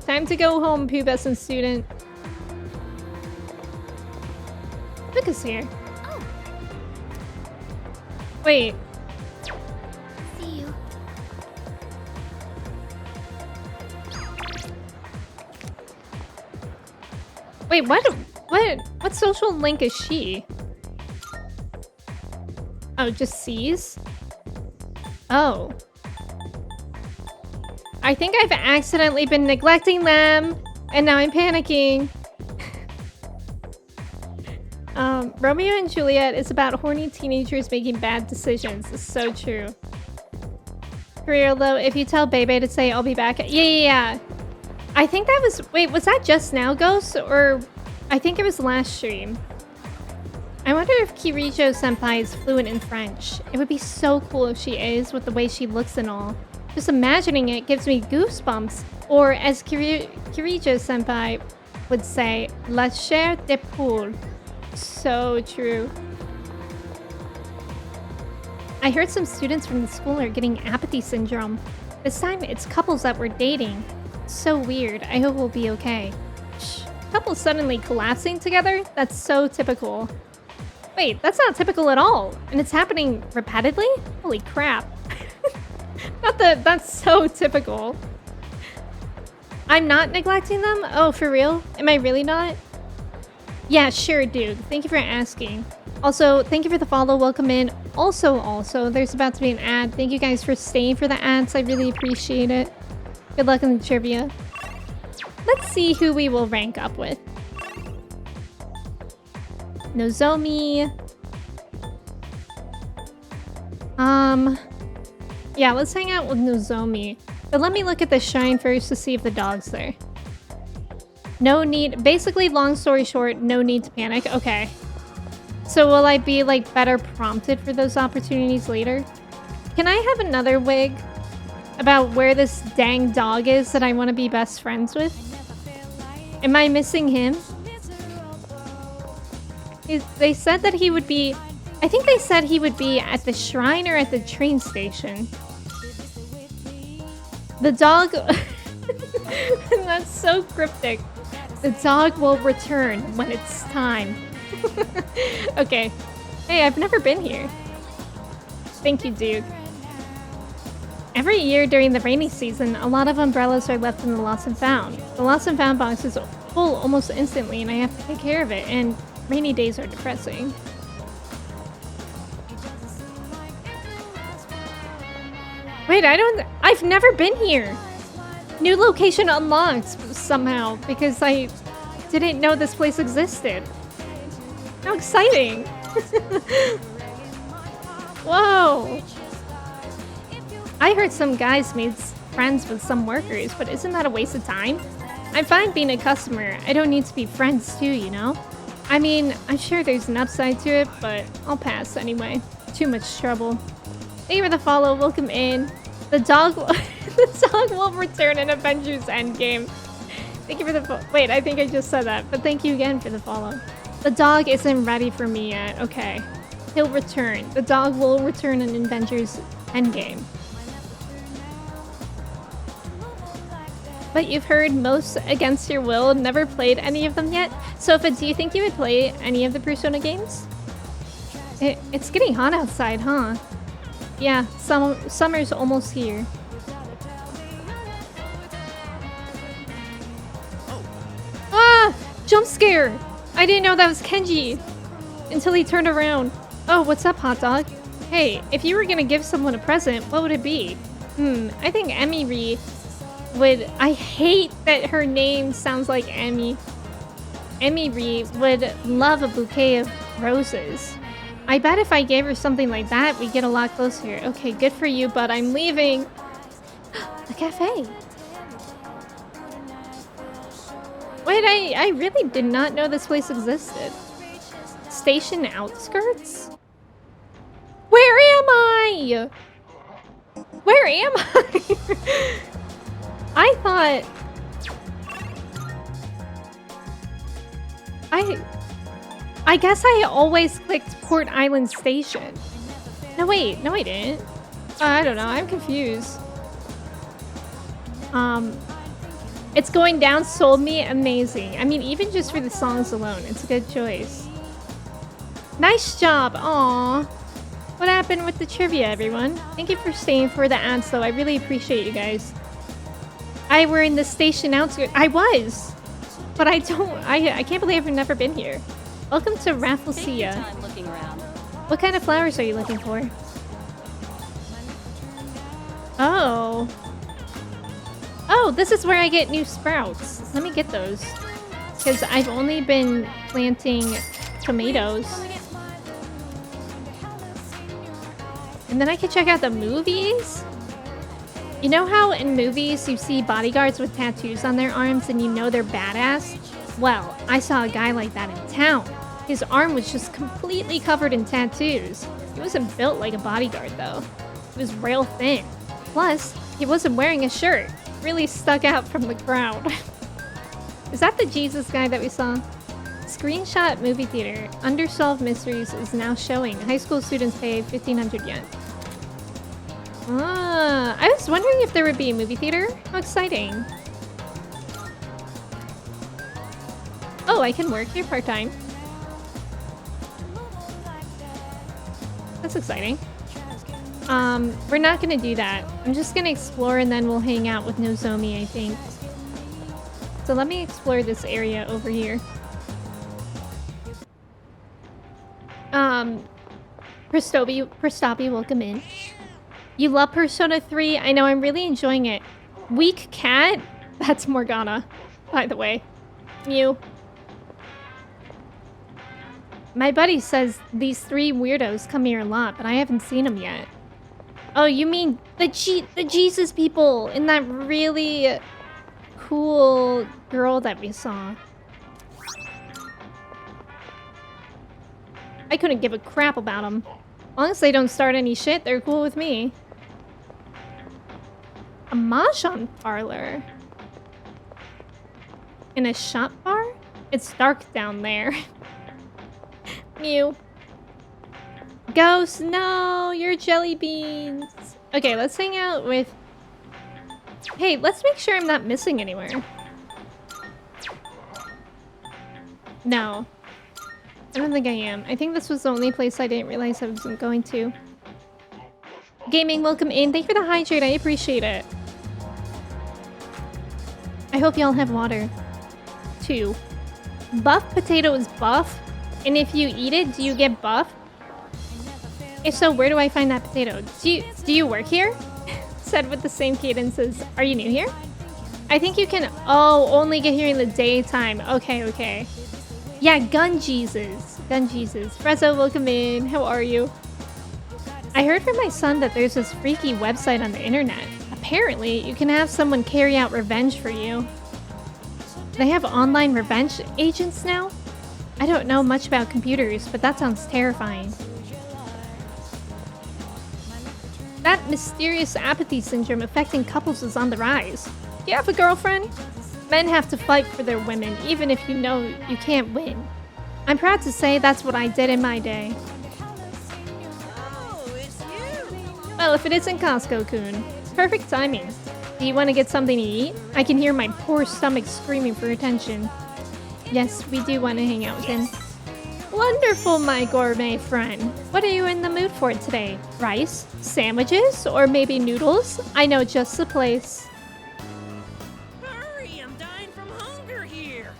Time to go home, pubescent student. Luca's here. Oh. Wait. See you. Wait, what social link is she? Oh, just C's? Oh. I think I've accidentally been neglecting them, and now I'm panicking. Romeo and Juliet is about horny teenagers making bad decisions. It's so true. Career low, if you tell Bebe to say I'll be back. Yeah. I think that was... Wait, was that just now, Ghost? Or... I think it was last stream. I wonder if Kirijo-senpai is fluent in French. It would be so cool if she is, with the way she looks and all. Just imagining it gives me goosebumps. Or, as Kirijo-senpai would say, la chair de poule. So true. I heard some students from the school are getting apathy syndrome. This time, it's couples that were dating. So weird. I hope we'll be okay. Shh. Couples suddenly collapsing together? That's so typical. Wait, that's not typical at all. And it's happening repeatedly? Holy crap. That's so typical. I'm not neglecting them? Oh, for real? Am I really not? Yeah, sure, dude. Thank you for asking. Also, thank you for the follow. Welcome in. Also, there's about to be an ad. Thank you guys for staying for the ads. I really appreciate it. Good luck in the trivia. Let's see who we will rank up with. Nozomi. Yeah, let's hang out with Nozomi. But let me look at the shrine first to see if the dog's there. No need... Basically, long story short, no need to panic. Okay. So will I be, like, better prompted for those opportunities later? Can I have another wig about where this dang dog is that I want to be best friends with? Am I missing him? They said that he would be... I think they said he would be at the shrine or at the train station. The dog... That's so cryptic. The dog will return when it's time. Okay. Hey, I've never been here. Thank you, dude. Every year during the rainy season, a lot of umbrellas are left in the Lost and Found. The Lost and Found box is full almost instantly, and I have to take care of it, and rainy days are depressing. Wait, I've never been here! New location unlocked somehow, because I didn't know this place existed. How exciting! Whoa! I heard some guys made friends with some workers, but isn't that a waste of time? I'm fine being a customer. I don't need to be friends too, you know? I mean, I'm sure there's an upside to it, but I'll pass anyway. Too much trouble. Thank you for the follow. Welcome in. The dog the dog will return in Avengers Endgame. Thank you for the wait, I think I just said that, but thank you again for the follow. The dog isn't ready for me yet. Okay. He'll return. The dog will return in Avengers Endgame. But you've heard most against your will, never played any of them yet. Sofa, do you think you would play any of the Persona games? It's getting hot outside, huh? Yeah, summer's almost here. Ah! Jump scare! I didn't know that was Kenji until he turned around. Oh, what's up, hot dog? Hey, if you were gonna give someone a present, what would it be? I think Emiri would... I hate that her name sounds like Emmy. Emiri would love a bouquet of roses. I bet if I gave her something like that, we'd get a lot closer. Okay, good for you, but I'm leaving. The cafe. Wait, I really did not know this place existed. Station outskirts? Where am I? Where am I? I thought... I guess I always clicked Port Island Station. No, wait. No, I didn't. I don't know. I'm confused. It's Going Down sold me amazing. I mean, even just for the songs alone, it's a good choice. Nice job. Aww. What happened with the trivia, everyone? Thank you for staying for the ads, though. I really appreciate you guys. I were in the station outskirts. I was. But I can't believe I've never been here. Welcome to Rafflesia. What kind of flowers are you looking for? Oh. Oh, this is where I get new sprouts. Let me get those. Because I've only been planting tomatoes. And then I can check out the movies? You know how in movies you see bodyguards with tattoos on their arms and you know they're badass? Well, I saw a guy like that in town. His arm was just completely covered in tattoos. He wasn't built like a bodyguard though. He was real thin. Plus, he wasn't wearing a shirt. Really stuck out from the crowd. Is that the Jesus guy that we saw? Screenshot movie theater. Undersolved Mysteries is now showing. High school students pay 1,500 yen. Ah, I was wondering if there would be a movie theater. How exciting. Oh, I can work here part-time. That's exciting. We're not gonna do that. I'm just gonna explore and then we'll hang out with Nozomi, I think. So let me explore this area over here. Prastobi, welcome in. You love Persona 3? I know, I'm really enjoying it. Weak cat? That's Morgana, by the way. Mew. My buddy says these three weirdos come here a lot, but I haven't seen them yet. Oh, you mean the Jesus people in that really cool girl that we saw. I couldn't give a crap about them. As long as they don't start any shit, they're cool with me. A mahjong parlor? In a shop bar? It's dark down there. Mew. Ghost, no, you're jelly beans. Okay, let's hang out with... Hey, let's make sure I'm not missing anywhere. No. I don't think I am. I think this was the only place I didn't realize I wasn't going to. Gaming, welcome in. Thank you for the hydrate. I appreciate it. I hope y'all have water. 2. Buff potato is buff? And if you eat it, do you get buff? If so, where do I find that potato? Do you work here? Said with the same cadence. Are you new here? I think you can... Oh, only get here in the daytime. Okay, okay. Yeah, Gun Jesus. Gun Jesus. Frezzo, welcome in. How are you? I heard from my son that there's this freaky website on the internet. Apparently, you can have someone carry out revenge for you. They have online revenge agents now? I don't know much about computers, but that sounds terrifying. That mysterious apathy syndrome affecting couples is on the rise. Do you have a girlfriend? Men have to fight for their women, even if you know you can't win. I'm proud to say that's what I did in my day. Oh, it's you! Well, if it isn't Costco-kun. Perfect timing. Do you want to get something to eat? I can hear my poor stomach screaming for attention. Yes, we do want to hang out with him. Wonderful, my gourmet friend. What are you in the mood for today? Rice? Sandwiches? Or maybe noodles? I know just the place. Hurry, I'm dying from hunger here!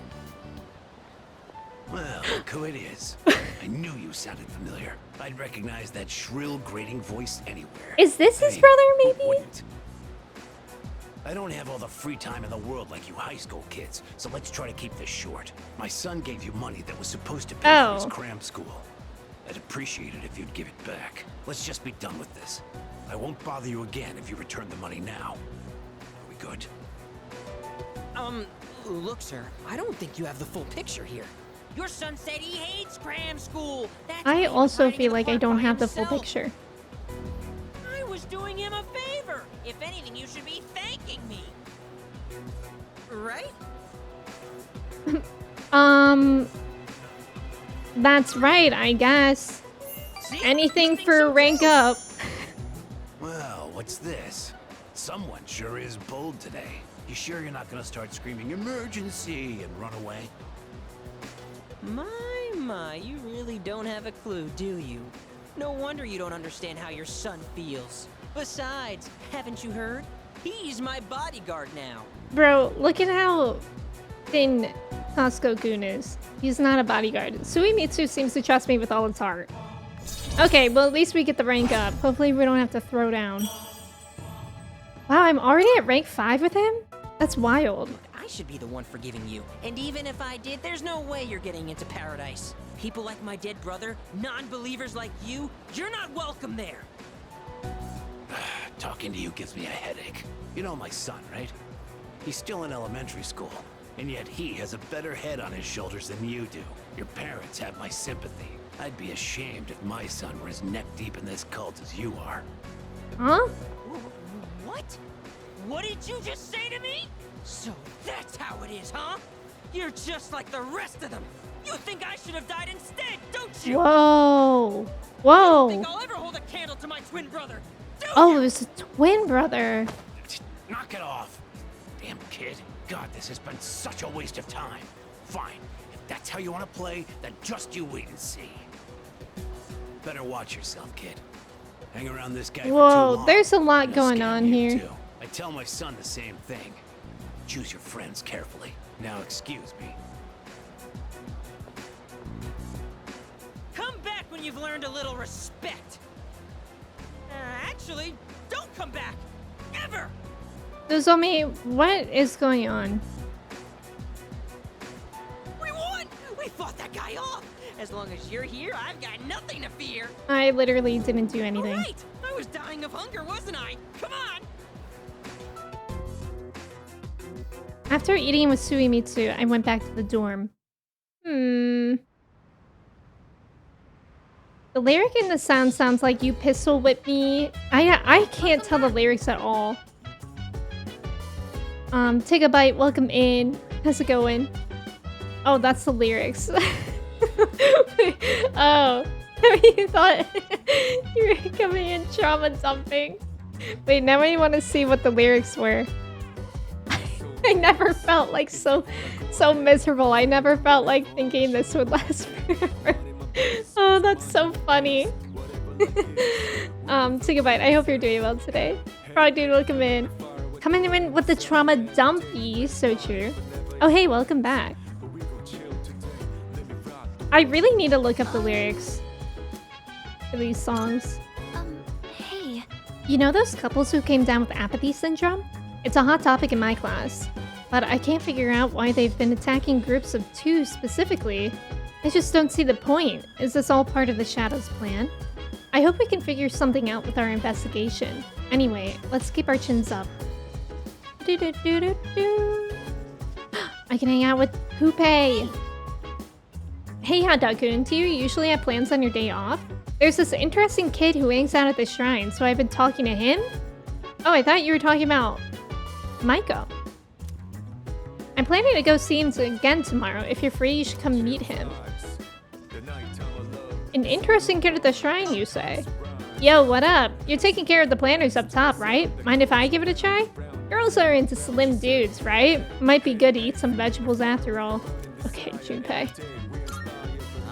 Well, look who it is. I knew you sounded familiar. I'd recognize that shrill, grating voice anywhere. Is this his brother, maybe? Wouldn't. I don't have all the free time in the world like you high school kids, so let's try to keep this short. My son gave you money that was supposed to pay for his cram school. I'd appreciate it if you'd give it back. Let's just be done with this. I won't bother you again if you return the money now. Are we good? Look, sir, I don't think you have the full picture here. Your son said he hates cram school. That's I also feel like I don't have the full picture. I was doing him a favor. If anything, you should be thanking me. Right? That's right, I guess. See? Anything for rank up. Well, what's this? Someone sure is bold today. You sure you're not gonna start screaming emergency and run away? My, you really don't have a clue, do you? No wonder you don't understand how your son feels. Besides, haven't you heard? He's my bodyguard now. Bro, look at how thin Costco-kun is. He's not a bodyguard. Suimitsu seems to trust me with all its heart. Okay, well at least we get the rank up. Hopefully we don't have to throw down. Wow, I'm already at rank 5 with him? That's wild. I should be the one forgiving you. And even if I did, there's no way you're getting into paradise. People like my dead brother, non-believers like you, you're not welcome there. Talking to you gives me a headache. You know my son, right? He's still in elementary school, and yet he has a better head on his shoulders than you do. Your parents have my sympathy. I'd be ashamed if my son were as neck-deep in this cult as you are. Huh? What? What did you just say to me? So that's how it is, huh? You're just like the rest of them. You think I should have died instead, don't you? Whoa. I Whoa. don't think I'll ever hold a candle to my twin brother. Oh, it was a twin brother. Knock it off. Damn kid. God, this has been such a waste of time. Fine. If that's how you want to play, then just you wait and see. Better watch yourself, kid. Hang around this guy for too Whoa, long, there's a lot and he'll going scam on you here. too. I tell my son the same thing. Choose your friends carefully. Now excuse me. Come back when you've learned a little respect. Actually, don't come back. Ever! Nozomi, what is going on? We won! We fought that guy off! As long as you're here, I've got nothing to fear. I literally didn't do anything. Right! I was dying of hunger, wasn't I? Come on! After eating with Suimitsu, I went back to the dorm. The lyric in the sound sounds like you pistol whip me. I can't tell the lyrics at all. Take a bite, welcome in. How's it going? Oh, that's the lyrics. Oh, you thought you were coming in trauma dumping. Wait, now I want to see what the lyrics were. I never felt like so miserable. I never felt like thinking this would last forever. Oh, that's so funny. Take a bite. I hope you're doing well today. Frog dude, welcome in. Coming in with the trauma dumpy. So true. Oh, hey, welcome back. I really need to look up the lyrics for these songs. Hey. You know those couples who came down with apathy syndrome? It's a hot topic in my class, but I can't figure out why they've been attacking groups of 2 specifically. I just don't see the point. Is this all part of the Shadows' plan? I hope we can figure something out with our investigation. Anyway, let's keep our chins up. I can hang out with Hoope. Hey Hot Dog-kun, do you usually have plans on your day off? There's this interesting kid who hangs out at the shrine, so I've been talking to him? Oh, I thought you were talking about Maiko. I'm planning to go see him again tomorrow. If you're free, you should come meet him. An interesting kid at the shrine, you say? Yo, what up? You're taking care of the planters up top, right? Mind if I give it a try? Girls are into slim dudes, right? Might be good to eat some vegetables after all. Okay, Junpei.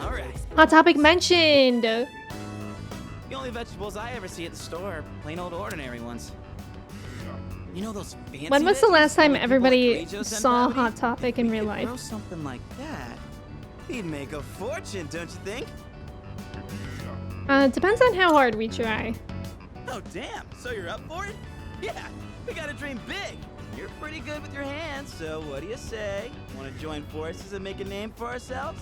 Alright. Hot Topic mentioned! The only vegetables I ever see at the store are plain old ordinary ones. You know those fancy When was the last time veggies everybody like Keijo saw Senpai? Hot Topic in real Grow life? something like that. He'd make a fortune, don't you think? Depends on how hard we try. Oh, damn. So you're up for it? Yeah, we gotta dream big. You're pretty good with your hands, so what do you say? Want to join forces and make a name for ourselves?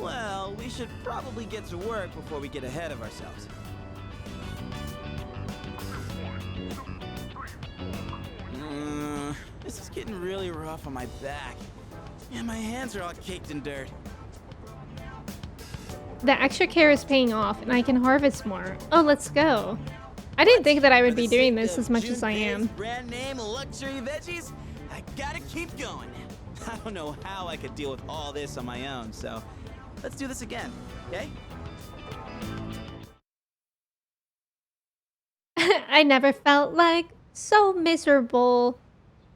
Well, we should probably get to work before we get ahead of ourselves. This is getting really rough on my back. And my hands are all caked in dirt. The extra care is paying off, and I can harvest more. Oh, let's go. I didn't think that I would be doing this as much as I am. Brand name luxury veggies? I gotta keep going. I don't know how I could deal with all this on my own, so let's do this again, okay? I never felt like so miserable.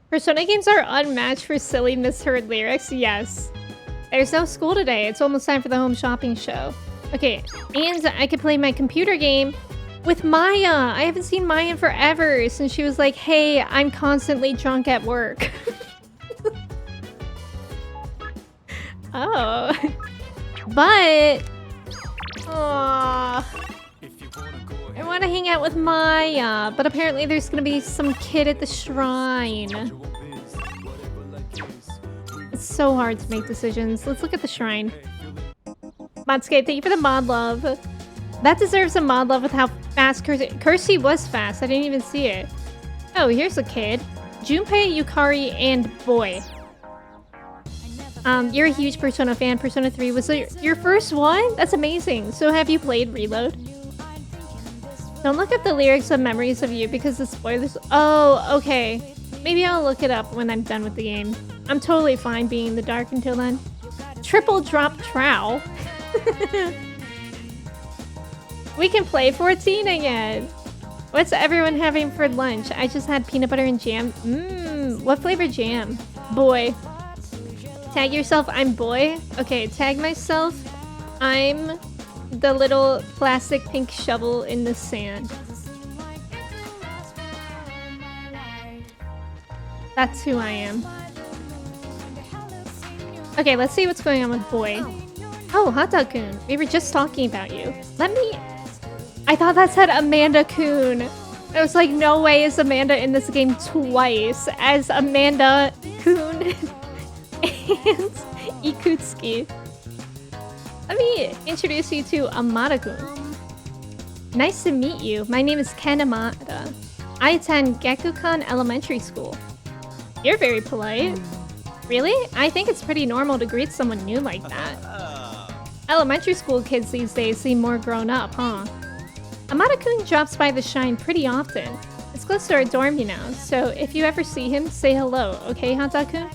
Persona games are unmatched for silly misheard lyrics, yes. There's no school today. It's almost time for the home shopping show. Okay, and I could play my computer game with Maya. I haven't seen Maya in forever since she was like, hey, I'm constantly drunk at work. Oh. But... Aww. I want to hang out with Maya, but apparently there's going to be some kid at the shrine. It's so hard to make decisions. Let's look at the shrine. Matsuke, thank you for the mod love. That deserves a mod love with how fast Kirsty was fast. I didn't even see it. Oh, here's a kid. Junpei, Yukari, and Boy. You're a huge Persona fan. Persona 3 was your first one? That's amazing. So have you played Reload? Don't look up the lyrics of Memories of You because the spoilers... Oh, okay. Maybe I'll look it up when I'm done with the game. I'm totally fine being in the dark until then. Triple drop trowel. We can play 14 again. What's everyone having for lunch? I just had peanut butter and jam. What flavor jam? Boy. Tag yourself, I'm Boy. Okay, tag myself. I'm the little plastic pink shovel in the sand. That's who I am. Okay, let's see what's going on with Boy. Oh, Hata-kun. We were just talking about you. I thought that said Amanda-kun. I was like, no way is Amanda in this game twice as Amanda-kun and Ikutsuki. Let me introduce you to Amada-kun. Nice to meet you. My name is Ken Amada. I attend Gekukan Elementary School. You're very polite. Really? I think it's pretty normal to greet someone new like that. Elementary school kids these days seem more grown up, huh? Amada-kun drops by the shrine pretty often. It's close to our dorm, you know, so if you ever see him, say hello, okay, Hata-kun?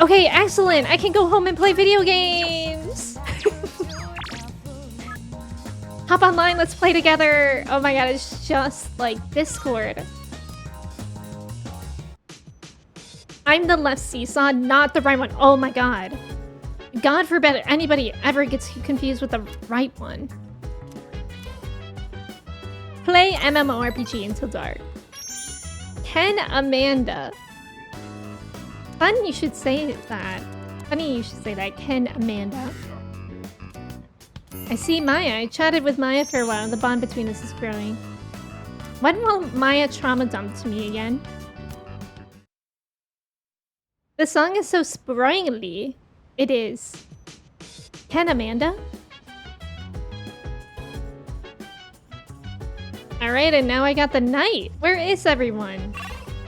Okay, excellent! I can go home and play video games! Hop online, let's play together! Oh my god, it's just like Discord. I'm the left seesaw, not the right one. Oh my god. God forbid anybody ever gets confused with the right one. Play MMORPG until dark. Ken Amanda. Fun you should say that. Funny you should say that. Ken Amanda. I see Maya. I chatted with Maya for a while. The bond between us is growing. When will Maya trauma dump to me again? The song is so sprightly. It is. Ken Amanda? Alright, and now I got the night. Where is everyone?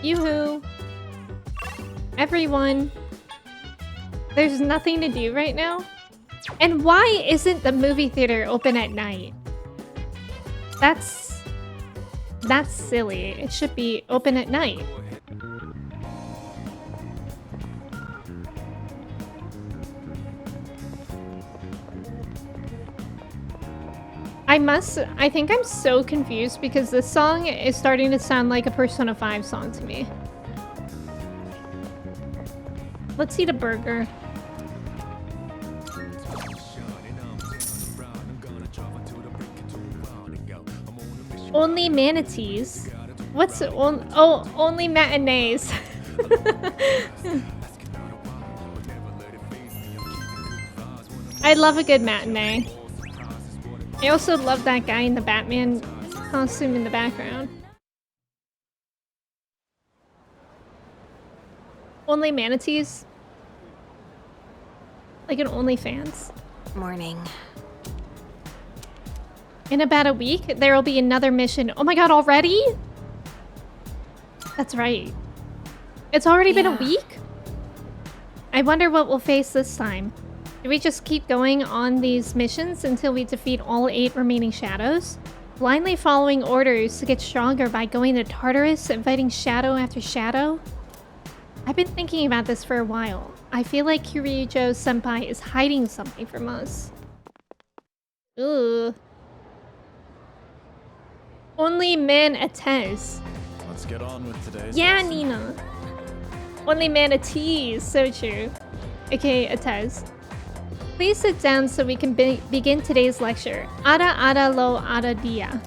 Yoo-hoo. Everyone. There's nothing to do right now? And why isn't the movie theater open at night? That's silly. It should be open at night. I think I'm so confused because this song is starting to sound like a Persona 5 song to me. Let's eat a burger. Only manatees? What's only matinees. I love a good matinee. I also love that guy in the Batman costume in the background. Only manatees? Like an OnlyFans? Morning. In about a week, there will be another mission. Oh my god, already? That's right. It's already been a week? I wonder what we'll face this time. Do we just keep going on these missions until we defeat all 8 remaining shadows? Blindly following orders to get stronger by going to Tartarus and fighting shadow after shadow? I've been thinking about this for a while. I feel like Kirijo-senpai is hiding something from us. Ugh. Only manatees. Let's get on with today's lesson. Nina. Only manatees. So true. Okay, Atez. Please sit down so we can begin today's lecture. Ada lo ada dia.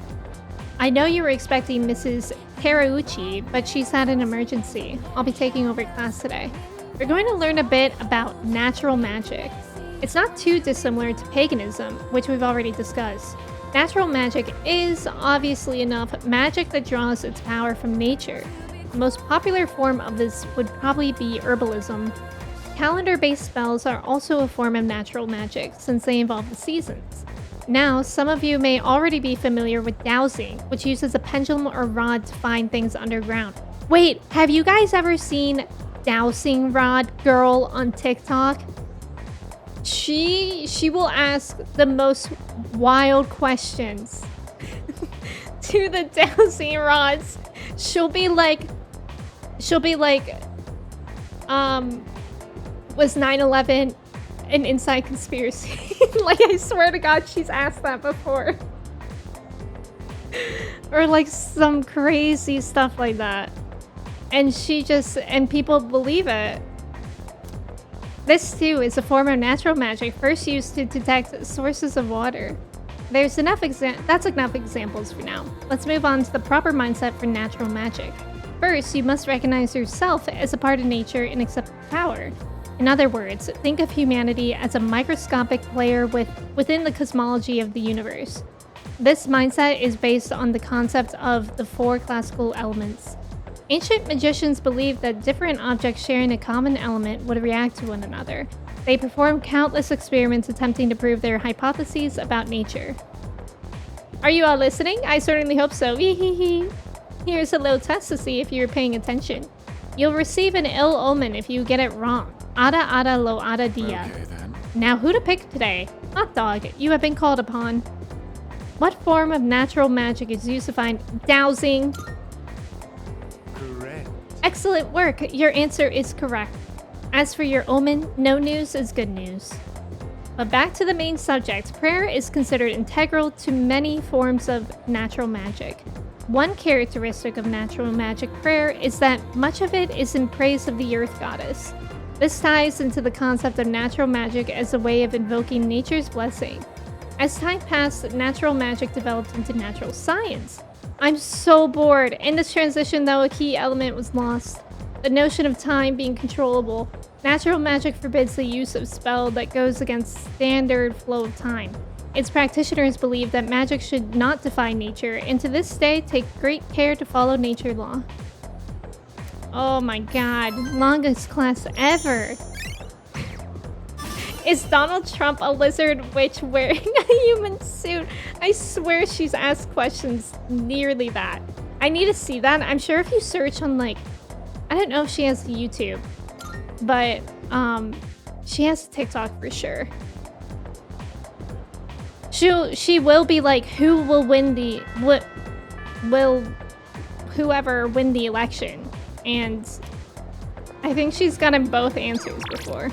I know you were expecting Mrs. Terauchi, but she's had an emergency. I'll be taking over class today. We're going to learn a bit about natural magic. It's not too dissimilar to paganism, which we've already discussed. Natural magic is, obviously enough, magic that draws its power from nature. The most popular form of this would probably be herbalism. Calendar-based spells are also a form of natural magic, since they involve the seasons. Now, some of you may already be familiar with dowsing, which uses a pendulum or rod to find things underground. Wait, have you guys ever seen Dowsing Rod Girl on TikTok? She will ask the most wild questions to the dowsing rods. She'll be like, was 9/11 an inside conspiracy? Like, I swear to God, she's asked that before. Or like some crazy stuff like that. And people believe it. This too is a form of natural magic first used to detect sources of water. That's enough examples for now. Let's move on to the proper mindset for natural magic. First, you must recognize yourself as a part of nature and accept power. In other words, think of humanity as a microscopic player within the cosmology of the universe. This mindset is based on the concept of the 4 classical elements. Ancient magicians believed that different objects sharing a common element would react to one another. They performed countless experiments attempting to prove their hypotheses about nature. Are you all listening? I certainly hope so. Here's a little test to see if you're paying attention. You'll receive an ill omen if you get it wrong. Ada lo ada dia. Okay, then. Now who to pick today? Hot dog, you have been called upon. What form of natural magic is used to find dowsing? Correct. Excellent work. Your answer is correct. As for your omen, no news is good news. But back to the main subject, prayer is considered integral to many forms of natural magic. One characteristic of natural magic prayer is that much of it is in praise of the earth goddess. This ties into the concept of natural magic as a way of invoking nature's blessing. As time passed, natural magic developed into natural science. I'm so bored. In this transition, though, a key element was lost. The notion of time being controllable. Natural magic forbids the use of spell that goes against standard flow of time. Its practitioners believe that magic should not defy nature, and to this day take great care to follow nature law. Oh my god, longest class ever. Is Donald Trump a lizard witch wearing a human suit? I swear she's asked questions nearly that. I need to see that. I'm sure if you search on, like, I don't know if she has YouTube, but she has TikTok for sure. She will be like, who will win the will whoever win the election, and I think she's gotten both answers before.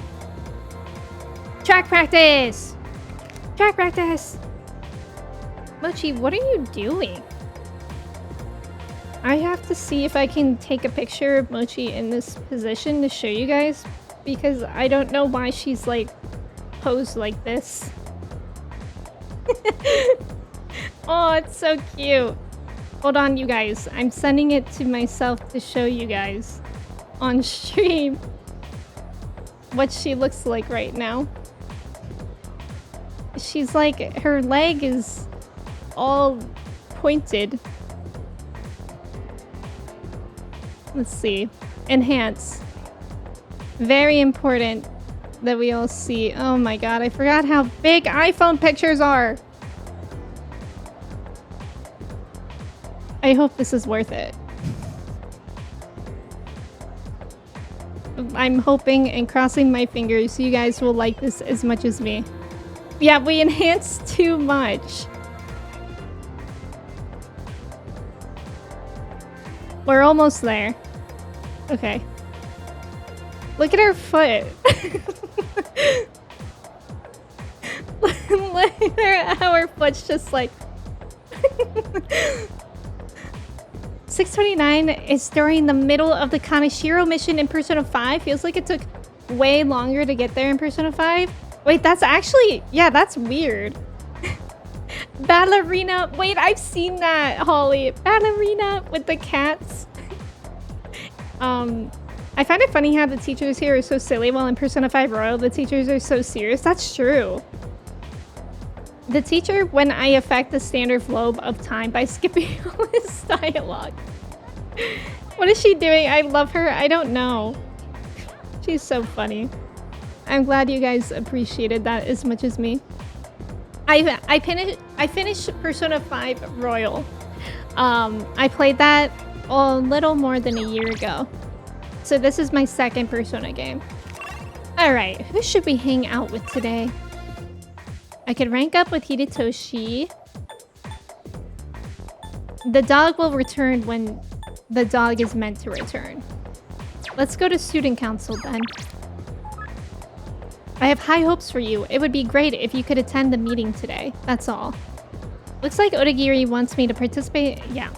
Track practice! Track practice! Mochi, what are you doing? I have to see if I can take a picture of Mochi in this position to show you guys, because I don't know why she's like posed like this. Oh, it's so cute. Hold on, you guys. I'm sending it to myself to show you guys on stream what she looks like right now. She's like, her leg is all pointed. Let's see. Enhance. Very important that we all see. Oh my god, I forgot how big iPhone pictures are. I hope this is worth it. I'm hoping and crossing my fingers you guys will like this as much as me. Yeah, we enhanced too much. We're almost there. Okay. Look at her foot. Look at how her foot's just like... 629 is during the middle of the Kaneshiro mission in Persona 5. Feels like it took way longer to get there in Persona 5. Wait, that's actually... Yeah, that's weird. Ballerina. Wait, I've seen that, Holly. Ballerina with the cats. I find it funny how the teachers here are so silly, while in Persona 5 Royal, the teachers are so serious. That's true. The teacher, when I affect the standard flow of time by skipping all his dialogue. What is she doing? I love her. I don't know. She's so funny. I'm glad you guys appreciated that as much as me. I finished Persona 5 Royal. I played that a little more than a year ago. So this is my second Persona game. Alright, who should we hang out with today? I could rank up with Hidetoshi. The dog will return when the dog is meant to return. Let's go to student council then. I have high hopes for you. It would be great if you could attend the meeting today. That's all. Looks like Odagiri wants me to participate. Yeah.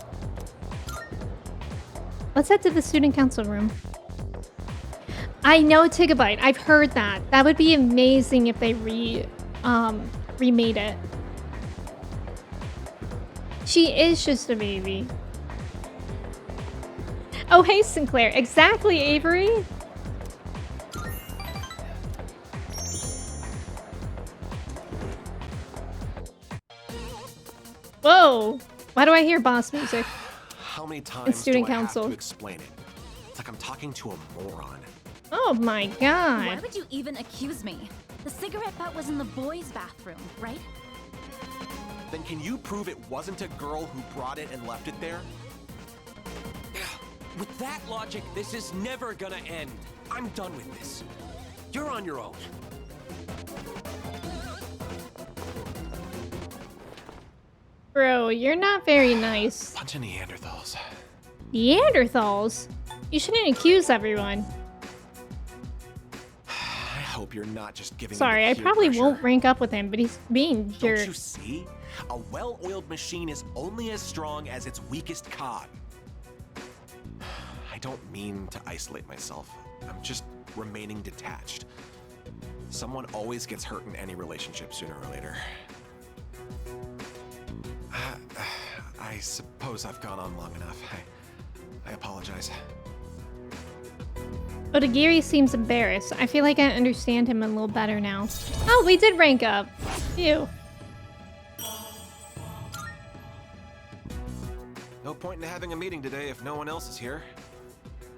Let's head to the student council room. I know, Tigabyte. I've heard that. That would be amazing if they remade it. She is just a baby. Oh, hey, Sinclair. Exactly, Avery. Whoa. Why do I hear boss music? How many times in student do I council have to explain it? It's like I'm talking to a moron. Oh my god. Why would you even accuse me? The cigarette butt was in the boys' bathroom, right? Then can you prove it wasn't a girl who brought it and left it there? With that logic, this is never gonna end. I'm done with this. You're on your own. Bro, you're not very nice. Bunch of Neanderthals. Neanderthals? You shouldn't accuse everyone. I hope you're not just giving Sorry, I probably won't rank up with him, but he's being jerk. Don't you see? A well-oiled machine is only as strong as its weakest cog. I don't mean to isolate myself. I'm just remaining detached. Someone always gets hurt in any relationship sooner or later. I suppose I've gone on long enough. I apologize. Odagiri seems embarrassed. I feel like I understand him a little better now. Oh, we did rank up. Phew. No point in having a meeting today if no one else is here.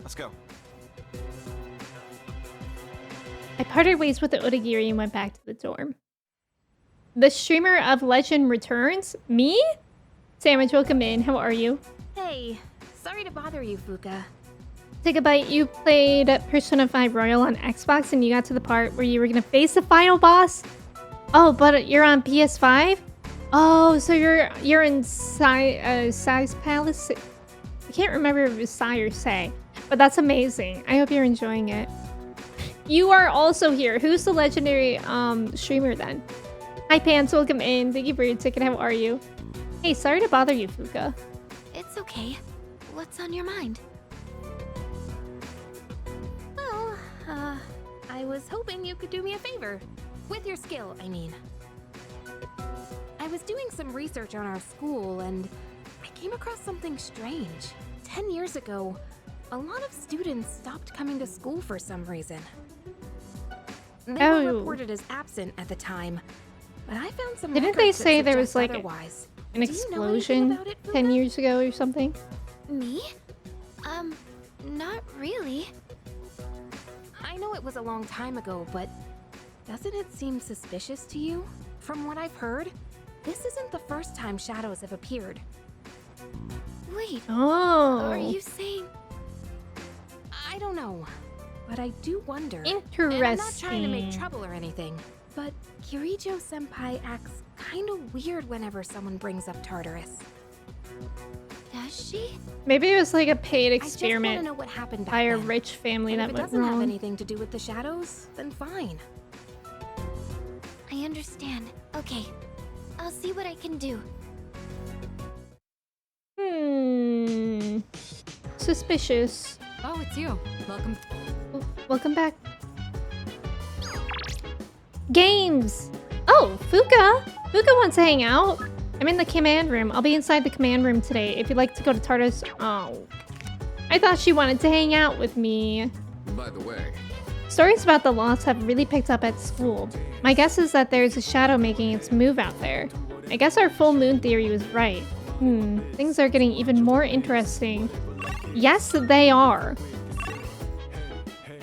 Let's go. I parted ways with the Odagiri and went back to the dorm. The streamer of Legend returns? Me? Sandwich, welcome in. How are you? Hey, sorry to bother you, Fuka. Take a bite. You played Persona 5 Royal on Xbox and you got to the part where you were gonna face the final boss? Oh, but you're on PS5? Oh, so you're in Sai's Palace? I can't remember if it was Sai or Say, but that's amazing. I hope you're enjoying it. You are also here. Who's the legendary streamer then? Hi Pants, welcome in. Thank you for your ticket. How are you? Hey, sorry to bother you, Fuka. It's okay. What's on your mind? Well, I was hoping you could do me a favor. With your skill, I mean. I was doing some research on our school and I came across something strange. 10 years ago, a lot of students stopped coming to school for some reason. They were reported as absent at the time, but I found some Didn't they records that say there was suggest like otherwise. an Do you know anything explosion about it, 10 years ago or something? Me? Not really. I know it was a long time ago, but doesn't it seem suspicious to you? From what I've heard, this isn't the first time shadows have appeared. Wait. Oh. Are you saying... I don't know, but I do wonder. Interesting. And I'm not trying to make trouble or anything, but Kirijo-senpai acts kind of weird whenever someone brings up Tartarus. Does she? Maybe it was like a paid I just experiment want to know what happened back by a then. rich family And that if it went doesn't have wrong. anything to do with the shadows, then fine. I understand. Okay. I'll see what I can do. Suspicious. Oh, it's you. Welcome. Welcome back. Games! Oh, Fuka! Fuka wants to hang out. I'm in the command room. I'll be inside the command room today. If you'd like to go to Tartarus... Oh. I thought she wanted to hang out with me. By the way, Stories about the Lost have really picked up at school. My guess is that there's a shadow making its move out there. I guess our full moon theory was right. Things are getting even more interesting. Yes, they are.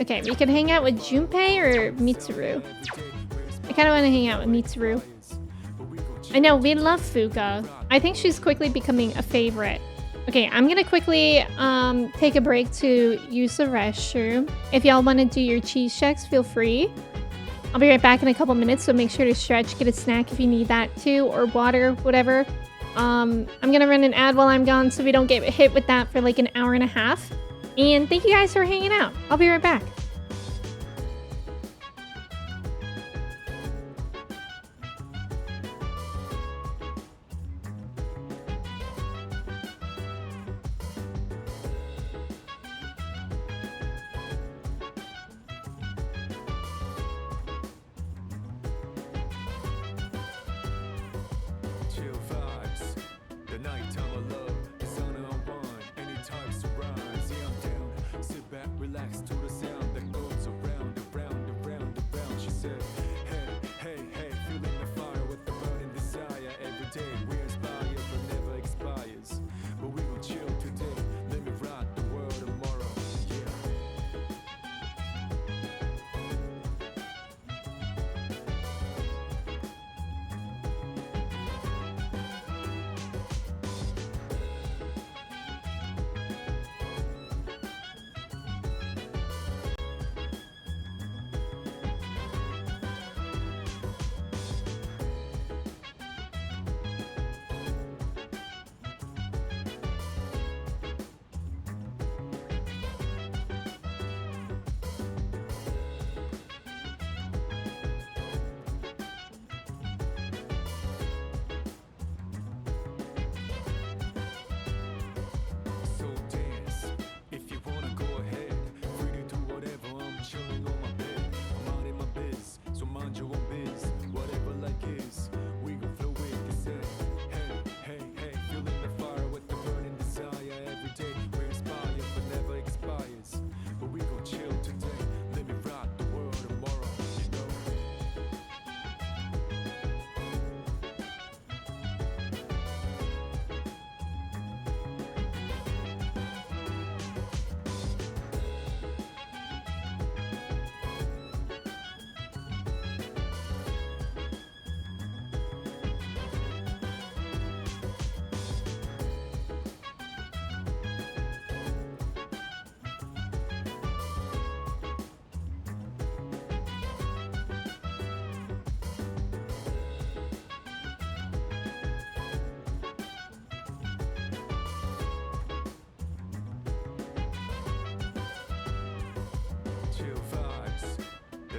Okay, we can hang out with Junpei or Mitsuru. I kind of want to hang out with Mitsuru. I know, we love Fuka. I think she's quickly becoming a favorite. Okay, I'm gonna quickly take a break to use the restroom. If y'all want to do your cheese checks, feel free. I'll be right back in a couple minutes, so make sure to stretch, get a snack if you need that too, or water, whatever. I'm gonna run an ad while I'm gone so we don't get hit with that for like an hour and a half. And thank you guys for hanging out. I'll be right back. Chill vibes. The nighttime of love is on and on. Any types of rise. Yeah, I'm down. Sit back, relax to the sound that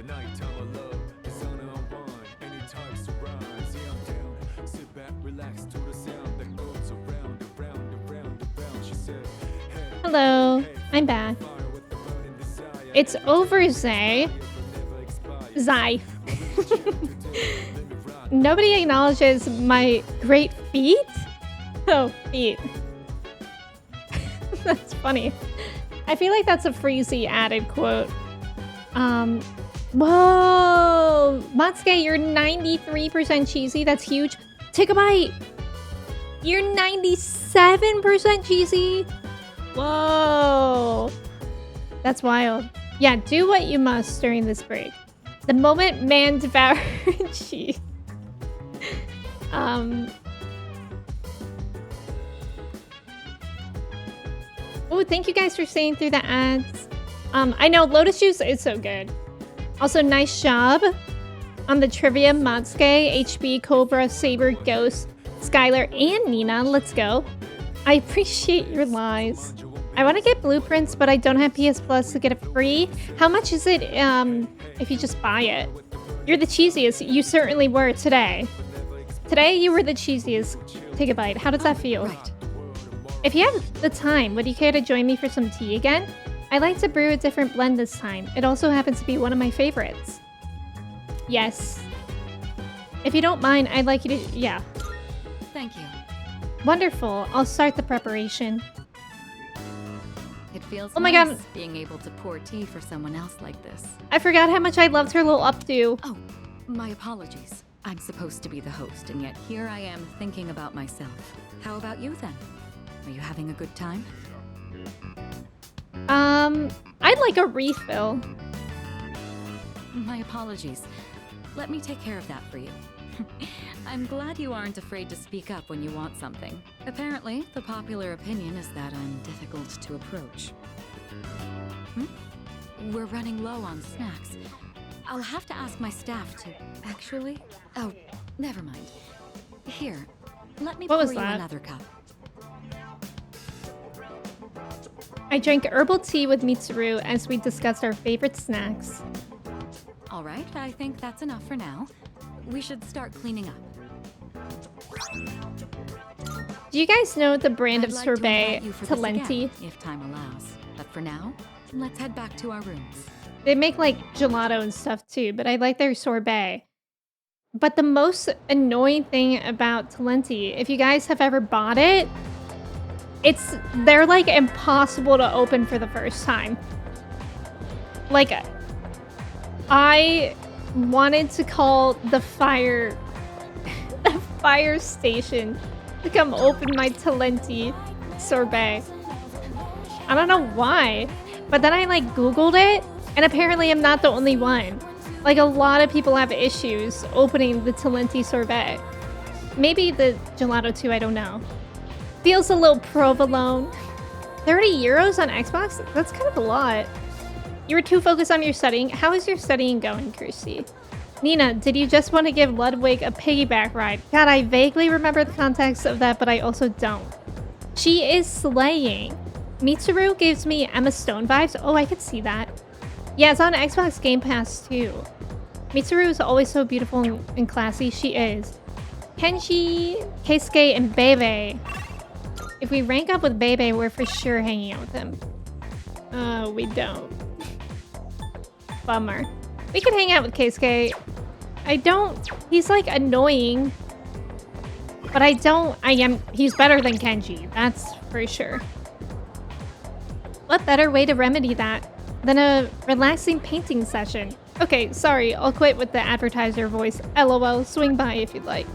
nighttime of love, the sun unwind, any types of rise. Yeah, I'm down. Sit back, relax to the sound that goes around, around, around, around. She said, hey. Hello, I'm back. It's over, Zay. Zai. Nobody acknowledges my great feet? Oh, feet. That's funny. I feel like that's a Freezy added quote. Whoa! Matsuke, you're 93% cheesy. That's huge. Take a bite. You're 97% cheesy. Whoa. That's wild. Yeah, do what you must during this break. The moment man devoured cheese. Oh, thank you guys for staying through the ads. I know Lotus Juice is so good. Also, nice job on the trivia. Matsuke, HB, Cobra, Saber, Ghost, Skylar, and Nina. Let's go. I appreciate your lies. I want to get blueprints, but I don't have PS Plus to get it free. How much is it if you just buy it? You're the cheesiest. You certainly were today. Today, you were the cheesiest. Take a bite. How does that feel? Right. If you have the time, would you care to join me for some tea again? I like to brew a different blend this time. It also happens to be one of my favorites. Yes. If you don't mind, I'd like you to... Yeah. Thank you. Wonderful. I'll start the preparation. It feels oh my nice god, being able to pour tea for someone else like this. I forgot how much I loved her little updo. Oh, my apologies. I'm supposed to be the host, and yet here I am thinking about myself. How about you then? Are you having a good time? I'd like a refill. My apologies. Let me take care of that for you. I'm glad you aren't afraid to speak up when you want something. Apparently, the popular opinion is that I'm difficult to approach. We're running low on snacks. I'll have to ask my staff to... Actually? Oh, never mind. Here, let me pour you another cup. I drank herbal tea with Mitsuru as we discussed our favorite snacks. All right, I think that's enough for now. We should start cleaning up. Do you guys know the brand of I'd like sorbet, to invite you for this Talenti? again, if time allows. But for now, let's head back to our rooms. They make like gelato and stuff too, but I like their sorbet. But the most annoying thing about Talenti, if you guys have ever bought it, they're like impossible to open for the first time. Like, I wanted to call the fire station to come open my Talenti sorbet. I don't know why, but then I like Googled it, and apparently I'm not the only one. Like, a lot of people have issues opening the Talenti sorbet. Maybe the gelato too, I don't know. Feels a little provolone. 30 euros on Xbox? That's kind of a lot. You were too focused on your studying. How is your studying going, Kirsty? Nina, did you just want to give Ludwig a piggyback ride? God, I vaguely remember the context of that, but I also don't. She is slaying. Mitsuru gives me Emma Stone vibes. Oh, I could see that. Yeah, it's on Xbox Game Pass too. Mitsuru is always so beautiful and classy. She is. Kenji, Keisuke, and Bebe. If we rank up with Bebe, we're for sure hanging out with him. We don't. Bummer. We can hang out with Keisuke. He's like annoying. But he's better than Kenji. That's for sure. What better way to remedy that than a relaxing painting session? Okay, sorry, I'll quit with the advertiser voice. LOL, swing by if you'd like.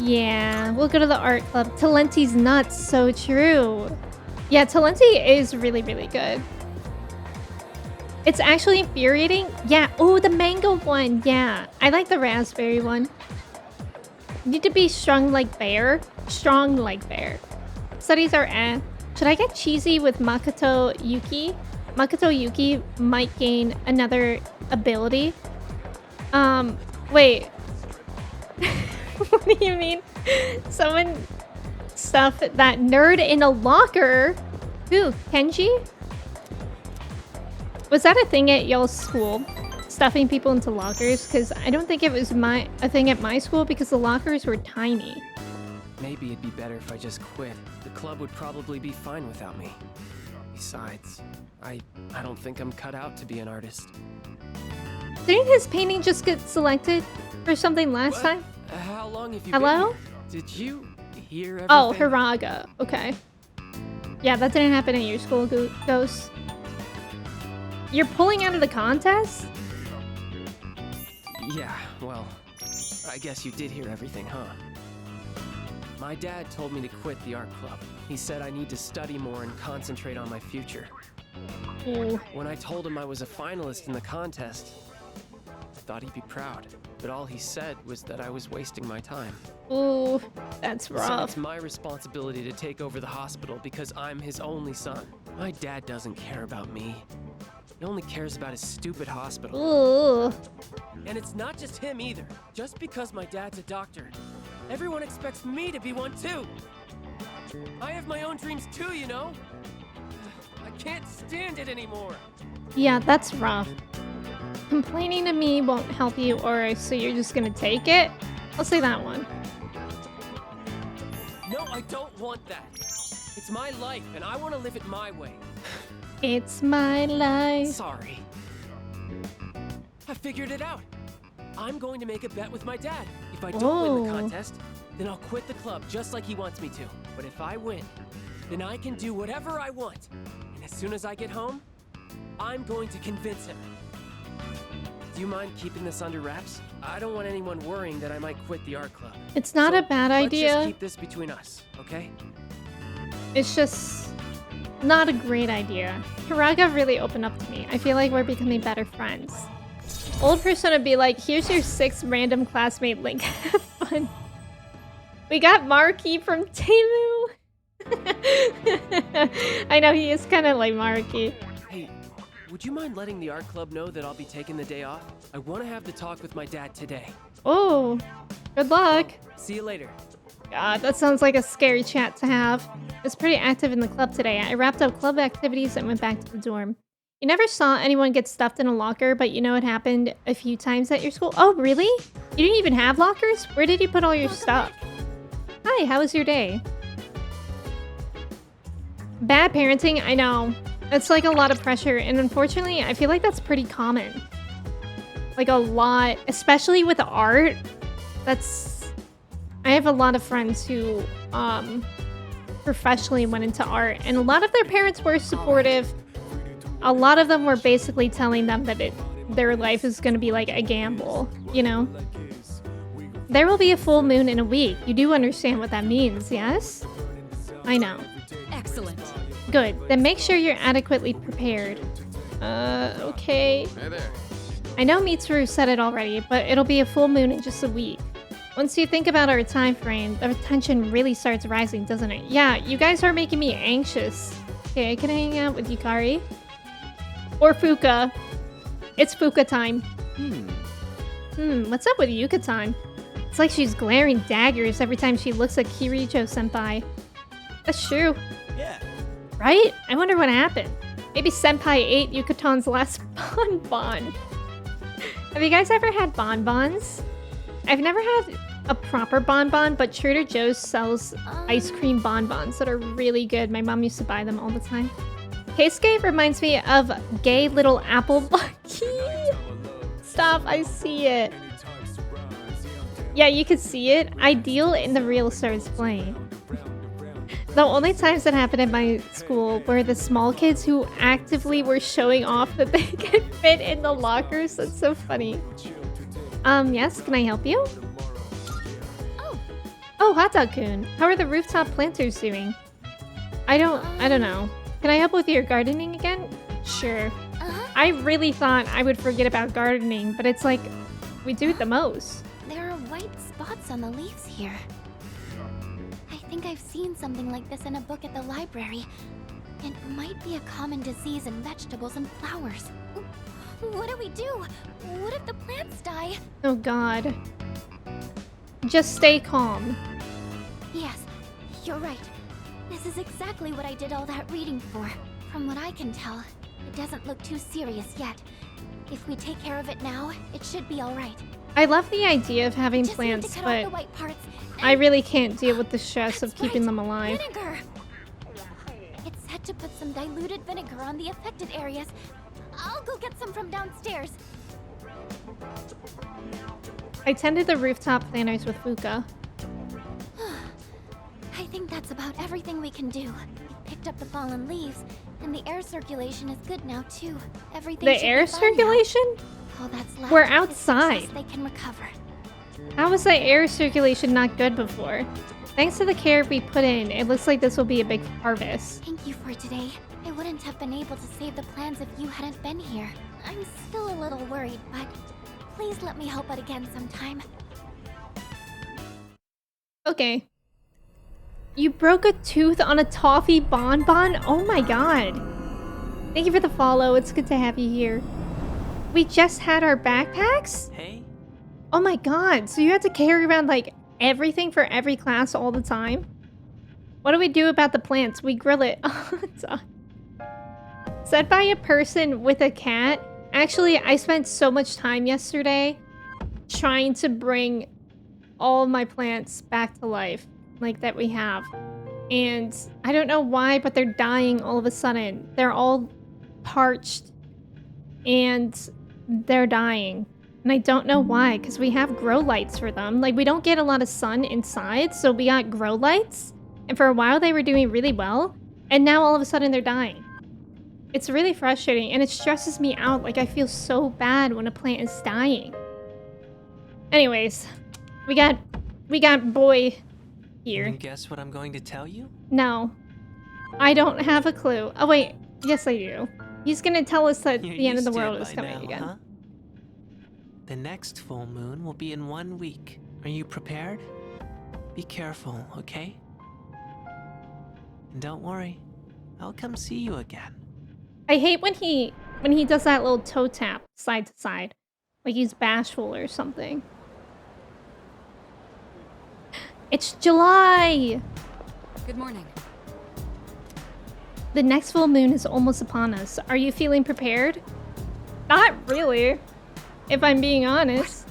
Yeah, we'll go to the art club. Talenti's nuts, so true. Yeah, Talenti is really, really good. It's actually infuriating. Yeah, oh, the mango one. Yeah, I like the raspberry one. Need to be strong like bear. Strong like bear. Studies are eh. Should I get cheesy with Makoto Yuki? Makoto Yuki might gain another ability. Wait. What do you mean? Someone stuffed that nerd in a locker? Who? Kenji? Was that a thing at y'all's school? stuffing people into lockers, because I don't think it was a thing at my school because the lockers were tiny. Maybe it'd be better if I just quit. The club would probably be fine without me. Besides, I don't think I'm cut out to be an artist. Didn't his painting just get selected for something last time? How long have you Hello? been? Did you hear everything? Oh, Hiraga. Okay. Yeah, that didn't happen at your school, Ghost. You're pulling out of the contest? Yeah, well, I guess you did hear everything, huh? My dad told me to quit the art club. He said I need to study more and concentrate on my future. Ooh. When I told him I was a finalist in the contest, I thought he'd be proud. But all he said was that I was wasting my time. Ooh, that's So rough. it's my responsibility to take over the hospital because I'm his only son. My dad doesn't care about me. He only cares about his stupid hospital. Ooh. And it's not just him either. Just because my dad's a doctor, everyone expects me to be one too. I have my own dreams too, you know? I can't stand it anymore. Yeah, that's rough. Complaining to me won't help you, or so you're just gonna take it? I'll say that one. No, I don't want that. It's my life, and I want to live it my way. It's my life. Sorry. I figured it out. I'm going to make a bet with my dad. If I don't win the contest, then I'll quit the club just like he wants me to. But if I win, then I can do whatever I want. And as soon as I get home, I'm going to convince him. Do you mind keeping this under wraps? I don't want anyone worrying that I might quit the art club. It's not a bad idea. Let's just keep this between us, okay? It's just not a great idea. Hiraga really opened up to me. I feel like we're becoming better friends. Old person would be like, here's your 6th random classmate link. Have fun. We got Marky from Temu. I know, he is kind of like Marky. Hey, would you mind letting the art club know that I'll be taking the day off? I want to have the talk with my dad today. Oh, good luck. See you later. God, that sounds like a scary chat to have. I was pretty active in the club today. I wrapped up club activities and went back to the dorm. You never saw anyone get stuffed in a locker, but you know it happened a few times at your school? Oh, really? You didn't even have lockers? Where did you put all your stuff? Hi, how was your day? Bad parenting? I know. It's like a lot of pressure, and unfortunately, I feel like that's pretty common. Like a lot, especially with art. I have a lot of friends who professionally went into art, and a lot of their parents were supportive. A lot of them were basically telling them that their life is going to be like a gamble, you know? There will be a full moon in a week. You do understand what that means, yes? I know. Excellent. Good. Then make sure you're adequately prepared. Okay. Hey there. I know Mitsuru said it already, but it'll be a full moon in just a week. Once you think about our time frame, the tension really starts rising, doesn't it? Yeah, you guys are making me anxious. Okay, can I hang out with Yukari? Or Fuka. It's Fuka time. What's up with Yuka time? It's like she's glaring daggers every time she looks at Kirijo-senpai. That's true. Yeah. Right? I wonder what happened. Maybe Senpai ate Yukatan's last bonbon. Have you guys ever had bonbons? I've never had a proper bonbon, but Trader Joe's sells ice cream bonbons that are really good. My mom used to buy them all the time. Keisuke reminds me of gay little apple Lucky. Stop, I see it. Yeah, you can see it. Ideal in the real starts playing. The only times that happened at my school were the small kids who actively were showing off that they could fit in the lockers. That's so funny. Yes, can I help you? Oh, Hotdog-kun. How are the rooftop planters doing? I don't know. Can I help with your gardening again? Sure. I really thought I would forget about gardening, but it's like we do it the most. There are white spots on the leaves here. I think I've seen something like this in a book at the library. It might be a common disease in vegetables and flowers. What do we do? What if the plants die? Oh god. Just stay calm. Yes, you're right. This is exactly what I did all that reading for. From what I can tell, it doesn't look too serious yet. If we take care of it now, it should be alright. I love the idea of having Just need to plants, cut but off the white parts I really can't deal with the stress of keeping them alive. Vinegar! It's said to put some diluted vinegar on the affected areas. I'll go get some from downstairs. I tended the rooftop planters with Fuka. I think that's about everything we can do. We picked up the fallen leaves, and the air circulation is good now too. Everything The should air be fine now. circulation? All that's left We're is outside. just they can recover. How was the air circulation not good before? Thanks to the care we put in, it looks like this will be a big harvest. Thank you for today. I wouldn't have been able to save the plans if you hadn't been here. I'm still a little worried, but please let me help out again sometime. Okay. You broke a tooth on a toffee bonbon? Oh my god. Thank you for the follow. It's good to have you here. We just had our backpacks? Hey? Oh my god. So you had to carry around like everything for every class all the time? What do we do about the plants? We grill it. Said by a person with a cat. Actually, I spent so much time yesterday trying to bring all my plants back to life, like that we have. And I don't know why, but they're dying all of a sudden. They're all parched and they're dying. And I don't know why, because we have grow lights for them. Like, we don't get a lot of sun inside, so we got grow lights. And for a while they were doing really well, and now all of a sudden they're dying. It's really frustrating, and it stresses me out. Like, I feel so bad when a plant is dying. Anyways, we got boy here. Can you guess what I'm going to tell you? No. I don't have a clue. Oh wait, yes I do. He's gonna tell us that You're the end of the used to world it is by coming now, again. huh? The next full moon will be in 1 week. Are you prepared? Be careful, okay? And don't worry, I'll come see you again. I hate when he does that little toe tap side to side. Like he's bashful or something. It's July! Good morning. The next full moon is almost upon us. Are you feeling prepared? Not really, if I'm being honest.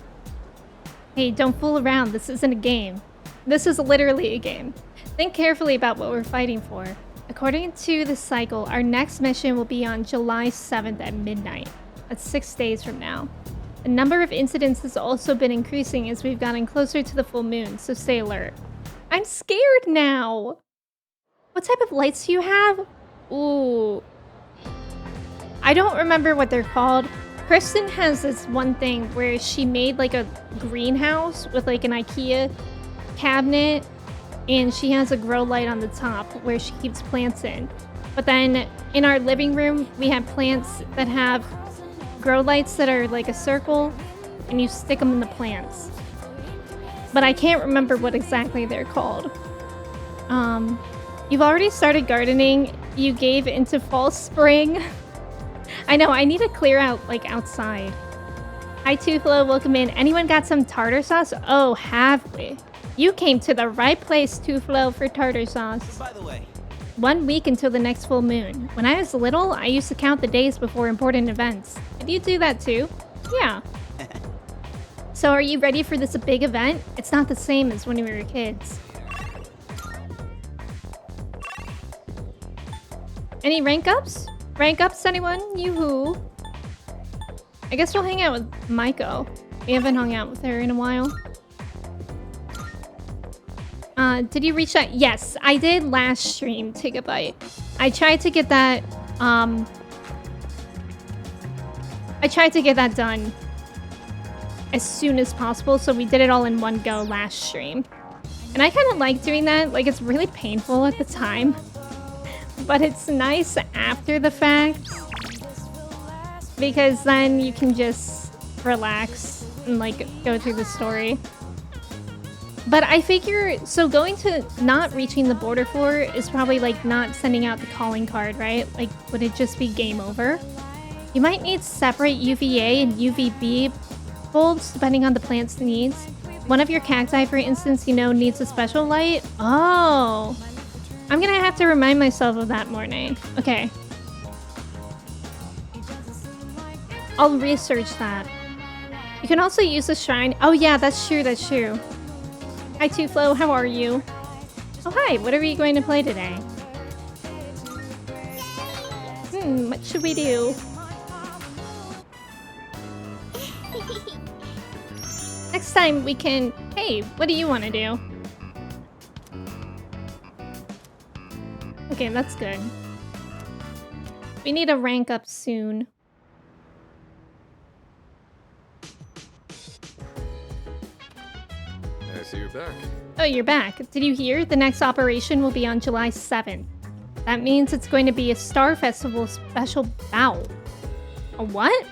Hey, don't fool around. This isn't a game. This is literally a game. Think carefully about what we're fighting for. According to the cycle, our next mission will be on July 7th at midnight. That's 6 days from now. The number of incidents has also been increasing as we've gotten closer to the full moon, so stay alert. I'm scared now! What type of lights do you have? Ooh. I don't remember what they're called. Kristen has this one thing where she made like a greenhouse with like an IKEA cabinet, and she has a grow light on the top where she keeps plants in. But then in our living room, we have plants that have grow lights that are like a circle, and you stick them in the plants. But I can't remember what exactly they're called. You've already started gardening. You gave into fall spring. I know, I need to clear out like outside. Hi Tuflo, welcome in. Anyone got some tartar sauce? Oh, have we? You came to the right place, Tuflo, for tartar sauce. By the way, 1 week until the next full moon. When I was little, I used to count the days before important events. Did you do that too? Yeah. So are you ready for this big event? It's not the same as when we were kids. Any rank ups? Rank ups, anyone? Yoo-hoo. I guess we'll hang out with Maiko. We haven't hung out with her in a while. Did you reach that? Yes, I did last stream, Take a Bite. I tried to get that, done as soon as possible, so we did it all in one go last stream. And I kind of like doing that. Like, it's really painful at the time, but it's nice after the fact, because then you can just relax and, like, go through the story. But I figure, so going to not reaching the border floor is probably like not sending out the calling card, right? Like, would it just be game over? You might need separate UVA and UVB bulbs depending on the plant's needs. One of your cacti, for instance, you know, needs a special light. Oh, I'm gonna have to remind myself of that, Mornay. Okay. I'll research that. You can also use the shrine. Oh yeah, that's true, that's true. Hi Tuflo, how are you? Oh hi, what are we going to play today? What should we do? Next time we can... Hey, what do you want to do? Okay, that's good. We need to rank up soon. I see you're back. Oh, you're back. Did you hear? The next operation will be on July 7th. That means it's going to be a Star Festival special bout. A what?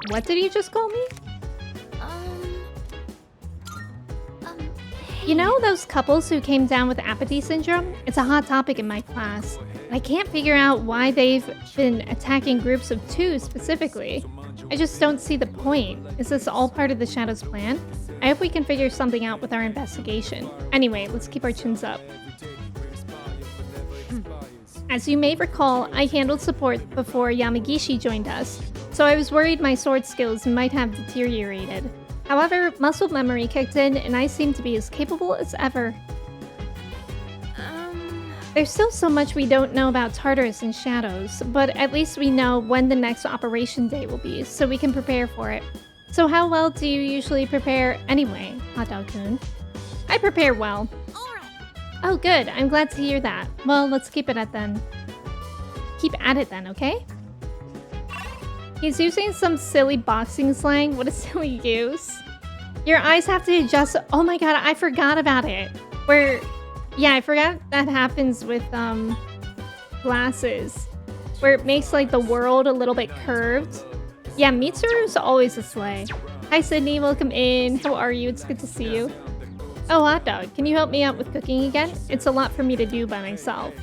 What did you just call me? You know those couples who came down with apathy syndrome? It's a hot topic in my class. I can't figure out why they've been attacking groups of 2 specifically. I just don't see the point. Is this all part of the Shadow's plan? I hope we can figure something out with our investigation. Anyway, let's keep our chins up. As you may recall, I handled support before Yamagishi joined us, so I was worried my sword skills might have deteriorated. However, muscle memory kicked in and I seem to be as capable as ever. There's still so much we don't know about Tartarus and Shadows, but at least we know when the next operation day will be, so we can prepare for it. So how well do you usually prepare anyway, Hotdog-kun? I prepare well. Oh good, I'm glad to hear that. Well, let's keep it at then. Keep at it then, okay? He's using some silly boxing slang. What a silly use. Your eyes have to adjust. Oh my god, I forgot about it. Where, yeah, I forgot that happens with glasses. Where it makes like the world a little bit curved. Yeah, Mitsuru's always a slay. Hi Sydney, welcome in. How are you? It's good to see you. Oh, Hot Dog, can you help me out with cooking again? It's a lot for me to do by myself.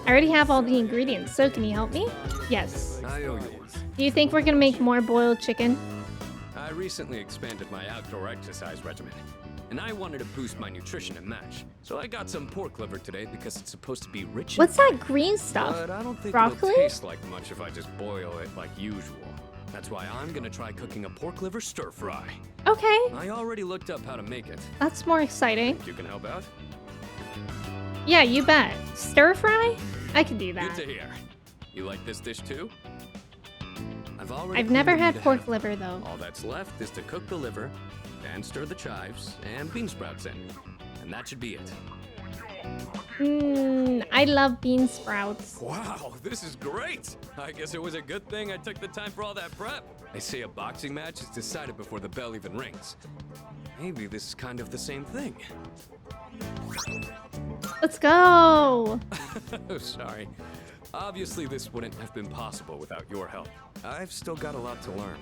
I already have all the ingredients, so can you help me? Yes. I owe you one. Do you think we're gonna make more boiled chicken? I recently expanded my outdoor exercise regimen, and I wanted to boost my nutrition and match. So I got some pork liver today because it's supposed to be rich. What's that green stuff? But I don't think Broccoli? it'll taste like much if I just boil it like usual. That's why I'm gonna try cooking a pork liver stir fry. Okay. I already looked up how to make it. That's more exciting. You can help out? Yeah, you bet. Stir fry? I can do that. Good to hear. You like this dish too? I've never had pork liver though. All that's left is to cook the liver, and stir the chives and bean sprouts in. And that should be it. I love bean sprouts. Wow, this is great! I guess it was a good thing I took the time for all that prep. They say a boxing match is decided before the bell even rings. Maybe this is kind of the same thing. Let's go! Oh, sorry. Obviously, this wouldn't have been possible without your help. I've still got a lot to learn.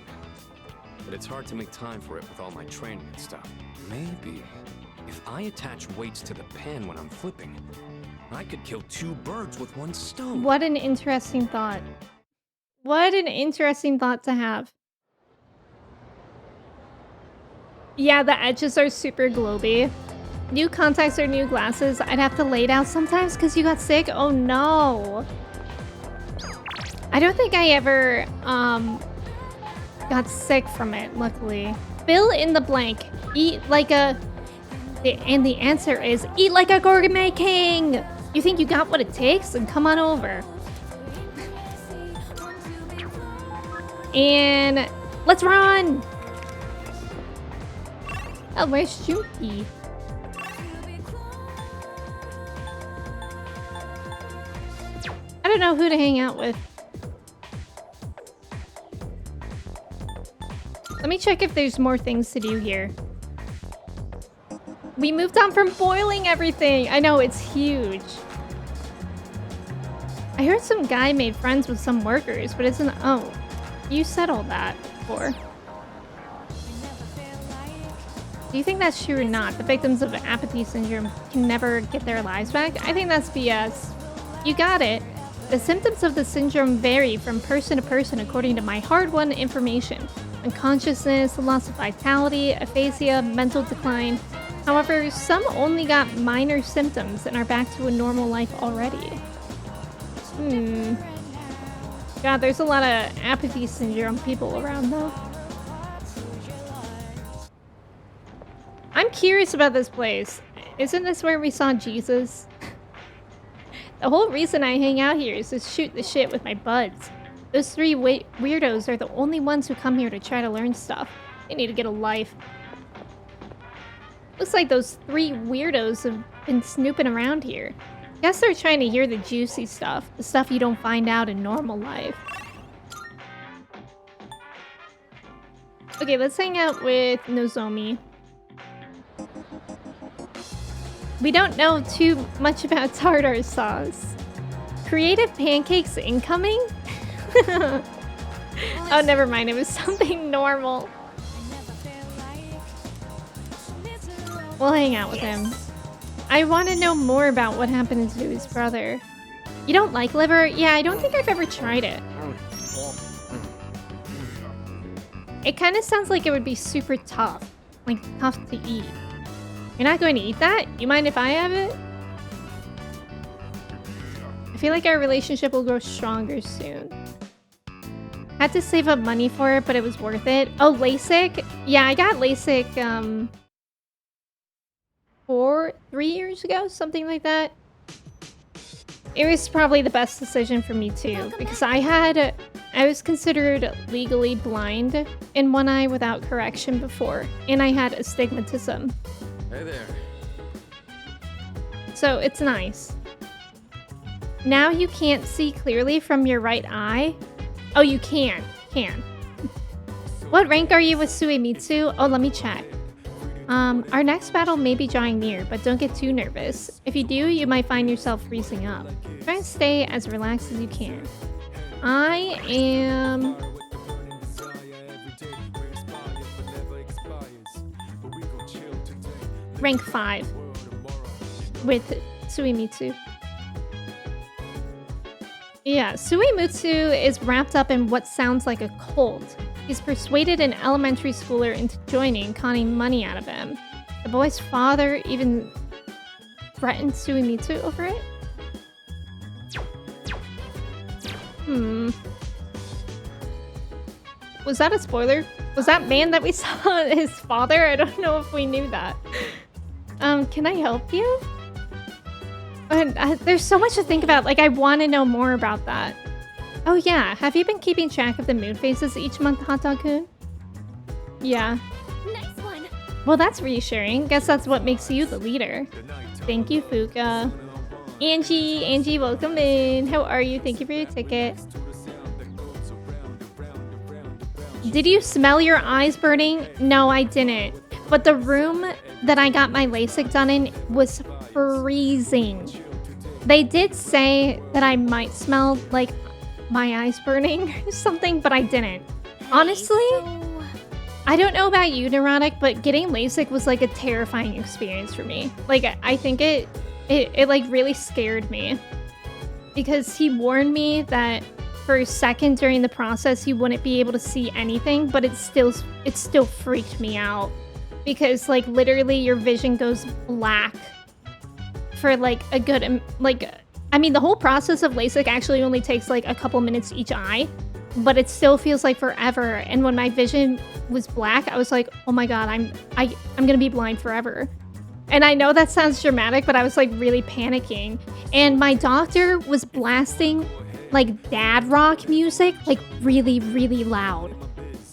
But it's hard to make time for it with all my training and stuff. Maybe if I attach weights to the pan when I'm flipping, I could kill 2 birds with 1 stone. What an interesting thought. What an interesting thought to have. Yeah, the edges are super globy. New contacts or new glasses. I'd have to lay down sometimes because you got sick. Oh no. I don't think I ever got sick from it, luckily. Fill in the blank. Eat like a... And the answer is, eat like a gourmet king! You think you got what it takes? Then come on over. And let's run! Oh, where's Shuki? I don't know who to hang out with. Let me check if there's more things to do here. We moved on from boiling everything. I know, it's huge. I heard some guy made friends with some workers, but it's an... Oh, you said all that before. Do you think that's true or not? The victims of apathy syndrome can never get their lives back? I think that's BS. You got it. The symptoms of the syndrome vary from person to person according to my hard-won information. Unconsciousness, loss of vitality, aphasia, mental decline. However, some only got minor symptoms and are back to a normal life already. God, there's a lot of apathy syndrome people around though. I'm curious about this place. Isn't this where we saw Jesus? The whole reason I hang out here is to shoot the shit with my buds. Those three weirdos are the only ones who come here to try to learn stuff. They need to get a life. Looks like those three weirdos have been snooping around here. Guess they're trying to hear the juicy stuff. The stuff you don't find out in normal life. Okay, let's hang out with Nozomi. We don't know too much about tartar sauce. Creative pancakes incoming? Oh, never mind. It was something normal. We'll hang out with him. I want to know more about what happened to his brother. You don't like liver? Yeah, I don't think I've ever tried it. It kind of sounds like it would be super tough. Like, tough to eat. You're not going to eat that? You mind if I have it? I feel like our relationship will grow stronger soon. Had to save up money for it, but it was worth it. Oh, LASIK? Yeah, I got LASIK, 3 years ago, something like that. It was probably the best decision for me too, because I was considered legally blind in one eye without correction before, and I had astigmatism. Hey there. So it's nice. Now you can't see clearly from your right eye. Oh, you can. What rank are you with Suemitsu? Oh, let me check. Our next battle may be drawing near, but don't get too nervous. If you do, you might find yourself freezing up. Try and stay as relaxed as you can. I am... rank 5 with Suemitsu. Yeah, Suemitsu is wrapped up in what sounds like a cult. He's persuaded an elementary schooler into joining, conning money out of him. The boy's father even threatened Suemitsu over it? Was that a spoiler? Was that man that we saw his father? I don't know if we knew that. Can I help you? There's so much to think about. Like, I want to know more about that. Oh yeah, have you been keeping track of the moon phases each month, Hata-kun? Yeah. Nice one. Well, that's reassuring. Guess that's what makes you the leader. Thank you, Fuka. Angie, welcome in. How are you? Thank you for your ticket. Did you smell your eyes burning? No, I didn't. But the room that I got my LASIK done in was freezing. They did say that I might smell like my eyes burning or something, but I didn't. Honestly, I don't know about you, Neurotic, but getting LASIK was like a terrifying experience for me. Like, I think it like really scared me because he warned me that for a second during the process he wouldn't be able to see anything, but it still freaked me out because like literally your vision goes black for like a good I mean, the whole process of LASIK actually only takes like a couple minutes each eye, but it still feels like forever. And when my vision was black, I was like, oh my god, I'm gonna be blind forever. And I know that sounds dramatic, but I was like really panicking. And my doctor was blasting like dad rock music, like really, really loud.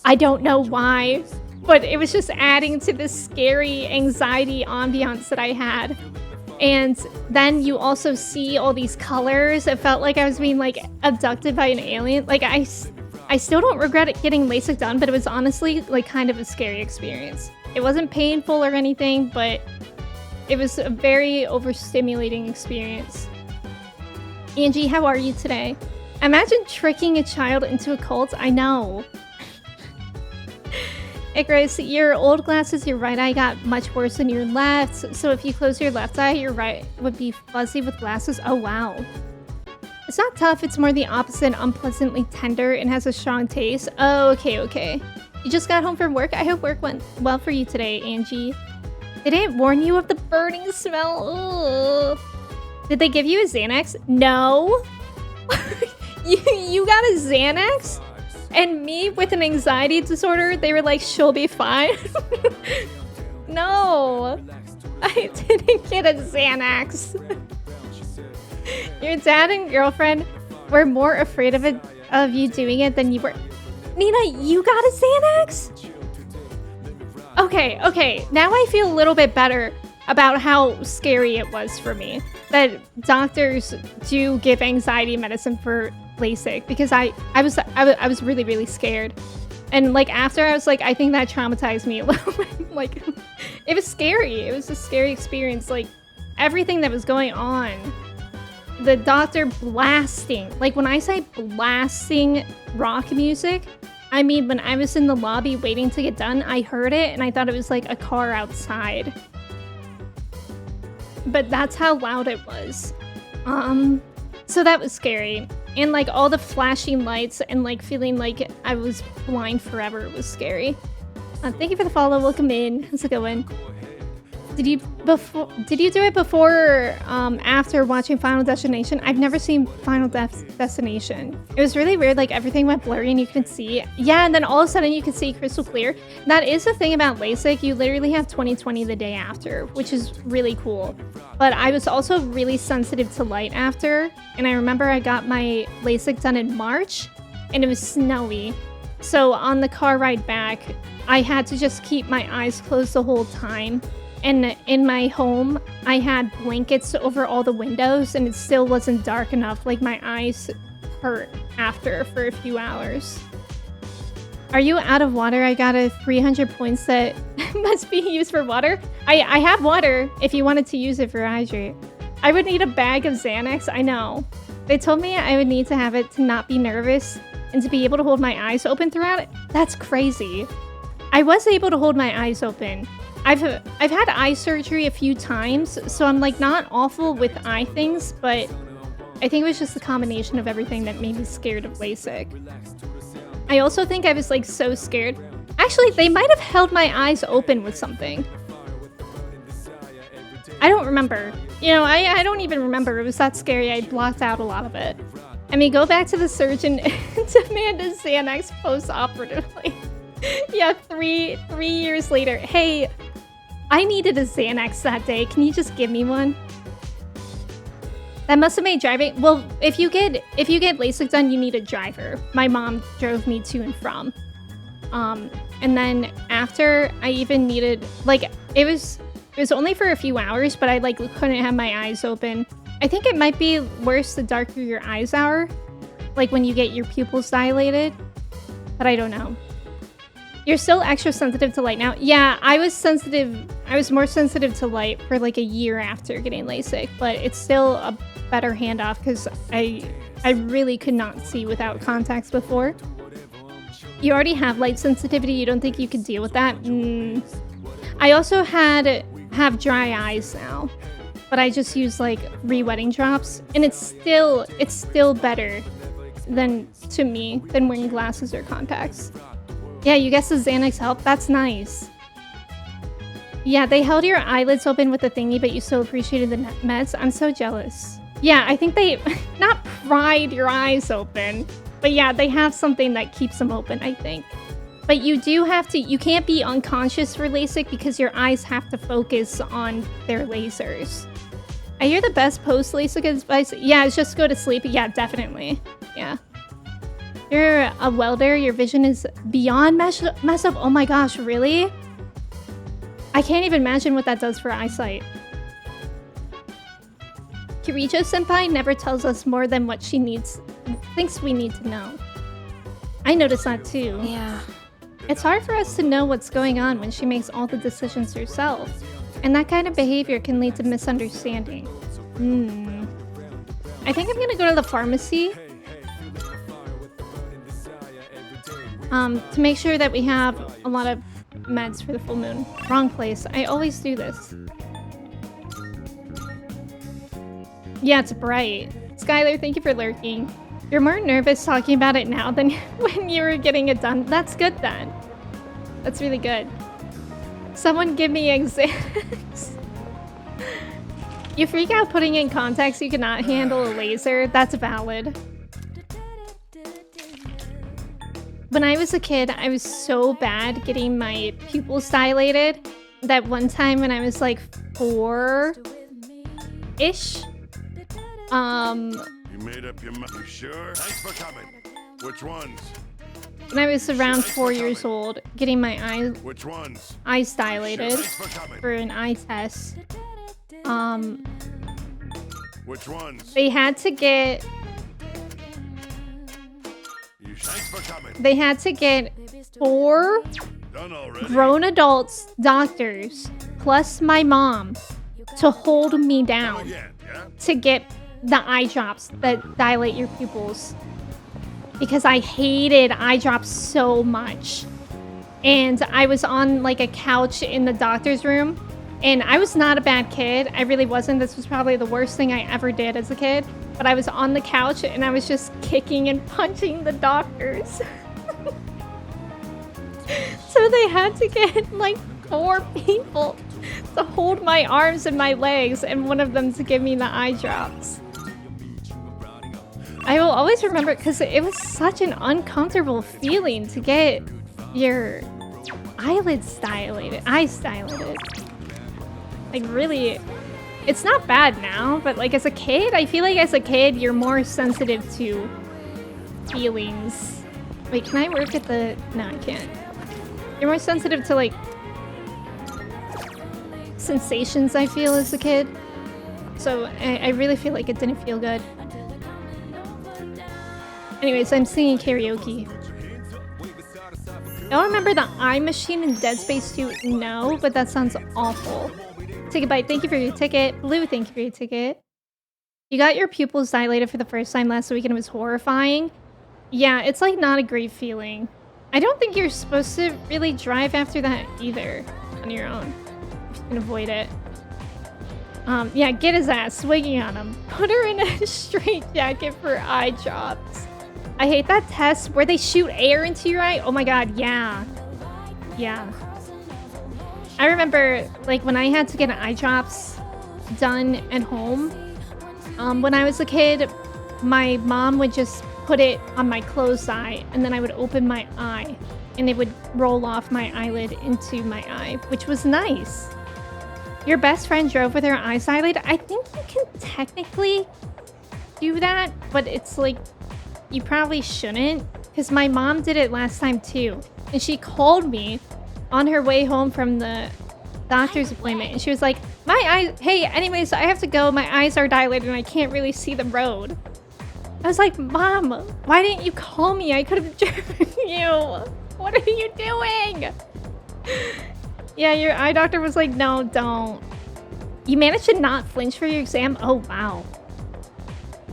I don't know why, but it was just adding to this scary anxiety ambiance that I had. And then you also see all these colors. It felt like I was being like abducted by an alien. Like I still don't regret it getting LASIK done, but it was honestly like kind of a scary experience. It wasn't painful or anything, but it was a very overstimulating experience. Angie, how are you today? Imagine tricking a child into a cult. I know. Icarus, your old glasses, your right eye got much worse than your left. So if you close your left eye, your right would be fuzzy with glasses. Oh, wow. It's not tough. It's more the opposite, unpleasantly tender and has a strong taste. Oh, okay. You just got home from work? I hope work went well for you today, Angie. They didn't warn you of the burning smell. Ugh. Did they give you a Xanax? No. You got a Xanax? And me with an anxiety disorder, they were like, she'll be fine. No, I didn't get a Xanax. Your dad and girlfriend were more afraid of you doing it than you were. Nina, you got a Xanax? Okay, now I feel a little bit better about how scary it was for me that doctors do give anxiety medicine for LASIK, because I was really, really scared. And like after, I was like, I think that traumatized me a little bit. Like, it was scary. It was a scary experience. Like, everything that was going on. The doctor blasting. Like, when I say blasting rock music, I mean, when I was in the lobby waiting to get done, I heard it and I thought it was like a car outside. But that's how loud it was. So that was scary. And like all the flashing lights and like feeling like I was blind forever was scary. Thank you for the follow. Welcome in. How's it going? Did you do it before or after watching Final Destination? I've never seen Final Destination. It was really weird, like everything went blurry and you couldn't see. Yeah, and then all of a sudden you could see crystal clear. That is the thing about LASIK, you literally have 20/20 the day after, which is really cool. But I was also really sensitive to light after, and I remember I got my LASIK done in March, and it was snowy. So on the car ride back, I had to just keep my eyes closed the whole time. And in my home, I had blankets over all the windows and it still wasn't dark enough. Like my eyes hurt after for a few hours. Are you out of water? I got a 300 points that must be used for water. I have water if you wanted to use it for hydrate. I would need a bag of Xanax, I know. They told me I would need to have it to not be nervous and to be able to hold my eyes open throughout it. That's crazy. I was able to hold my eyes open. I've had eye surgery a few times, so I'm like not awful with eye things, but I think it was just the combination of everything that made me scared of LASIK. I also think I was like so scared. Actually, they might have held my eyes open with something. I don't remember. You know, I don't even remember. It was that scary. I blocked out a lot of it. I mean, go back to the surgeon and demand a Xanax post-operatively. Yeah, three years later. Hey, I needed a Xanax that day. Can you just give me one? That must have made driving... Well, if you get LASIK done, you need a driver. My mom drove me to and from. And then after, I even needed... Like, it was only for a few hours, but I, like, couldn't have my eyes open. I think it might be worse the darker your eyes are. Like, when you get your pupils dilated. But I don't know. You're still extra sensitive to light now? Yeah, I was more sensitive to light for like a year after getting LASIK, but it's still a better handoff because I really could not see without contacts before. You already have light sensitivity, you don't think you could deal with that? I also have dry eyes now, but I just use like re-wetting drops, and it's still better than wearing glasses or contacts. Yeah, you guessed the Xanax help? That's nice. Yeah, they held your eyelids open with the thingy, but you still appreciated the meds? I'm so jealous. Yeah, I think they... not pried your eyes open. But yeah, they have something that keeps them open, I think. But you do have to... You can't be unconscious for LASIK because your eyes have to focus on their lasers. I hear the best post-LASIK advice... Yeah, it's just go to sleep. Yeah, definitely. Yeah. You're a welder, your vision is beyond mess up. Oh my gosh, really? I can't even imagine what that does for eyesight. Kirijo senpai never tells us more than what she thinks we need to know. I noticed that too. Yeah. It's hard for us to know what's going on when she makes all the decisions herself. And that kind of behavior can lead to misunderstanding. I think I'm gonna go to the pharmacy. To make sure that we have a lot of meds for the full moon. Wrong place. I always do this. Yeah, it's bright. Skylar, thank you for lurking. You're more nervous talking about it now than when you were getting it done. That's good then. That's really good. Someone give me Xanax. You freak out putting in contacts you cannot handle a laser. That's valid. When I was a kid, I was so bad getting my pupils dilated that one time when I was like 4-ish, You made up your mind. You sure? Thanks for coming. Which ones? when I was around 4 years old, getting my Which ones? eyes dilated Thanks for coming. for an eye test. Which ones? They had to get Thanks for coming. 4 Done already. grown adults, doctors, plus my mom, to hold me down to get the eye drops that dilate your pupils. Because I hated eye drops so much. And I was on like a couch in the doctor's room. And I was not a bad kid. I really wasn't. This was probably the worst thing I ever did as a kid. But I was on the couch and I was just kicking and punching the doctors. So they had to get like 4 people to hold my arms and my legs and one of them to give me the eye drops. I will always remember it because it was such an uncomfortable feeling to get your eyes dilated. Like really, it's not bad now, but like as a kid, I feel like as a kid, you're more sensitive to feelings. Wait, can I work at the... No, I can't. You're more sensitive to like sensations, I feel, as a kid. So I really feel like it didn't feel good. Anyways, I'm singing karaoke. Y'all remember the eye machine in Dead Space 2? No, but that sounds awful. Ticket Bite, thank you for your ticket. Blue, thank you for your ticket. You got your pupils dilated for the first time last week and it was horrifying. Yeah, it's like not a great feeling. I don't think you're supposed to really drive after that either on your own. If you can avoid it. Yeah, get his ass, swinging on him. Put her in a straitjacket for eye drops. I hate that test where they shoot air into your eye. Oh my god, yeah. Yeah. I remember, like, when I had to get eye drops done at home, when I was a kid, my mom would just put it on my closed eye, and then I would open my eye, and it would roll off my eyelid into my eye, which was nice. Your best friend drove with her eyes dilated? I think you can technically do that, but it's like, you probably shouldn't, because my mom did it last time too, and she called me on her way home from the doctor's appointment, and she was like, my eyes, hey, anyways, I have to go, my eyes are dilated and I can't really see the road. I was like, Mom, why didn't you call me? I could have driven you. What are you doing? Yeah, your eye doctor was like, no, don't. You managed to not flinch for your exam? Oh, wow.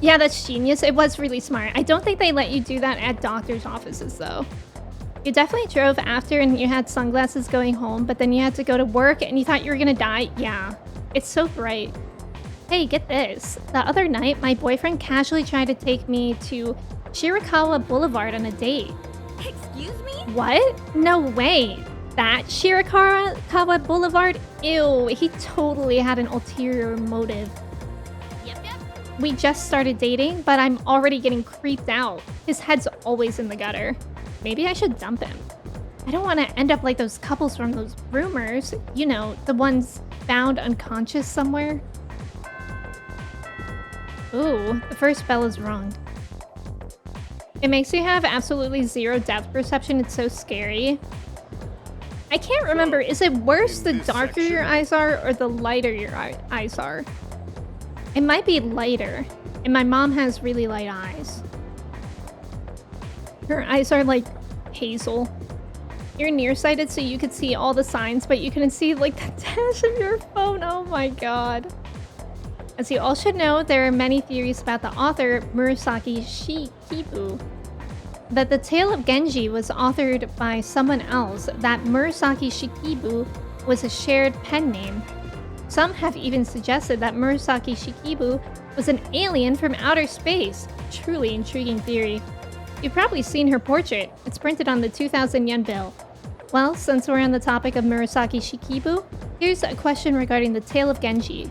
Yeah, that's genius. It was really smart. I don't think they let you do that at doctor's offices, though. You definitely drove after and you had sunglasses going home, but then you had to go to work and you thought you were gonna die? Yeah. It's so bright. Hey, get this. The other night, my boyfriend casually tried to take me to Shirakawa Boulevard on a date. Excuse me? What? No way. That Shirakawa Boulevard? Ew, he totally had an ulterior motive. Yep. We just started dating, but I'm already getting creeped out. His head's always in the gutter. Maybe I should dump him. I don't want to end up like those couples from those rumors. You know, the ones found unconscious somewhere. Ooh, the first bell is rung. It makes you have absolutely zero depth perception. It's so scary. I can't remember. Is it worse the darker your eyes are or the lighter your eyes are? It might be lighter. And my mom has really light eyes. Her eyes are like hazel. You're nearsighted so you could see all the signs, but you couldn't see like the dash of your phone. Oh my god. As you all should know, there are many theories about the author Murasaki Shikibu. That the Tale of Genji was authored by someone else, that Murasaki Shikibu was a shared pen name. Some have even suggested that Murasaki Shikibu was an alien from outer space. Truly intriguing theory. You've probably seen her portrait. It's printed on the 2,000 yen bill. Well, since we're on the topic of Murasaki Shikibu, here's a question regarding the Tale of Genji.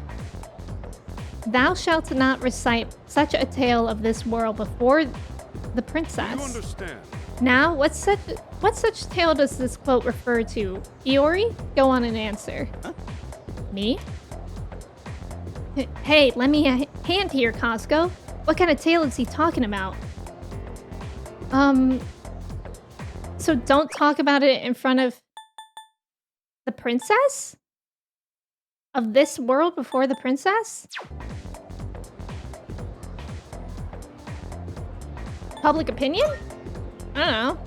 Thou shalt not recite such a tale of this world before the princess. You understand? Now, what such tale does this quote refer to? Iori? Go on and answer. Huh? Me? Hey, lend me a hand here, Costco. What kind of tale is he talking about? So don't talk about it in front of the princess? Of this world before the princess? Public opinion? I don't know.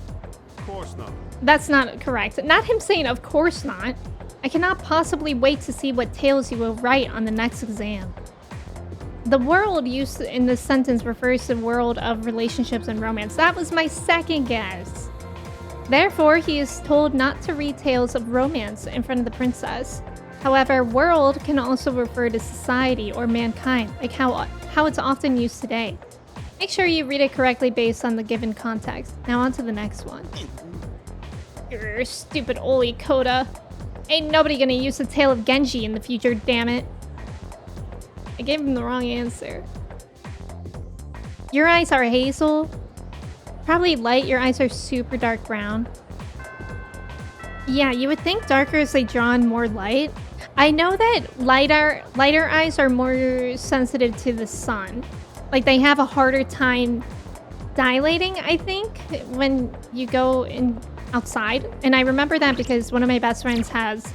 Of course not. That's not correct. Not him saying, of course not. I cannot possibly wait to see what tales you will write on the next exam. The world used in this sentence refers to the world of relationships and romance. That was my second guess. Therefore, he is told not to read tales of romance in front of the princess. However, world can also refer to society or mankind, like how it's often used today. Make sure you read it correctly based on the given context. Now on to the next one. Grr, stupid Oli Koda. Ain't nobody gonna use the tale of Genji in the future, damn it. I gave him the wrong answer. Your eyes are hazel. Probably light, your eyes are super dark brown. Yeah, you would think darker as they draw in more light. I know that lighter eyes are more sensitive to the sun. Like they have a harder time dilating, I think, when you go outside. And I remember that because one of my best friends has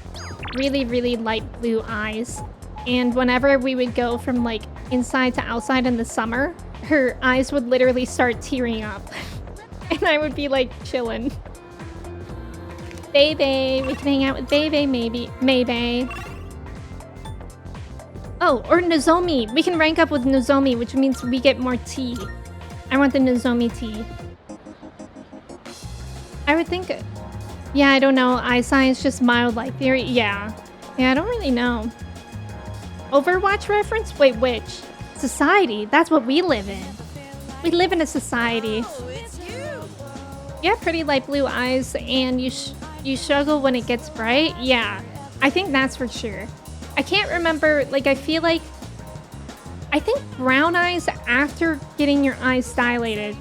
really, really light blue eyes. And whenever we would go from like inside to outside in the summer, her eyes would literally start tearing up. And I would be like chilling. Bebe, we can hang out with Bebe, maybe. Maybe. Oh, or Nozomi. We can rank up with Nozomi, which means we get more tea. I want the Nozomi tea. I would think... Yeah, I don't know. Eye science, just mild light theory. Yeah. Yeah, I don't really know. Overwatch reference? Wait, which? Society. That's what we live in. We live in a society. Oh, it's you. You have pretty light blue eyes, and you struggle when it gets bright. Yeah, I think that's for sure. I can't remember, like, I feel like... I think brown eyes, after getting your eyes dilated,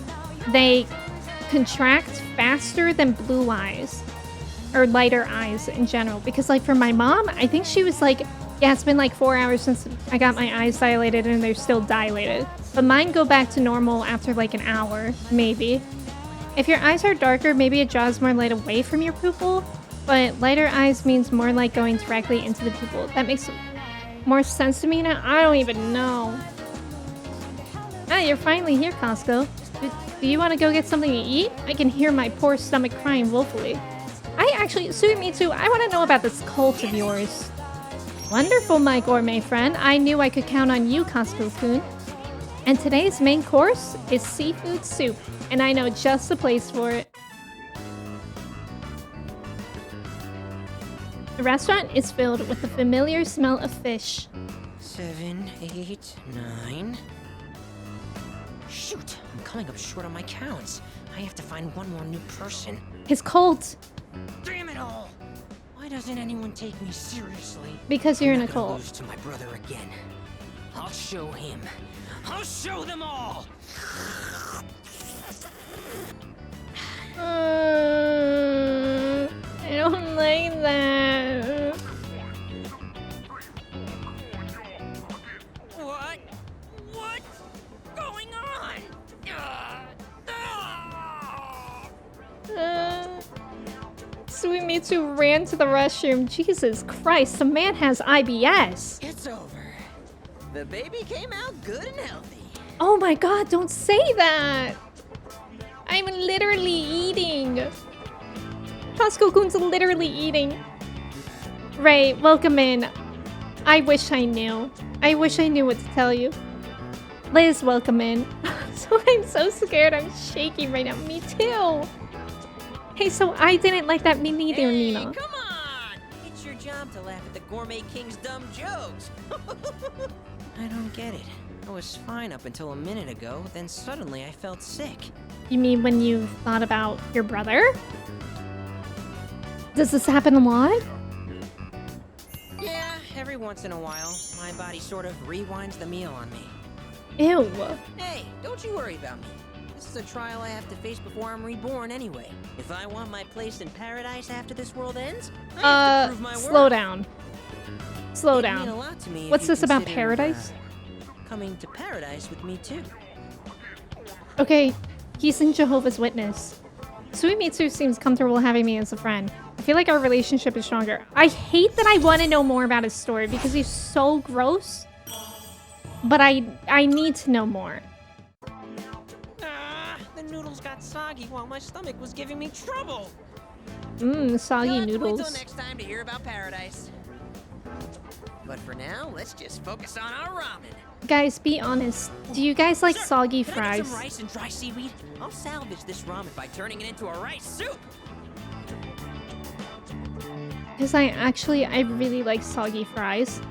they contract faster than blue eyes. Or lighter eyes in general. Because, like, for my mom, I think she was like, yeah, it's been like 4 hours since I got my eyes dilated and they're still dilated. But mine go back to normal after like an hour, maybe. If your eyes are darker, maybe it draws more light away from your pupil. But lighter eyes means more light going directly into the pupil. That makes more sense to me now? I don't even know. Ah, you're finally here, Costco. Do you want to go get something to eat? I can hear my poor stomach crying woefully. I actually, Suimitsu, I want to know about this cult of yours. Wonderful, my gourmet friend. I knew I could count on you, Costco-kun. And today's main course is seafood soup, and I know just the place for it. The restaurant is filled with the familiar smell of fish. 7, 8, 9. Shoot, I'm coming up short on my counts. I have to find one more new person. His cult. Damn it all! Why doesn't anyone take me seriously? Because you're in a I'm not gonna cult. lose to my brother again. I'll show him. I'll show them all. I don't like that. What? What's going on? Suimitsu ran to the restroom. Jesus Christ, the man has IBS. It's over. The baby came out good and healthy. Oh my god, don't say that. I'm literally eating. Costco-kun's literally eating. Ray, welcome in. I wish I knew. I wish I knew what to tell you. Liz, welcome in. So I'm so scared. I'm shaking right now. Me too. Hey, so I didn't like that. Me neither, Hey, Nina. come on! It's your job to laugh at the Gourmet King's dumb jokes. I don't get it. I was fine up until a minute ago, then suddenly I felt sick. You mean when you thought about your brother? Does this happen a lot? Yeah, every once in a while, my body sort of rewinds the meal on me. Ew. Hey, don't you worry about me. This is a trial I have to face before I'm reborn anyway. If I want my place in paradise after this world ends, I have to prove my slow worth. down. Slow It'd mean a down. lot to me if What's you this about consider, paradise? Coming to paradise with me too. Okay, he's in Jehovah's Witness. Suimitsu seems comfortable having me as a friend. I feel like our relationship is stronger. I hate that I want to know more about his story because he's so gross. But I need to know more. The noodles got soggy while my stomach was giving me trouble. Soggy You'll have to noodles. wait till next time to hear about paradise. But for now, let's just focus on our ramen. Guys, be honest. Do you guys like soggy Can I get fries? some rice and dry seaweed? I'll salvage this ramen by turning it into a rice soup. Because I really like soggy fries.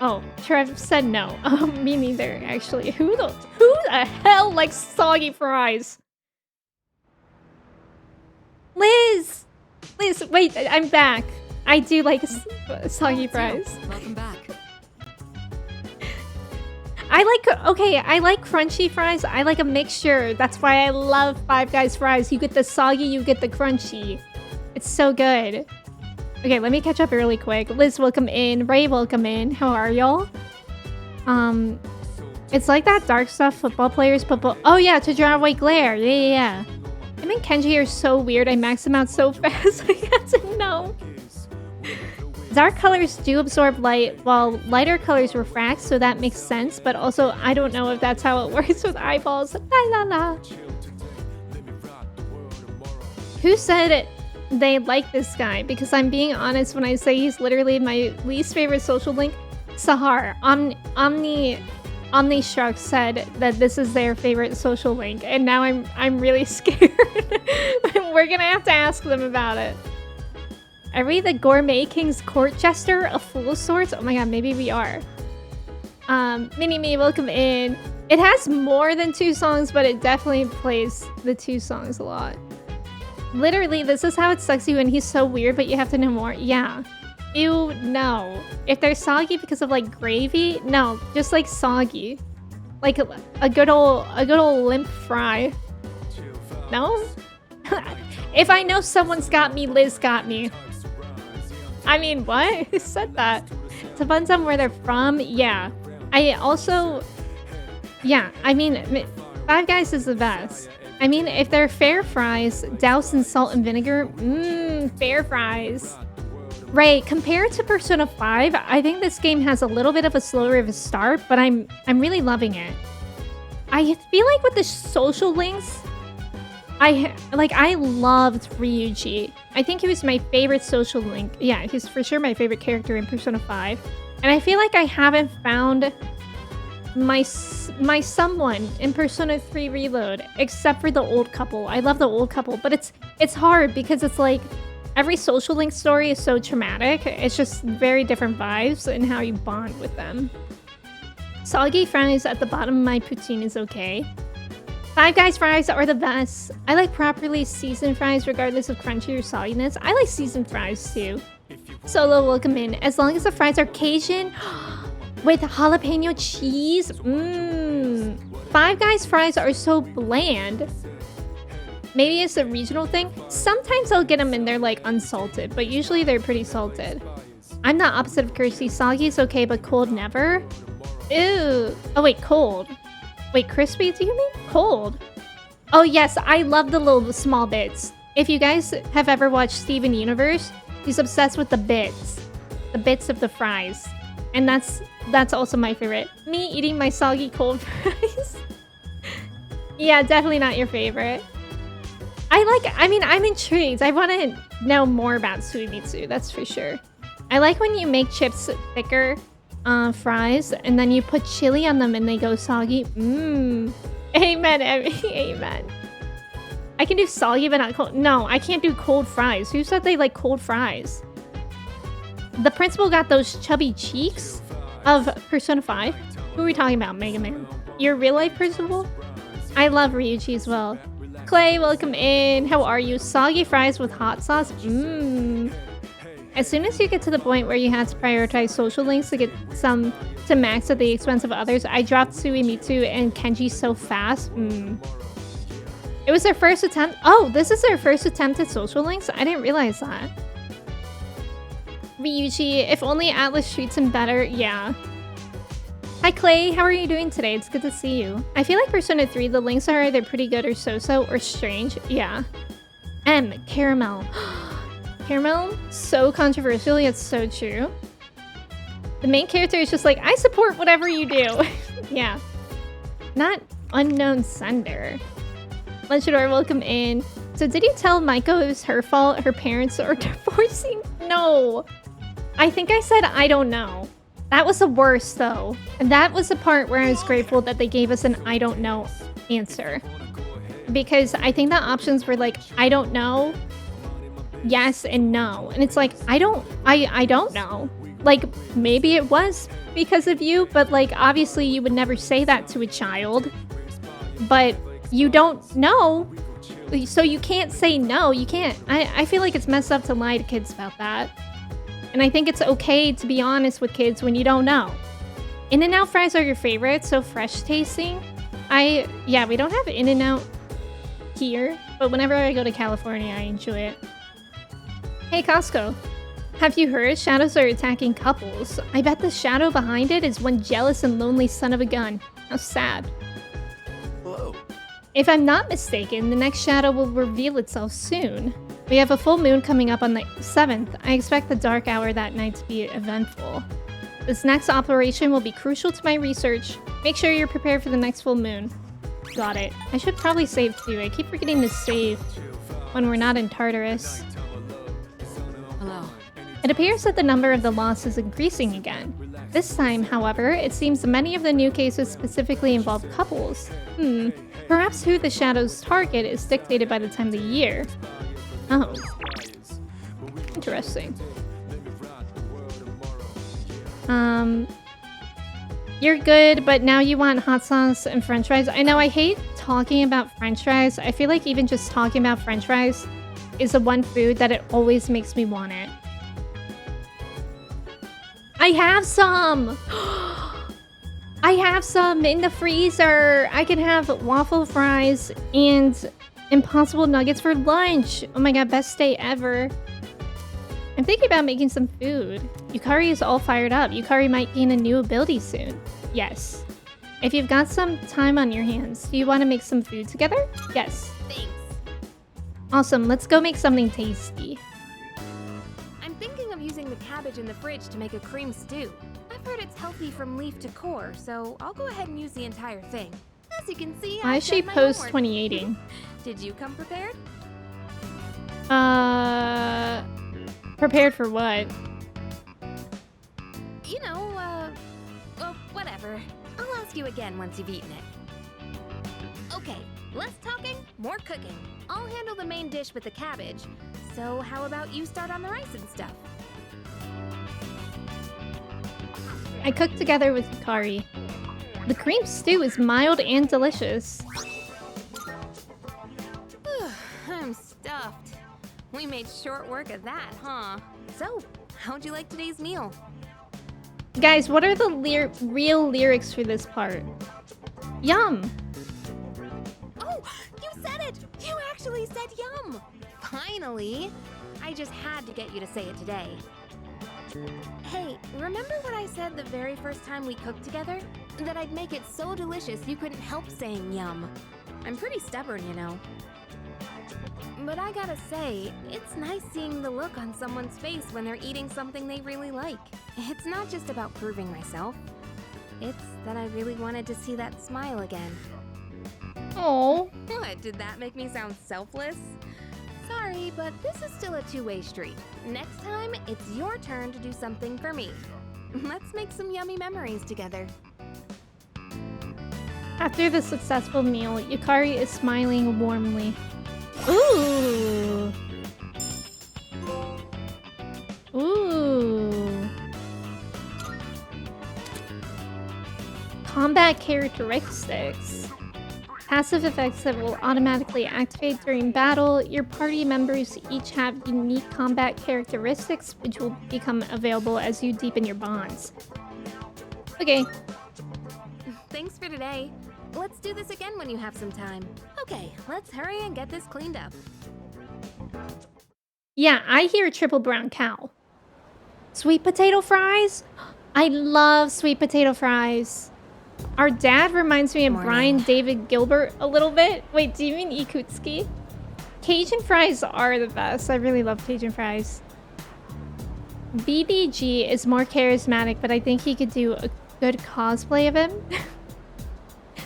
Oh, Trev said no. Me neither, actually. Who the hell likes soggy fries? Liz! Liz, wait, I'm back. I do like soggy fries. Welcome back. I like crunchy fries. I like a mixture. That's why I love Five Guys fries. You get the soggy, you get the crunchy. It's so good. Okay, let me catch up really quick. Liz, welcome in. Ray, welcome in. How are y'all? It's like that dark stuff football players put. Oh yeah, to draw away glare. Yeah. Him and Kenji are so weird. I max them out so fast. I had to know. Dark colors do absorb light, while lighter colors refract, so that makes sense. But also, I don't know if that's how it works with eyeballs. La la la. Who said it? They like this guy? Because I'm being honest when I say he's literally my least favorite social link. Sahar, Omni Shark said that this is their favorite social link, and now I'm really scared. We're gonna have to ask them about it. Are we the Gourmet King's court jester, a fool of sorts? Oh my god, maybe we are. Mini-Me, welcome in. It has more than 2 songs, but it definitely plays the 2 songs a lot. Literally, this is how it sucks you, and he's so weird, but you have to know more. Yeah. Ew, no. If they're soggy because of like gravy, no, just like soggy. Like a good old limp fry. No? If I know someone's got me, Liz got me. I mean, what? Who said that? Depends on where they're from. Yeah. I also... Yeah, I mean, Five Guys is the best. I mean, if they're fair fries, doused in salt and vinegar, fair fries. Ray, compared to Persona 5, I think this game has a little bit of a slower of a start, but I'm really loving it. I feel like with the social links, I loved Ryuji. I think he was my favorite social link. Yeah, he's for sure my favorite character in Persona 5. And I feel like I haven't found my someone in Persona 3 Reload, except for the old couple. I love the old couple, but it's hard because it's like every social link story is so traumatic. It's just very different vibes and how you bond with them. Soggy fries at the bottom of my poutine is okay. Five Guys fries are the best. I like properly seasoned fries regardless of crunchy or sogginess. I like seasoned fries too. Solo, welcome in. As long as the fries are Cajun with jalapeno cheese. Five Guys fries are so bland. Maybe it's a regional thing. Sometimes I'll get them and they're like unsalted, but usually they're pretty salted. I'm the opposite of Kirsty. Soggy is okay, but cold never. Ew. Oh wait, cold. Wait, crispy, do you mean? Cold. Oh yes, I love the little small bits. If you guys have ever watched Steven Universe, he's obsessed with the bits of the fries. And that's also my favorite. Me eating my soggy cold fries. Yeah, definitely not your favorite. I'm intrigued. I want to know more about Suimitsu, that's for sure. I like when you make chips thicker fries and then you put chili on them and they go soggy. Amen, Emmy. Amen. I can do soggy but not cold. No, I can't do cold fries. Who said they like cold fries? The principal got those chubby cheeks of Persona 5. Who are we talking about, Mega Man? Your real life principal? I love Ryuji as well. Clay, welcome in. How are you? Soggy fries with hot sauce? As soon as you get to the point where you have to prioritize social links to get some to max at the expense of others, I dropped Suimitsu and Kenji so fast. It was their first attempt. Oh, this is their first attempt at social links? I didn't realize that. Ryuji, if only Atlas treats him better. Yeah. Hi Clay, how are you doing today? It's good to see you. I feel like Persona 3, the links are either pretty good or so-so or strange. Yeah. M, Caramel. Caramel? So controversial, yet so true. The main character is just like, I support whatever you do. Yeah. Not unknown sender. Lunchador, welcome in. So did you tell Maiko it was her fault her parents are divorcing? No. I think I said I don't know. That was the worst though. And that was the part where I was grateful that they gave us an I don't know answer. Because I think the options were like, I don't know, yes, and no. And it's like, I don't know. Like, maybe it was because of you, but like, obviously you would never say that to a child. But you don't know, so you can't say no. You can't. I feel like it's messed up to lie to kids about that. And I think it's okay to be honest with kids when you don't know. In-N-Out fries are your favorite, so fresh tasting. Yeah, we don't have In-N-Out here, but whenever I go to California, I enjoy it. Hey, Costco. Have you heard shadows are attacking couples? I bet the shadow behind it is one jealous and lonely son of a gun. How sad. Hello. If I'm not mistaken, the next shadow will reveal itself soon. We have a full moon coming up on the 7th. I expect the dark hour that night to be eventful. This next operation will be crucial to my research. Make sure you're prepared for the next full moon. Got it. I should probably save too. I keep forgetting to save when we're not in Tartarus. Hello. It appears that the number of the lost is increasing again. This time, however, it seems many of the new cases specifically involve couples. Perhaps who the shadows target is dictated by the time of the year. Oh. Interesting. You're good, but now you want hot sauce and french fries. I know, I hate talking about french fries. I feel like even just talking about french fries is the one food that it always makes me want it. I have some! I have some in the freezer! I can have waffle fries and Impossible Nuggets for lunch! Oh my god, best day ever. I'm thinking about making some food. Yukari is all fired up. Yukari might gain a new ability soon. Yes. If you've got some time on your hands, do you want to make some food together? Yes. Thanks. Awesome, let's go make something tasty. I'm thinking of using the cabbage in the fridge to make a cream stew. I've heard it's healthy from leaf to core, so I'll go ahead and use the entire thing. As you can see, Why is she post 2018? Did you come prepared? Prepared for what? You know, well, whatever. I'll ask you again once you've eaten it. Okay, less talking, more cooking. I'll handle the main dish with the cabbage. So how about you start on the rice and stuff? I cooked together with Yukari. The cream stew is mild and delicious. I'm stuffed. We made short work of that, huh? So, how'd you like today's meal? Guys, what are the real lyrics for this part? Yum! Oh, you said it! You actually said yum! Finally! I just had to get you to say it today. Hey, remember what I said the very first time we cooked together? That I'd make it so delicious you couldn't help saying yum. I'm pretty stubborn, you know. But I gotta say, it's nice seeing the look on someone's face when they're eating something they really like. It's not just about proving myself. It's that I really wanted to see that smile again. Oh. What, did that make me sound selfless? Sorry, but this is still a two-way street. Next time, it's your turn to do something for me. Let's make some yummy memories together. After the successful meal, Yukari is smiling warmly. Ooh! Ooh! Combat characteristics. Passive effects that will automatically activate during battle. Your party members each have unique combat characteristics, which will become available as you deepen your bonds. Okay. Thanks for today. let's do this again when you have some time. Okay, let's hurry and get this cleaned up. Yeah, I hear triple brown cow. Sweet potato fries? I love sweet potato fries. Our dad reminds me of Brian David Gilbert a little bit. Wait, do you mean Ikutski? Cajun fries are the best. I really love Cajun fries. BBG is more charismatic, but I think he could do a good cosplay of him.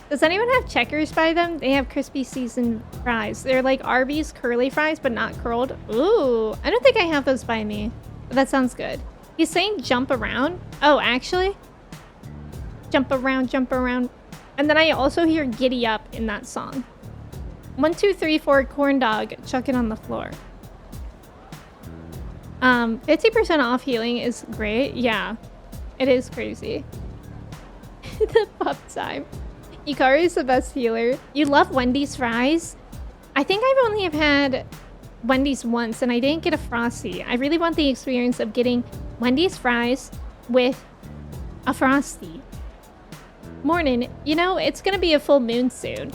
Does anyone have Checkers by them? They have crispy seasoned fries. They're like Arby's curly fries, but not curled. Ooh, I don't think I have those by me. But that sounds good. He's saying jump around. Oh, actually? Jump around, jump around. And then I also hear giddy up in that song. 1, 2, 3, 4, corn dog, chuck it on the floor. 50% off healing is great. Yeah, it is crazy. The pup time. Ikari is the best healer. You love Wendy's fries? I think I've only have had Wendy's once and I didn't get a Frosty. I really want the experience of getting Wendy's fries with a Frosty. Morning, you know, it's gonna be a full moon soon.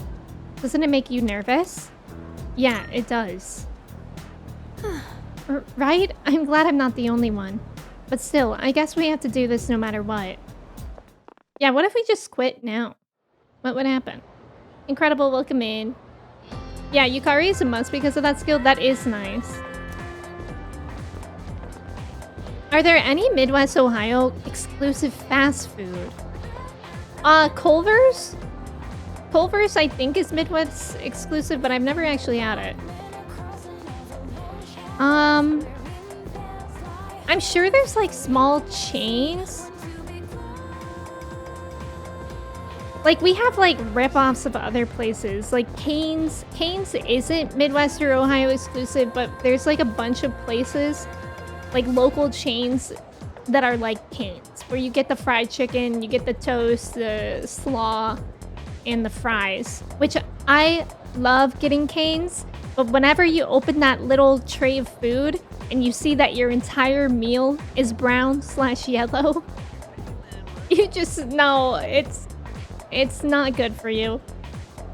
Doesn't it make you nervous? Yeah, it does. Right? I'm glad I'm not the only one. But still, I guess we have to do this no matter what. Yeah, what if we just quit now? What would happen? Incredible, welcome in. Yeah, Yukari is a must because of that skill. That is nice. Are there any Midwest Ohio exclusive fast food? Culver's? Culver's, I think, is Midwest exclusive, but I've never actually had it. I'm sure there's like small chains. Like we have like rip-offs of other places. Like Cane's. Cane's isn't Midwest or Ohio exclusive, but there's like a bunch of places, like local chains that are like Cane's, where you get the fried chicken, you get the toast, the slaw, and the fries, which I love getting Cane's. But whenever you open that little tray of food and you see that your entire meal is brown/yellow, you just know it's not good for you.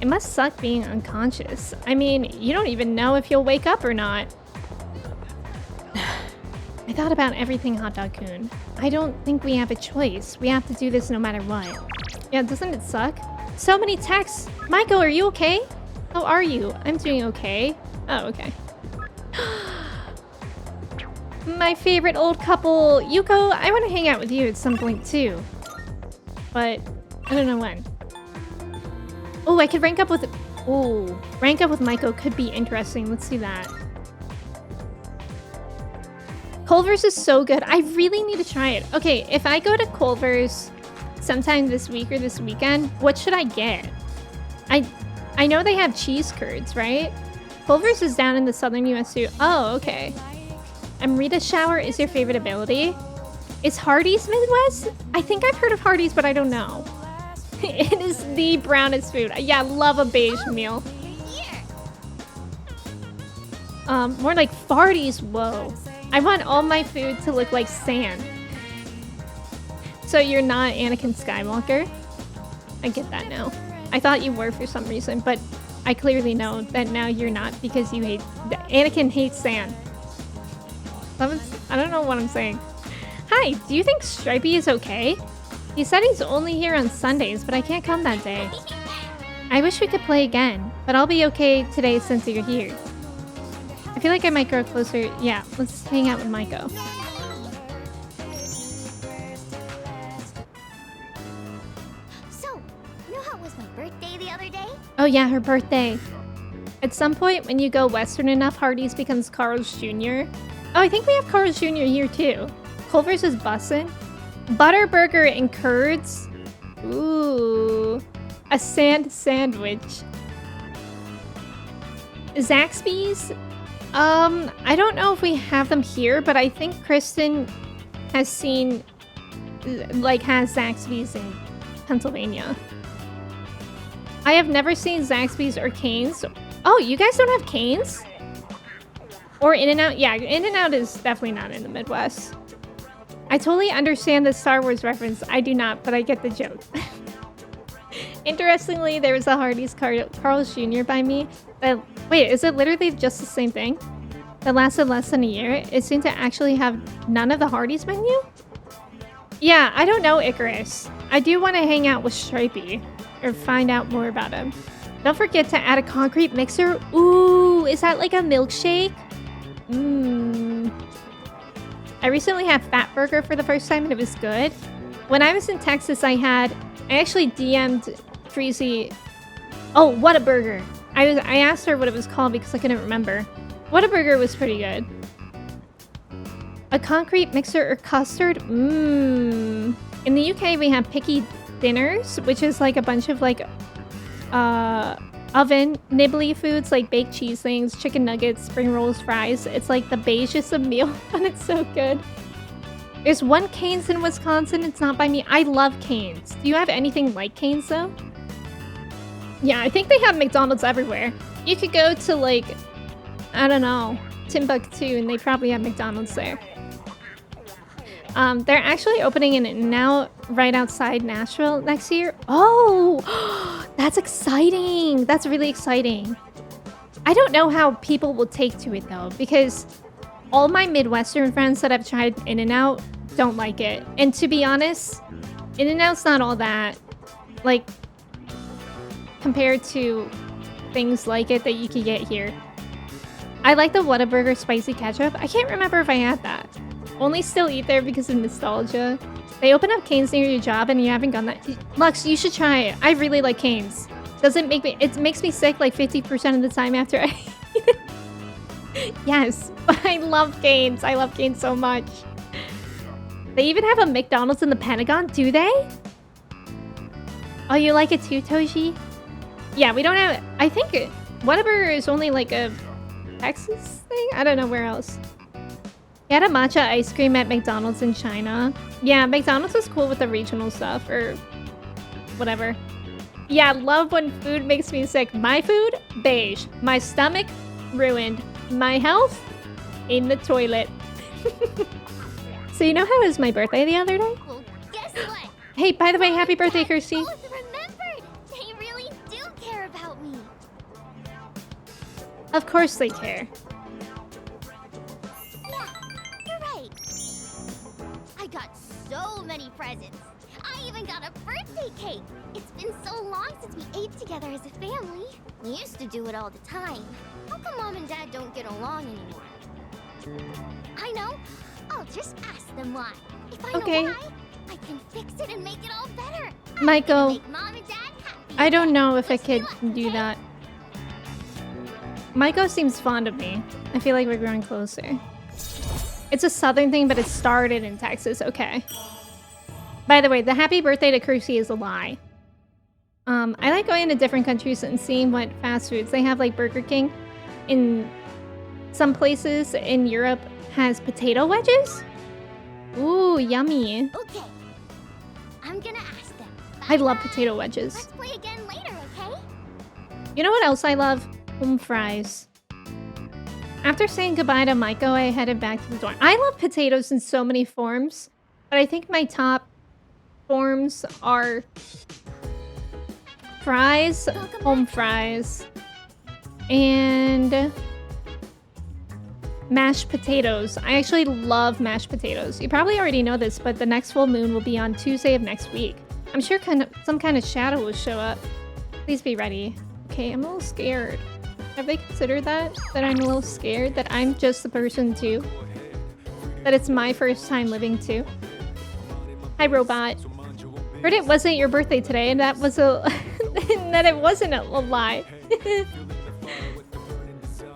It must suck being unconscious. I mean, you don't even know if you'll wake up or not. I thought about everything, Hot Dog Kun. I don't think we have a choice. We have to do this no matter what. Yeah, doesn't it suck? So many texts. Michael, are you okay? How are you? I'm doing okay. Oh, okay. My favorite old couple. Yuko, I want to hang out with you at some point too. But I don't know when. Oh, I could rank up with... Oh, rank up with Maiko could be interesting. Let's do that. Culver's is so good. I really need to try it. Okay, if I go to Culver's sometime this week or this weekend, what should I get? I know they have cheese curds, right? Culver's is down in the southern US too. Oh, okay. Amrita shower is your favorite ability? Is Hardee's Midwest? I think I've heard of Hardee's, but I don't know. It is the brownest food. Yeah, love a beige meal. More like farties. Whoa. I want all my food to look like sand. So you're not Anakin Skywalker? I get that now. I thought you were for some reason, but I clearly know that now you're not because you hate... Anakin hates sand. I don't know what I'm saying. Hi, do you think Stripey is okay? He said he's only here on Sundays, but I can't come that day. I wish we could play again, but I'll be okay today since you're here. I feel like I might grow closer. Yeah, let's hang out with Maiko. So, you know how it was my birthday the other day? Oh yeah, her birthday. At some point, when you go Western enough, Hardee's becomes Carl's Jr. Oh, I think we have Carl's Jr. here too. Culver's is bussin'. Butterburger and curds. Ooh. A sand sandwich. Zaxby's? I don't know if we have them here, but I think Kristen has seen, like, has Zaxby's in Pennsylvania. I have never seen Zaxby's or Cane's. Oh, you guys don't have Cane's? Or In-N-Out? Yeah, In-N-Out is definitely not in the Midwest. I totally understand the Star Wars reference. I do not, but I get the joke. Interestingly, there was a Hardee's Carl's Jr. by me. Wait, is it literally just the same thing? That lasted less than a year? It seemed to actually have none of the Hardee's menu? Yeah, I don't know, Icarus. I do want to hang out with Stripey, or find out more about him. Don't forget to add a concrete mixer. Ooh, is that like a milkshake? Mmm. I recently had Fatburger for the first time and it was good. When I was in Texas, I actually DM'd Freezy. Oh, Whataburger. I asked her what it was called because I couldn't remember. Whataburger was pretty good. A concrete mixer or custard? Mmm. In the UK, we have Picky Dinners, which is like a bunch of like oven nibbly foods like baked cheese things, chicken nuggets, spring rolls, fries. It's like the beigest of meal, but it's so good. There's one Cane's in Wisconsin. It's not by me. I love Cane's. Do you have anything like Cane's though? Yeah, I think they have McDonald's everywhere. You could go to like, I don't know, Timbuktu, and they probably have McDonald's there. They're actually opening an In-N-Out right outside Nashville next year. Oh, that's exciting. That's really exciting. I don't know how people will take to it though, because all my Midwestern friends that have tried In-N-Out don't like it. And to be honest, In-N-Out's not all that, like, compared to things like it that you can get here. I like the Whataburger spicy ketchup. I can't remember if I had that. Only still eat there because of nostalgia. They open up Cane's near your job and you haven't gone that. Lux, you should try it. I really like Cane's. It makes me sick like 50% of the time after I eat it. Yes, but I love Cane's. I love Cane's so much. They even have a McDonald's in the Pentagon, do they? Oh, you like it too, Toji? Yeah, we don't have... I think Whataburger is only like a Texas thing? I don't know where else. You had a matcha ice cream at McDonald's in China. Yeah, McDonald's is cool with the regional stuff, or whatever. Yeah, love when food makes me sick. My food? Beige. My stomach? Ruined. My health? In the toilet. So you know how it was my birthday the other day? Well, guess what? Hey, by the way, happy birthday, Kirsty. Remembered! They really do care about me. Of course they care. Yeah, you're right. I got so many presents. I even got a birthday cake. It's been so long since we ate together as a family. We used to do it all the time. How come Mom and Dad don't get along anymore? I know. I'll just ask them why. If I know why, I can fix it and make it all better. Michael, Mom and Dad happy. I don't know if I could do that. Maiko seems fond of me. I feel like we're growing closer. It's a southern thing, but it started in Texas. Okay. By the way, the happy birthday to Kirsty is a lie. I like going to different countries and seeing what fast foods they have, like Burger King. In some places in Europe has potato wedges. Ooh, yummy. Okay. I'm gonna ask them. I love potato wedges. Let's play again later, okay? You know what else I love? Home fries. After saying goodbye to Maiko, I headed back to the dorm. I love potatoes in so many forms, but I think my top forms are fries, home fries, and mashed potatoes. I actually love mashed potatoes. You probably already know this, but the next full moon will be on Tuesday of next week. I'm sure some kind of shadow will show up. Please be ready. Okay, I'm a little scared. Have they considered that? That I'm a little scared? That I'm just the person too? That it's my first time living too? Hi, robot. Heard it wasn't your birthday today, and that was a... that it wasn't a lie.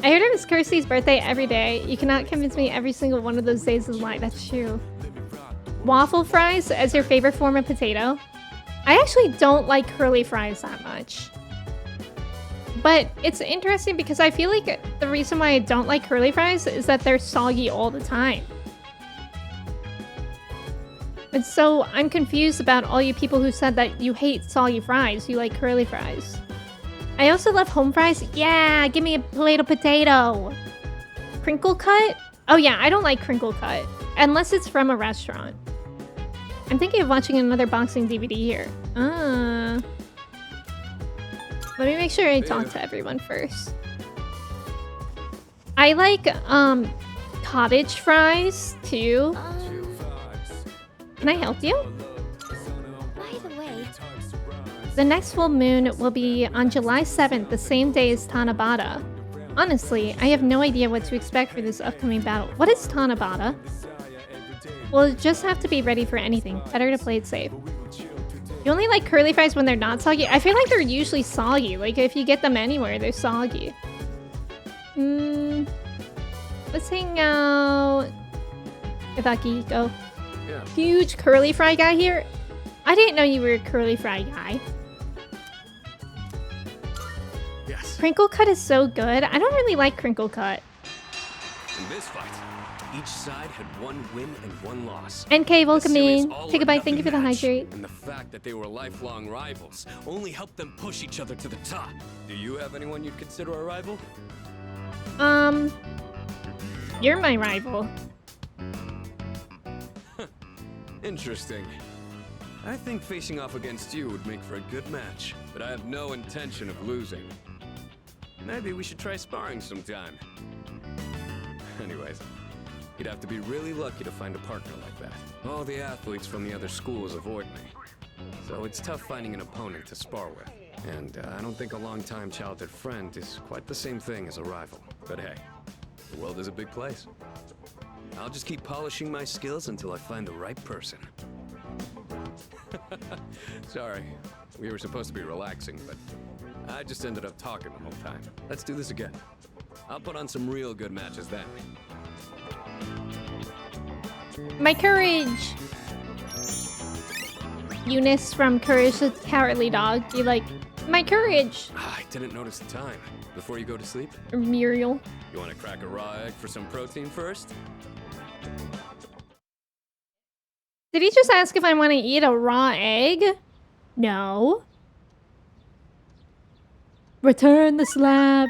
I heard it was Kirsty's birthday every day. You cannot convince me every single one of those days is a lie. That's true. Waffle fries as your favorite form of potato? I actually don't like curly fries that much. But it's interesting because I feel like the reason why I don't like curly fries is that they're soggy all the time. And so I'm confused about all you people who said that you hate soggy fries, you like curly fries. I also love home fries. Yeah, give me a plate of potato. Crinkle cut? Oh yeah, I don't like crinkle cut. Unless it's from a restaurant. I'm thinking of watching another boxing DVD here. Let me make sure I talk to everyone first. I like cottage fries too. Can I help you? By the way, The next full moon will be on July 7th, the same day as Tanabata. Honestly, I have no idea what to expect for this upcoming battle. What is Tanabata? We'll just have to be ready for anything. Better to play it safe. You only like curly fries when they're not soggy? I feel like they're usually soggy. Like, if you get them anywhere, they're soggy. Let's hang out with Akihiko. Yeah. Huge curly fry guy here. I didn't know you were a curly fry guy. Yes. Crinkle cut is so good. I don't really like crinkle cut. In this fight, each side had one win and one loss. NK, welcome The series in. all Take or a bite. Thank you for the nothing match, hydrate. And the fact that they were lifelong rivals only helped them push each other to the top. Do you have anyone you'd consider a rival? You're my rival. Interesting. I think facing off against you would make for a good match, but I have no intention of losing. Maybe we should try sparring sometime. Anyways, you'd have to be really lucky to find a partner like that. All the athletes from the other schools avoid me, so it's tough finding an opponent to spar with. And I don't think a long-time childhood friend is quite the same thing as a rival. But hey, the world is a big place. I'll just keep polishing my skills until I find the right person. Sorry, we were supposed to be relaxing, but I just ended up talking the whole time. Let's do this again. I'll put on some real good matches then. My courage! Eunice from Courage the Cowardly Dog. Be like, my courage! I didn't notice the time. Before you go to sleep? Or Muriel. You want to crack a raw egg for some protein first? Did he just ask if I want to eat a raw egg? No. Return the slab.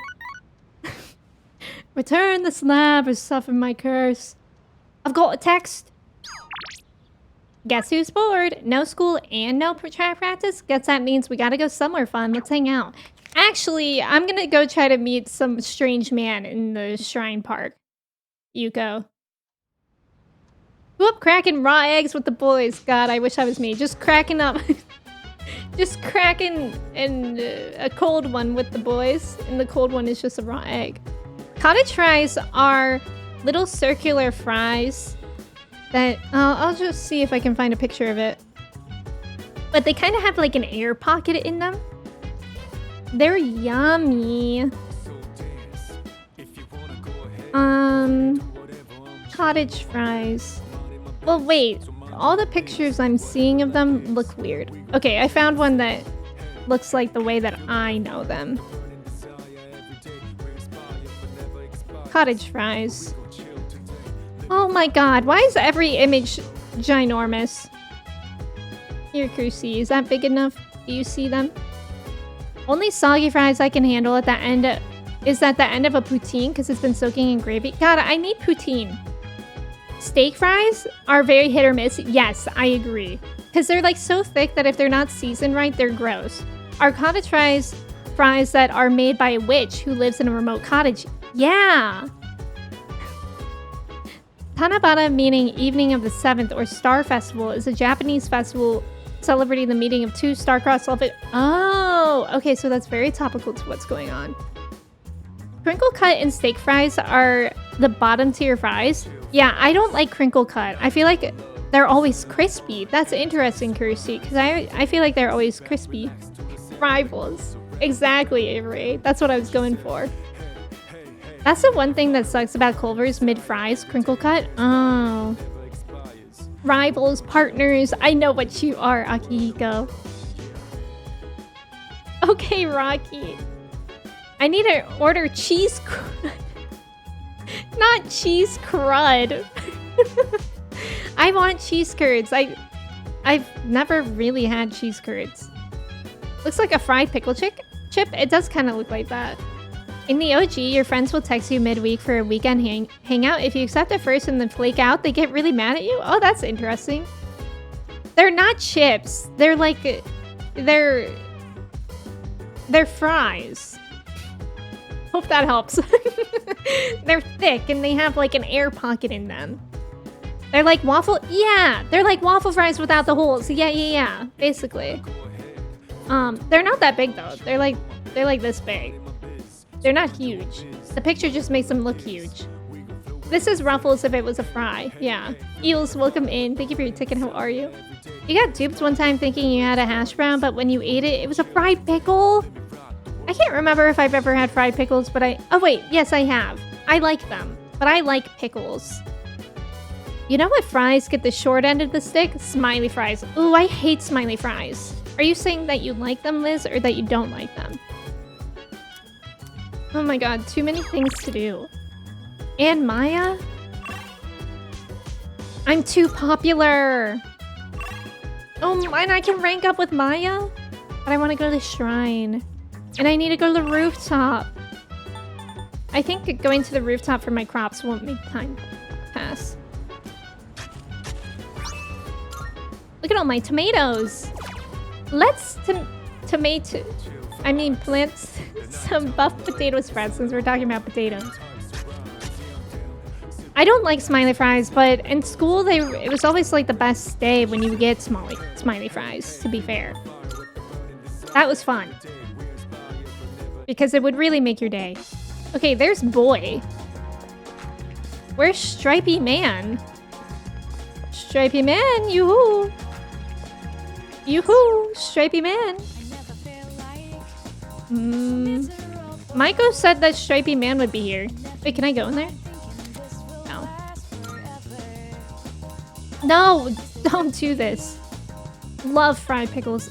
Return the slab or suffer my curse. I've got a text. Guess who's bored? No school and no track practice? Guess that means we gotta go somewhere fun. Let's hang out. Actually, I'm gonna go try to meet some strange man in the shrine park. Yuko. Whoop, cracking raw eggs with the boys. God, I wish I was me. Just cracking up. Just cracking and a cold one with the boys. And the cold one is just a raw egg. Cottage fries are little circular fries that... I'll just see if I can find a picture of it. But they kind of have like an air pocket in them. They're yummy. Cottage fries. Well, wait. All the pictures I'm seeing of them look weird. Okay, I found one that looks like the way that I know them. Cottage fries. Oh my god, why is every image ginormous? Here, Crucy, is that big enough? Do you see them? Only soggy fries I can handle at the end is at the end of a poutine because it's been soaking in gravy. God, I need poutine. Steak fries are very hit or miss. Yes, I agree. Because they're like so thick that if they're not seasoned right, they're gross. Are cottage fries that are made by a witch who lives in a remote cottage? Yeah. Tanabata, meaning Evening of the Seventh or Star Festival, is a Japanese festival celebrating the meeting of two star-crossed lovers. Oh, okay, so that's very topical to what's going on. Crinkle cut and steak fries are the bottom tier fries. Yeah, I don't like crinkle cut. I feel like they're always crispy. That's interesting, Kirsty, because I feel like they're always crispy. Rivals. Exactly, Avery. That's what I was going for. That's the one thing that sucks about Culver's mid-fries, crinkle cut. Oh. Rivals, partners, I know what you are, Akihiko. Okay, Rocky. I need to order cheese crud. Not cheese crud. I want cheese curds. I've never really had cheese curds. Looks like a fried pickle chip. It does kind of look like that. In the OG, your friends will text you midweek for a weekend hangout. If you accept it first and then flake out, they get really mad at you. Oh, that's interesting. They're not chips. They're like... They're fries. Hope that helps. They're thick and they have like an air pocket in them. They're like waffle. Yeah, they're like waffle fries without the holes. Yeah. Basically. They're not that big though. They're like this big. They're not huge. The picture just makes them look huge. This is Ruffles if it was a fry. Yeah. Eels, welcome in. Thank you for your ticket. How are you? You got duped one time thinking you had a hash brown, but when you ate it, it was a fried pickle. I can't remember if I've ever had fried pickles, but oh wait, yes I have. I like them, but I like pickles. You know what fries get the short end of the stick? Smiley fries. Ooh, I hate smiley fries. Are you saying that you like them, Liz, or that you don't like them? Oh my god, too many things to do. And Maya? I'm too popular. Oh, and I can rank up with Maya? But I want to go to the shrine. And I need to go to the rooftop. I think going to the rooftop for my crops won't make time pass. Look at all my tomatoes. Let's plant some buff potato spreads since we're talking about potatoes. I don't like smiley fries, but in school it was always like the best day when you get smiley fries, to be fair. That was fun. Because it would really make your day. Okay, there's Boy. Where's Stripey Man? Stripey Man, yoo-hoo! Yoo-hoo! Stripey Man! Maiko said that Stripey Man would be here. Wait, can I go in there? No. No! Don't do this. Love fried pickles.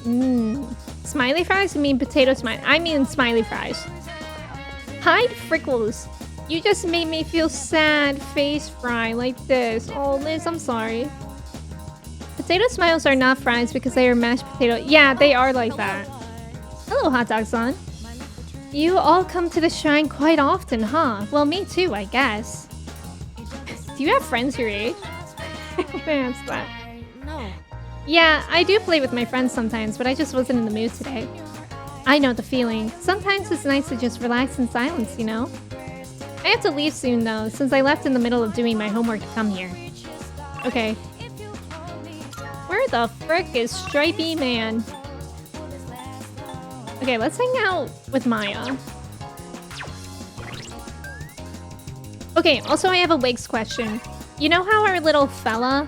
Smiley fries? You mean potato smiley? I mean smiley fries. Hide Frickles. You just made me feel sad. Face fry like this. Oh, Liz, I'm sorry. Potato smiles are not fries because they are mashed potato. Yeah, they are like that. Hello, Hot Dog Son. You all come to the shrine quite often, huh? Well, me too, I guess. Do you have friends your age? Answer that. No. Yeah, I do play with my friends sometimes, but I just wasn't in the mood today. I know the feeling. Sometimes it's nice to just relax in silence, you know? I have to leave soon, though, since I left in the middle of doing my homework to come here. Okay. Where the frick is Stripey Man? Okay, let's hang out with Maya. Okay, also I have a Wigs question. You know how our little fella...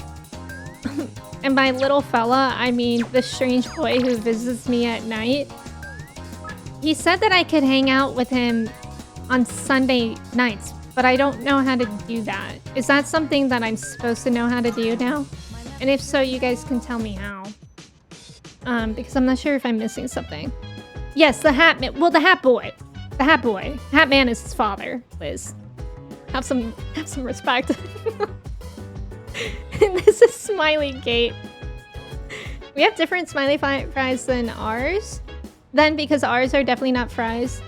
and by little fella, I mean the strange boy who visits me at night. He said that I could hang out with him on Sunday nights, but I don't know how to do that. Is that something that I'm supposed to know how to do now? And if so, you guys can tell me how. Because I'm not sure if I'm missing something. Yes, the Hat Man. Well, the Hat Boy. The Hat Boy. Hat Man is his father, Liz. Have some respect. And this is Smiley Gate. We have different smiley fries than ours. Then, because ours are definitely not fries.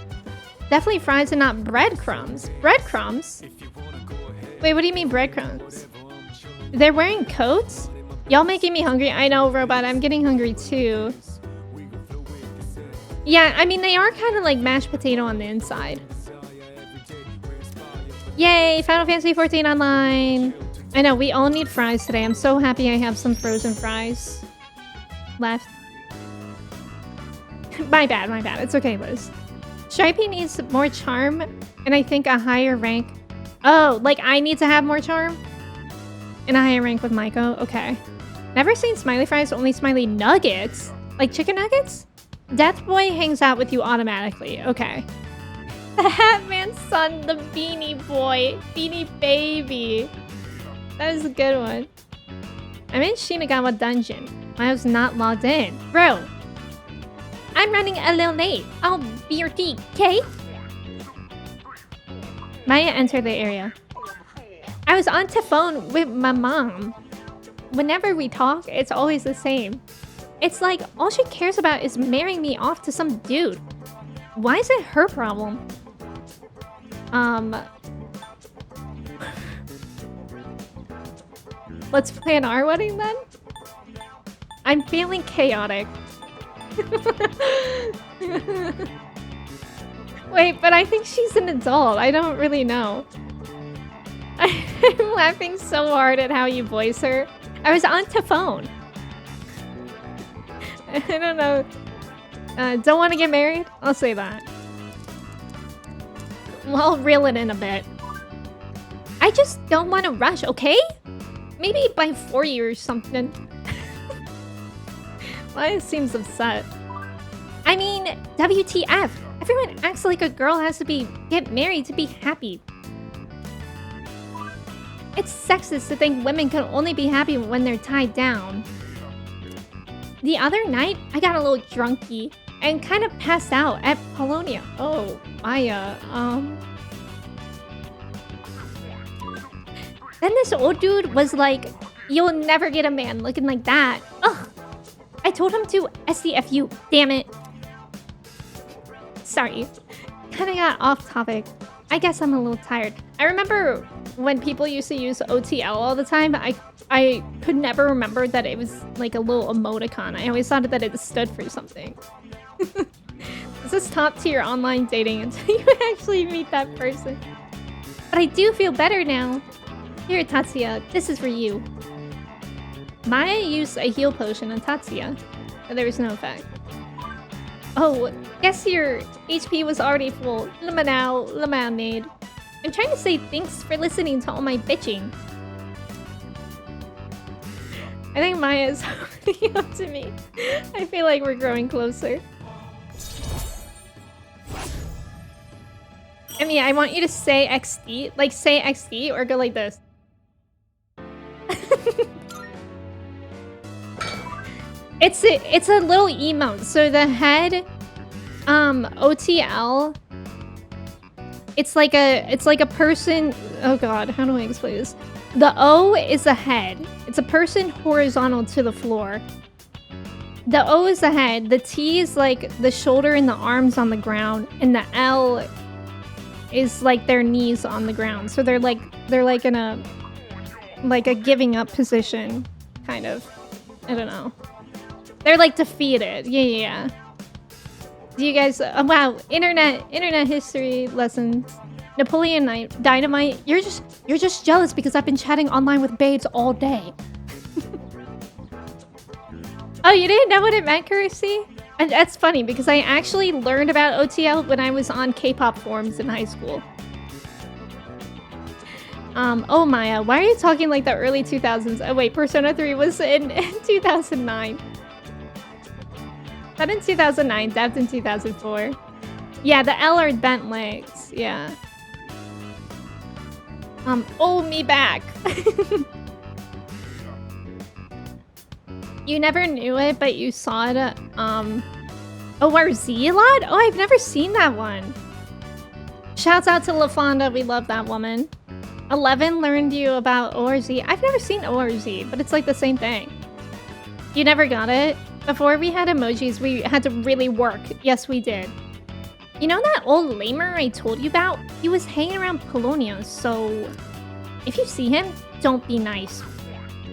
Definitely fries and not breadcrumbs. Breadcrumbs? Wait, what do you mean breadcrumbs? They're wearing coats? Y'all making me hungry. I know, Robot. I'm getting hungry too. Yeah, I mean, they are kind of like mashed potato on the inside. Yay, Final Fantasy 14 online. I know, we all need fries today. I'm so happy I have some frozen fries left. My bad. It's okay, Liz. Stripey needs more charm, and I think a higher rank. Oh, like I need to have more charm? And a higher rank with Maiko? Okay. Never seen smiley fries, only smiley nuggets? Like chicken nuggets? Death Boy hangs out with you automatically. Okay. The Hat Man's son, the Beanie Boy. Beanie Baby. That is a good one. I'm in Shinagawa Dungeon. I was not logged in. Bro, I'm running a little late. I'll be your tea, okay? Maya entered the area. I was on the phone with my mom. Whenever we talk, it's always the same. It's like all she cares about is marrying me off to some dude. Why is it her problem? Let's plan our wedding then? I'm feeling chaotic. Wait, but I think she's an adult. I don't really know. I'm laughing so hard at how you voice her. I was on the phone. I don't know. Don't want to get married? I'll say that. Well, I'll reel it in a bit. I just don't want to rush, okay? Maybe by 4 years something. Why it seems upset. I mean, WTF? Everyone acts like a girl has to get married to be happy. It's sexist to think women can only be happy when they're tied down. The other night, I got a little drunky and kind of passed out at Polonia. Oh, Then this old dude was like, "You'll never get a man looking like that." Ugh. I told him to SDFU, damn it. Sorry. Kinda got off topic. I guess I'm a little tired. I remember when people used to use OTL all the time, I could never remember that it was like a little emoticon. I always thought that it stood for something. This is top tier online dating until you actually meet that person. But I do feel better now. Here, Tatsuya, this is for you. Maya used a heal potion on Tatsuya, but there was no effect. Oh, guess your HP was already full. Lemonade. I'm trying to say thanks for listening to all my bitching. I think Maya's holding up to me. I feel like we're growing closer. I mean, I want you to say XD. Like, say XD or go like this. It's a little emote. So the head, OTL. It's like a person. Oh god, how do I explain this? The O is a head. It's a person horizontal to the floor. The O is the head. The T is like the shoulder and the arms on the ground, and the L is like their knees on the ground. So they're like in a giving up position, kind of. I don't know. They're like defeated. Yeah. Do you guys? Wow, internet history lessons. Napoleon Dynamite. You're just jealous because I've been chatting online with babes all day. Oh, you didn't know what it meant, Currency? And that's funny because I actually learned about OTL when I was on K-pop forums in high school. Oh Maya, why are you talking like the early 2000s? Oh wait, Persona 3 was in 2009. That in 2009, depped in 2004. Yeah, the L are bent legs, yeah. Oh, me back. You never knew it, but you saw it at, ORZ a lot? Oh, I've never seen that one. Shouts out to LaFonda, we love that woman. 11 learned you about ORZ. I've never seen ORZ, but it's like the same thing. You never got it? Before we had emojis, we had to really work. Yes, we did. You know that old lamer I told you about? He was hanging around Polonia, so if you see him, don't be nice.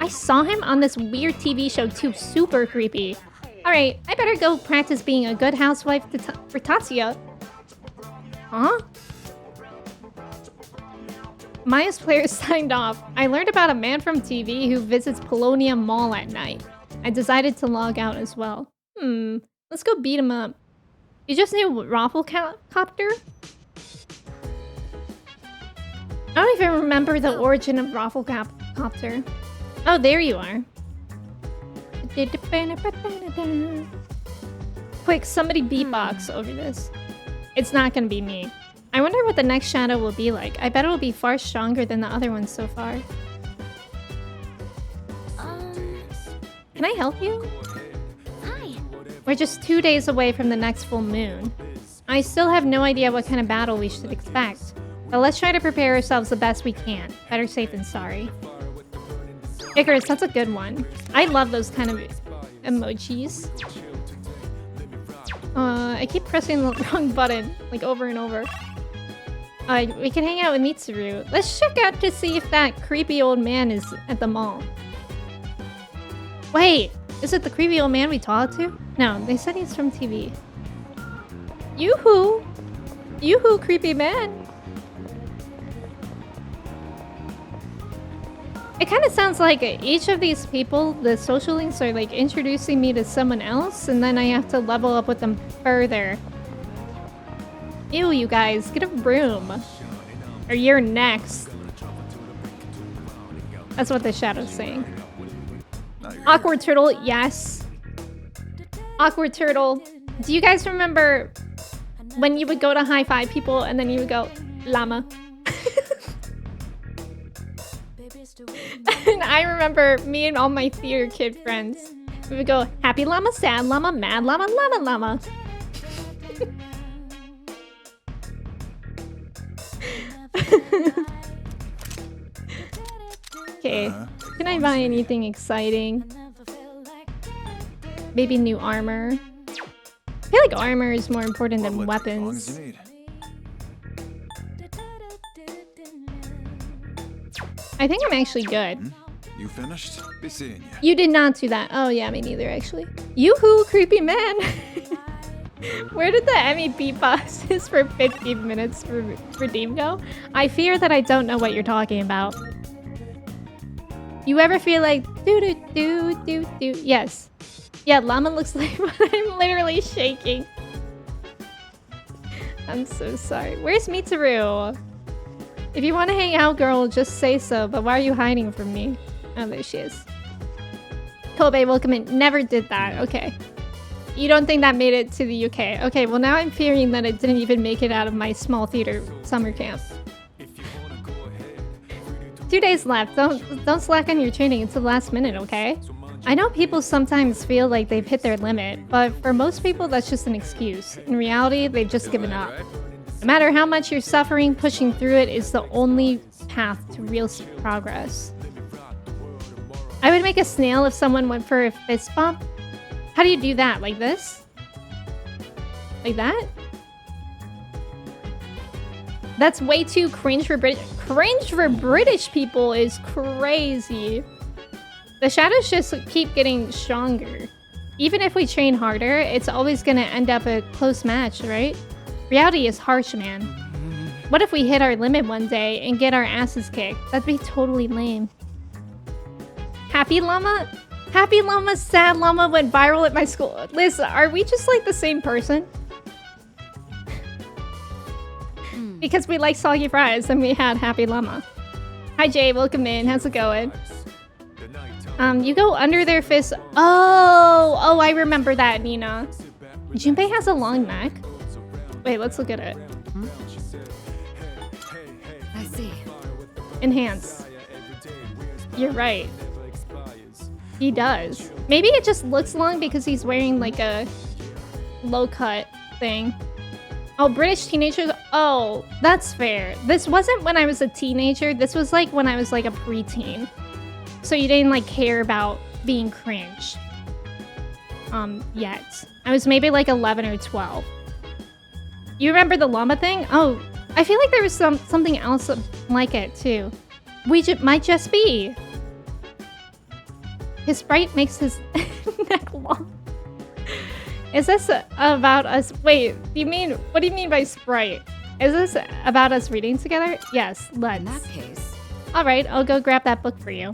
I saw him on this weird TV show too, super creepy. Alright, I better go practice being a good housewife for Tatsuya. Huh? Maya's player signed off. I learned about a man from TV who visits Polonia Mall at night. I decided to log out as well. Let's go beat him up. You just knew Rafflecopter? I don't even remember the origin of Rafflecopter. Oh, there you are. Quick, somebody beatbox over this. It's not gonna be me. I wonder what the next shadow will be like. I bet it will be far stronger than the other ones so far. Can I help you? Hi. We're just 2 days away from the next full moon. I still have no idea what kind of battle we should expect. But let's try to prepare ourselves the best we can. Better safe than sorry. Icarus, that's a good one. I love those kind of emojis. I keep pressing the wrong button, like over and over. We can hang out with Mitsuru. Let's check out to see if that creepy old man is at the mall. Wait, is it the creepy old man we talked to? No, they said he's from TV. Yoo-hoo! Yoo-hoo, creepy man. It kind of sounds like each of these people, the social links, are like introducing me to someone else, and then I have to level up with them further. Ew, you guys, get a room. Or you're next. That's what the shadow's saying. Awkward turtle, yes. Awkward turtle. Do you guys remember when you would go to high five people and then you would go, llama? And I remember me and all my theater kid friends, we would go, happy llama, sad llama, mad llama, llama, llama. Okay, can I buy anything exciting? Maybe new armor. I feel like armor is more important than weapons. I think I'm actually good. You finished? Be seeing you. You did not do that. Oh yeah, me neither actually. Yoo-hoo, creepy man. Where did the MEP pauses for 15 minutes for Redeem go? I fear that I don't know what you're talking about. You ever feel like do? Yes. Yeah, llama looks like but I'm literally shaking. I'm so sorry. Where's Mitsuru? If you want to hang out, girl, just say so. But why are you hiding from me? Oh, there she is. Kobe, welcome in. Never did that. Okay. You don't think that made it to the UK? Okay, well now I'm fearing that it didn't even make it out of my small theater summer camp. 2 days left. Don't slack on your training until the last minute, okay? I know people sometimes feel like they've hit their limit, but for most people that's just an excuse. In reality, they've just given up. No matter how much you're suffering, pushing through it is the only path to real progress. I would make a snail if someone went for a fist bump. How do you do that? Like this? Like that? That's way too cringe for British. Cringe for British people is crazy. The shadows just keep getting stronger. Even if we train harder, it's always gonna end up a close match, right? Reality is harsh, man. What if we hit our limit one day and get our asses kicked? That'd be totally lame. Happy llama? Happy llama, sad llama went viral at my school. Liz, are we just like the same person? Because we like soggy fries and we had happy llama. Hi Jay, welcome in. How's it going? You go under their fist. Oh, I remember that, Nina. Junpei has a long neck. Wait, let's look at it. I see. Enhance. You're right. He does. Maybe it just looks long because he's wearing like a low cut thing. Oh, British teenagers. Oh, that's fair. This wasn't when I was a teenager. This was like when I was like a preteen. So you didn't like care about being cringe. Yet. I was maybe like 11 or 12. You remember the llama thing? Oh, I feel like there was something else like it too. Might just be. His sprite makes his neck long. Is this about us? Wait, what do you mean by sprite? Is this about us reading together? Yes, let's. In that case. Alright, I'll go grab that book for you.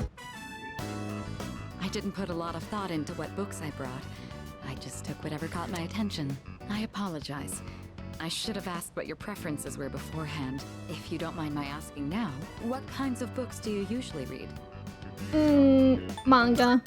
I didn't put a lot of thought into what books I brought. I just took whatever caught my attention. I apologize. I should have asked what your preferences were beforehand. If you don't mind my asking now, what kinds of books do you usually read? Manga.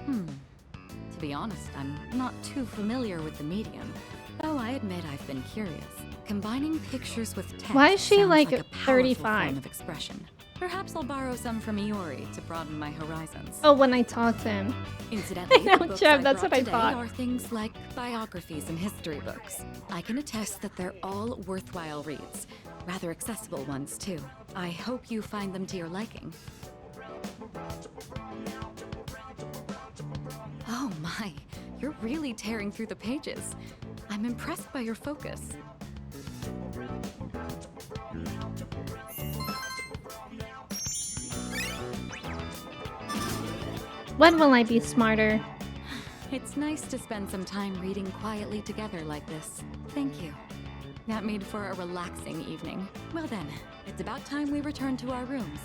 To be honest, I'm not too familiar with the medium, though I admit I've been curious. Combining pictures with text. Why is she like a 35? Form of expression. Perhaps I'll borrow some from Iori to broaden my horizons. Oh, when I talk to him. Incidentally, I know, the books Jeff, I that's brought what I today thought. are things like biographies and history books. I can attest that they're all worthwhile reads. Rather accessible ones, too. I hope you find them to your liking. Oh my, you're really tearing through the pages. I'm impressed by your focus. When will I be smarter? It's nice to spend some time reading quietly together like this. Thank you. That made for a relaxing evening. Well then, it's about time we return to our rooms.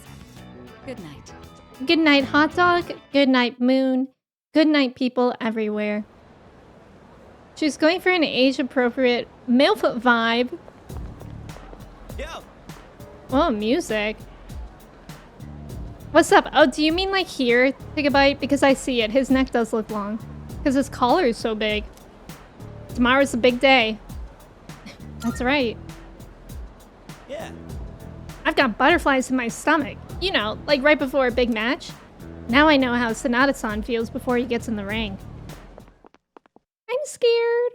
Good night. Good night, hot dog. Good night, moon. Good night, people everywhere. She's going for an age-appropriate MILF vibe. Yo. Oh, music. What's up? Oh, do you mean like here, Gigabyte? Because I see it. His neck does look long. Because his collar is so big. Tomorrow's a big day. That's right. Yeah. I've got butterflies in my stomach. You know, like right before a big match. Now I know how Sonata-san feels before he gets in the ring. I'm scared.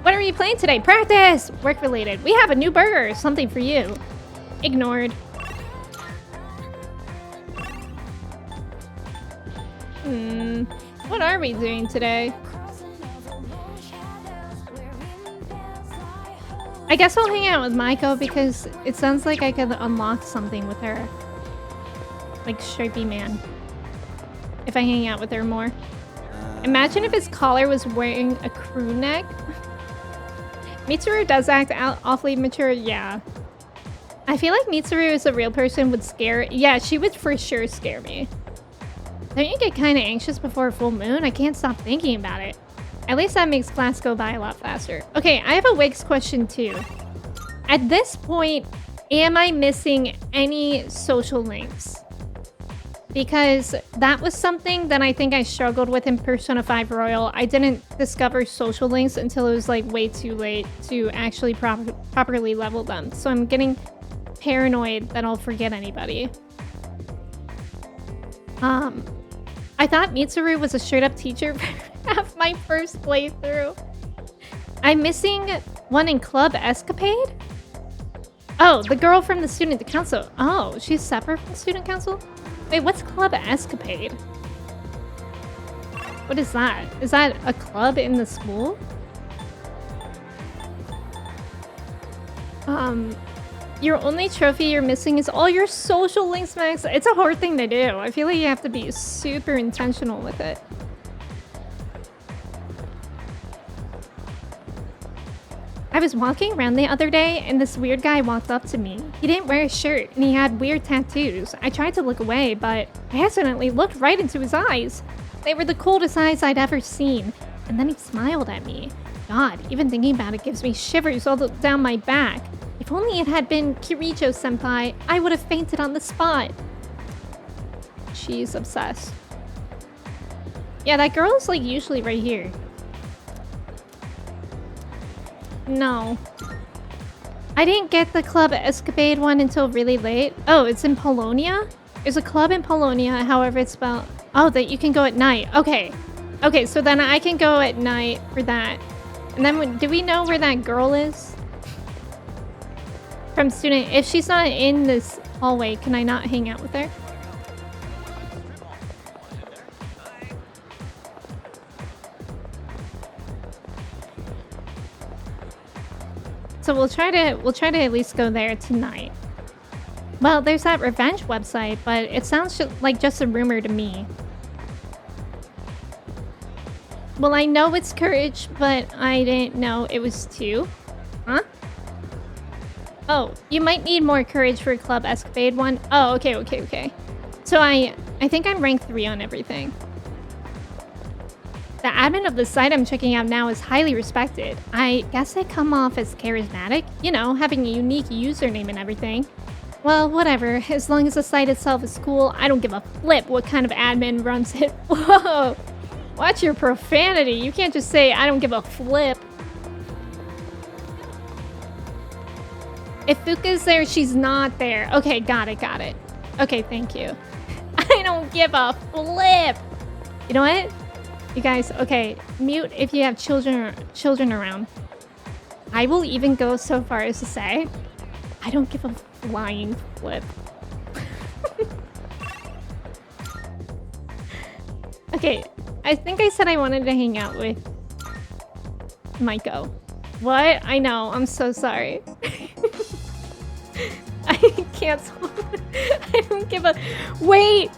What are you playing today? Practice! Work related. We have a new burger. Something for you. Ignored. What are we doing today? I guess I'll hang out with Maiko because it sounds like I could unlock something with her. Like Stripey Man. If I hang out with her more. Imagine if his collar was wearing a crew neck. Mitsuru does act awfully mature, yeah. I feel like Mitsuru as a real person would scare... Yeah, she would for sure scare me. Don't you get kind of anxious before a full moon? I can't stop thinking about it. At least that makes class go by a lot faster. Okay, I have a Wix question too. At this point, am I missing any social links? Because that was something that I think I struggled with in Persona 5 Royal. I didn't discover social links until it was like way too late to actually properly level them. So I'm getting paranoid that I'll forget anybody. I thought Mitsuru was a straight up teacher for half my first playthrough. I'm missing one in Club Escapade? Oh, the girl from the student council. Oh, she's separate from student council? Wait, what's Club Escapade? What is that? Is that a club in the school? Your only trophy you're missing is all your social links, Max. It's a hard thing to do. I feel like you have to be super intentional with it. I was walking around the other day and this weird guy walked up to me. He didn't wear a shirt and he had weird tattoos. I tried to look away, but I accidentally looked right into his eyes. They were the coldest eyes I'd ever seen. And then he smiled at me. God, even thinking about it gives me shivers all down my back. If only it had been Kirijo-senpai, I would have fainted on the spot. She's obsessed. Yeah, that girl's like usually right here. No. I didn't get the Club Escapade one until really late. Oh, it's in Polonia? There's a club in Polonia, however it's spelled. Oh, that you can go at night. Okay. Okay, so then I can go at night for that. And then do we know where that girl is? From student, if she's not in this hallway, can I not hang out with her? So we'll try to at least go there tonight. Well, there's that revenge website, but it sounds like just a rumor to me. Well, I know it's courage, but I didn't know it was 2. Huh? Oh, you might need more courage for Club Escapade one. Oh, okay. So I think I'm rank 3 on everything. The admin of the site I'm checking out now is highly respected. I guess I come off as charismatic, you know, having a unique username and everything. Well, whatever, as long as the site itself is cool, I don't give a flip what kind of admin runs it. Whoa! Watch your profanity, you can't just say I don't give a flip. If Fuka's there, she's not there. Okay, got it. Okay, thank you. I don't give a flip! You know what? You guys, okay, mute if you have children around. I will even go so far as to say, I don't give a flying flip. Okay, I think I said I wanted to hang out with Maiko. What? I know, I'm so sorry. I can't. I don't give a. Wait!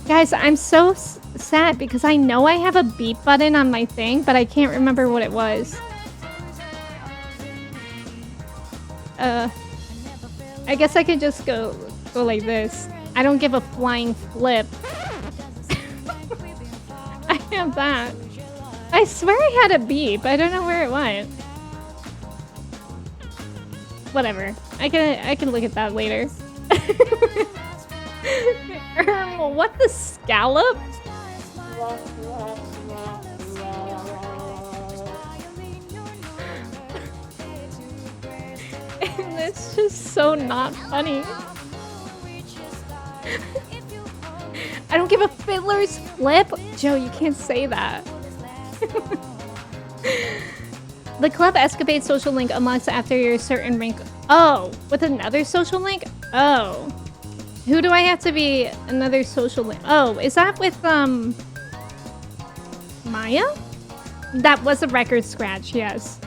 Guys, I'm so sad because I know I have a beep button on my thing, but I can't remember what it was. I guess I could just go like this. I don't give a flying flip. I have that. I swear I had a beep. I don't know where it went. Whatever. I can look at that later. What the scallop? And it's just so not funny. I don't give a fiddler's flip. Joe, you can't say that. The club escapade social link unlocks after your certain rank. Oh, with another social link? Oh. Who do I have to be another social link? Oh, is that with Maya? That was a record scratch, yes.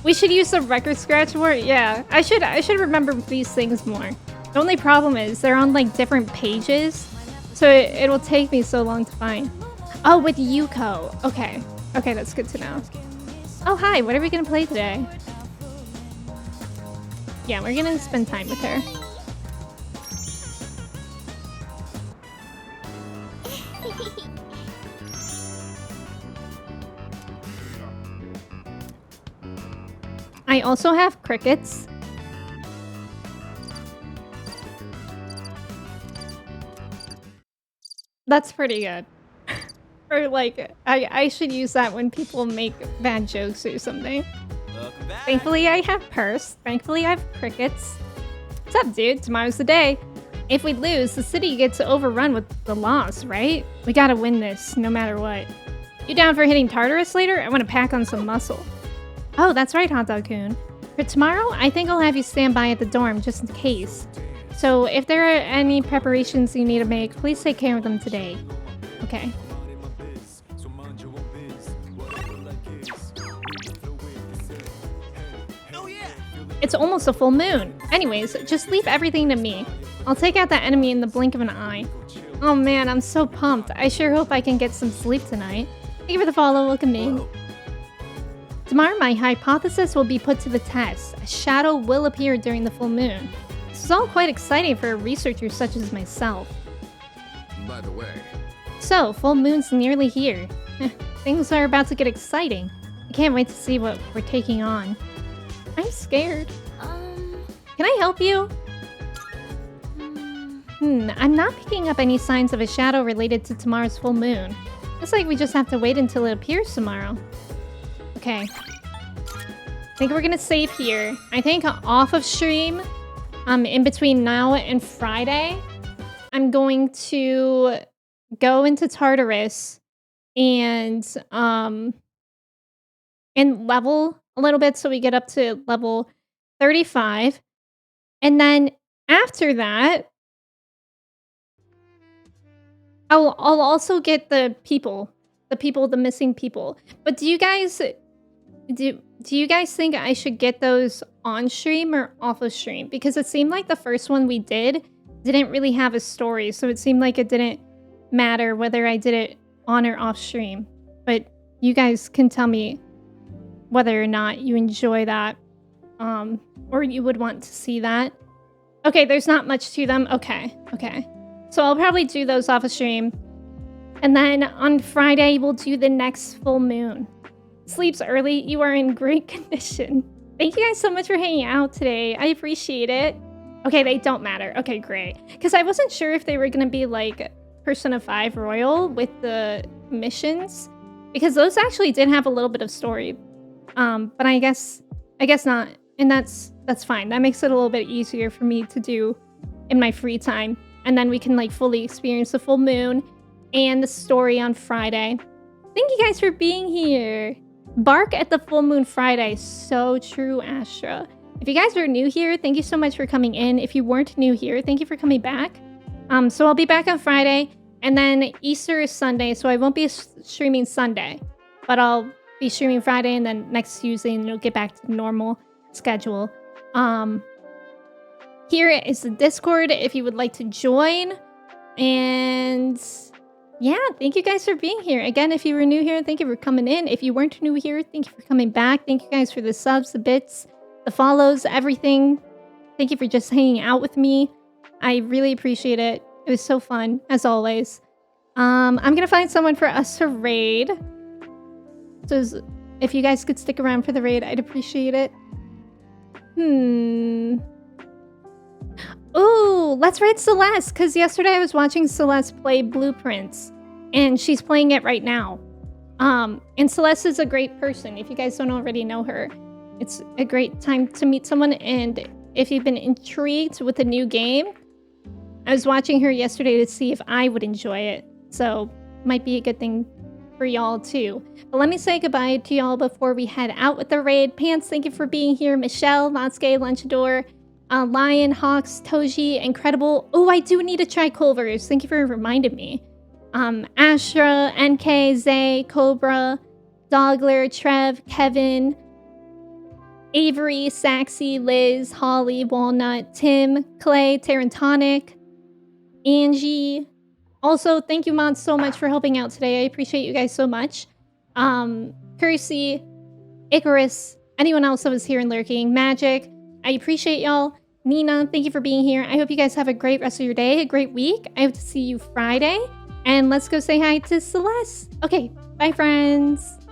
We should use the record scratch more. Yeah, I should remember these things more. The only problem is they're on like different pages, so it'll take me so long to find. Oh, with Yuko. Okay. Okay, that's good to know. Oh, hi. What are we gonna play today? Yeah, we're gonna spend time with her. I also have crickets. That's pretty good. Or like, I should use that when people make bad jokes or something. Thankfully, I have purse. Thankfully, I have crickets. What's up, dude? Tomorrow's the day. If we lose, the city gets overrun with the loss, right? We gotta win this, no matter what. You down for hitting Tartarus later? I want to pack on some muscle. Oh, that's right, Hot Dog Kun. For tomorrow, I think I'll have you stand by at the dorm just in case. So if there are any preparations you need to make, please take care of them today. Okay. It's almost a full moon. Anyways, just leave everything to me. I'll take out that enemy in the blink of an eye. Oh man, I'm so pumped. I sure hope I can get some sleep tonight. Thank you for the follow, welcome in. Tomorrow, my hypothesis will be put to the test. A shadow will appear during the full moon. This is all quite exciting for a researcher such as myself. By the way... So, full moon's nearly here. Things are about to get exciting. I can't wait to see what we're taking on. I'm scared. Can I help you? I'm not picking up any signs of a shadow related to tomorrow's full moon. Looks like we just have to wait until it appears tomorrow. Okay. I think we're gonna save here. I think off of stream, in between now and Friday, I'm going to go into Tartarus and level a little bit so we get up to level 35. And then after that, I'll also get the missing people. But do you guys think I should get those on stream or off of stream? Because it seemed like the first one we didn't really have a story, so it seemed like it didn't matter whether I did it on or off stream. But you guys can tell me whether or not you enjoy that, or you would want to see that. Okay, there's not much to them. Okay. So I'll probably do those off of stream. And then on Friday, we'll do the next full moon. Sleeps early. You are in great condition. Thank you guys so much for hanging out today. I appreciate it. Okay, they don't matter. Okay, great. Because I wasn't sure if they were going to be like Persona 5 Royal with the missions. Because those actually did have a little bit of story. But I guess not. And that's fine. That makes it a little bit easier for me to do in my free time. And then we can like fully experience the full moon and the story on Friday. Thank you guys for being here. Bark at the full moon Friday. So true, Astra. If you guys are new here, thank you so much for coming in. If you weren't new here, thank you for coming back. So I'll be back on Friday. And then Easter is Sunday, so I won't be streaming Sunday. But I'll be streaming Friday and then next Tuesday, and it'll get back to the normal schedule. Here is the Discord if you would like to join. And yeah, thank you guys for being here. Again, if you were new here, thank you for coming in. If you weren't new here, thank you for coming back. Thank you guys for the subs, the bits, the follows, everything. Thank you for just hanging out with me. I really appreciate it. It was so fun, as always. I'm gonna find someone for us to raid. So if you guys could stick around for the raid, I'd appreciate it. Ooh, let's raid Celeste, because yesterday I was watching Celeste play Blueprints, and she's playing it right now. And Celeste is a great person. If you guys don't already know her, it's a great time to meet someone, and if you've been intrigued with a new game, I was watching her yesterday to see if I would enjoy it, so might be a good thing for y'all too. But let me say goodbye to y'all before we head out with the raid. Pants, thank you for being here. Michelle, Natsuke, Lunchador, Lion, Hawks, Toji, Incredible. Oh, I do need to try Culver's. Thank you for reminding me. Astra, NK, Zay, Cobra, Dogler, Trev, Kevin, Avery, Saxy, Liz, Holly, Walnut, Tim, Clay, Terrantonic, Angie. Also, thank you, mods, so much for helping out today. I appreciate you guys so much. Kersey, Icarus, anyone else that was here and lurking, Magic, I appreciate y'all. Nina, thank you for being here. I hope you guys have a great rest of your day, a great week. I hope to see you Friday. And let's go say hi to Celeste. Okay, bye, friends.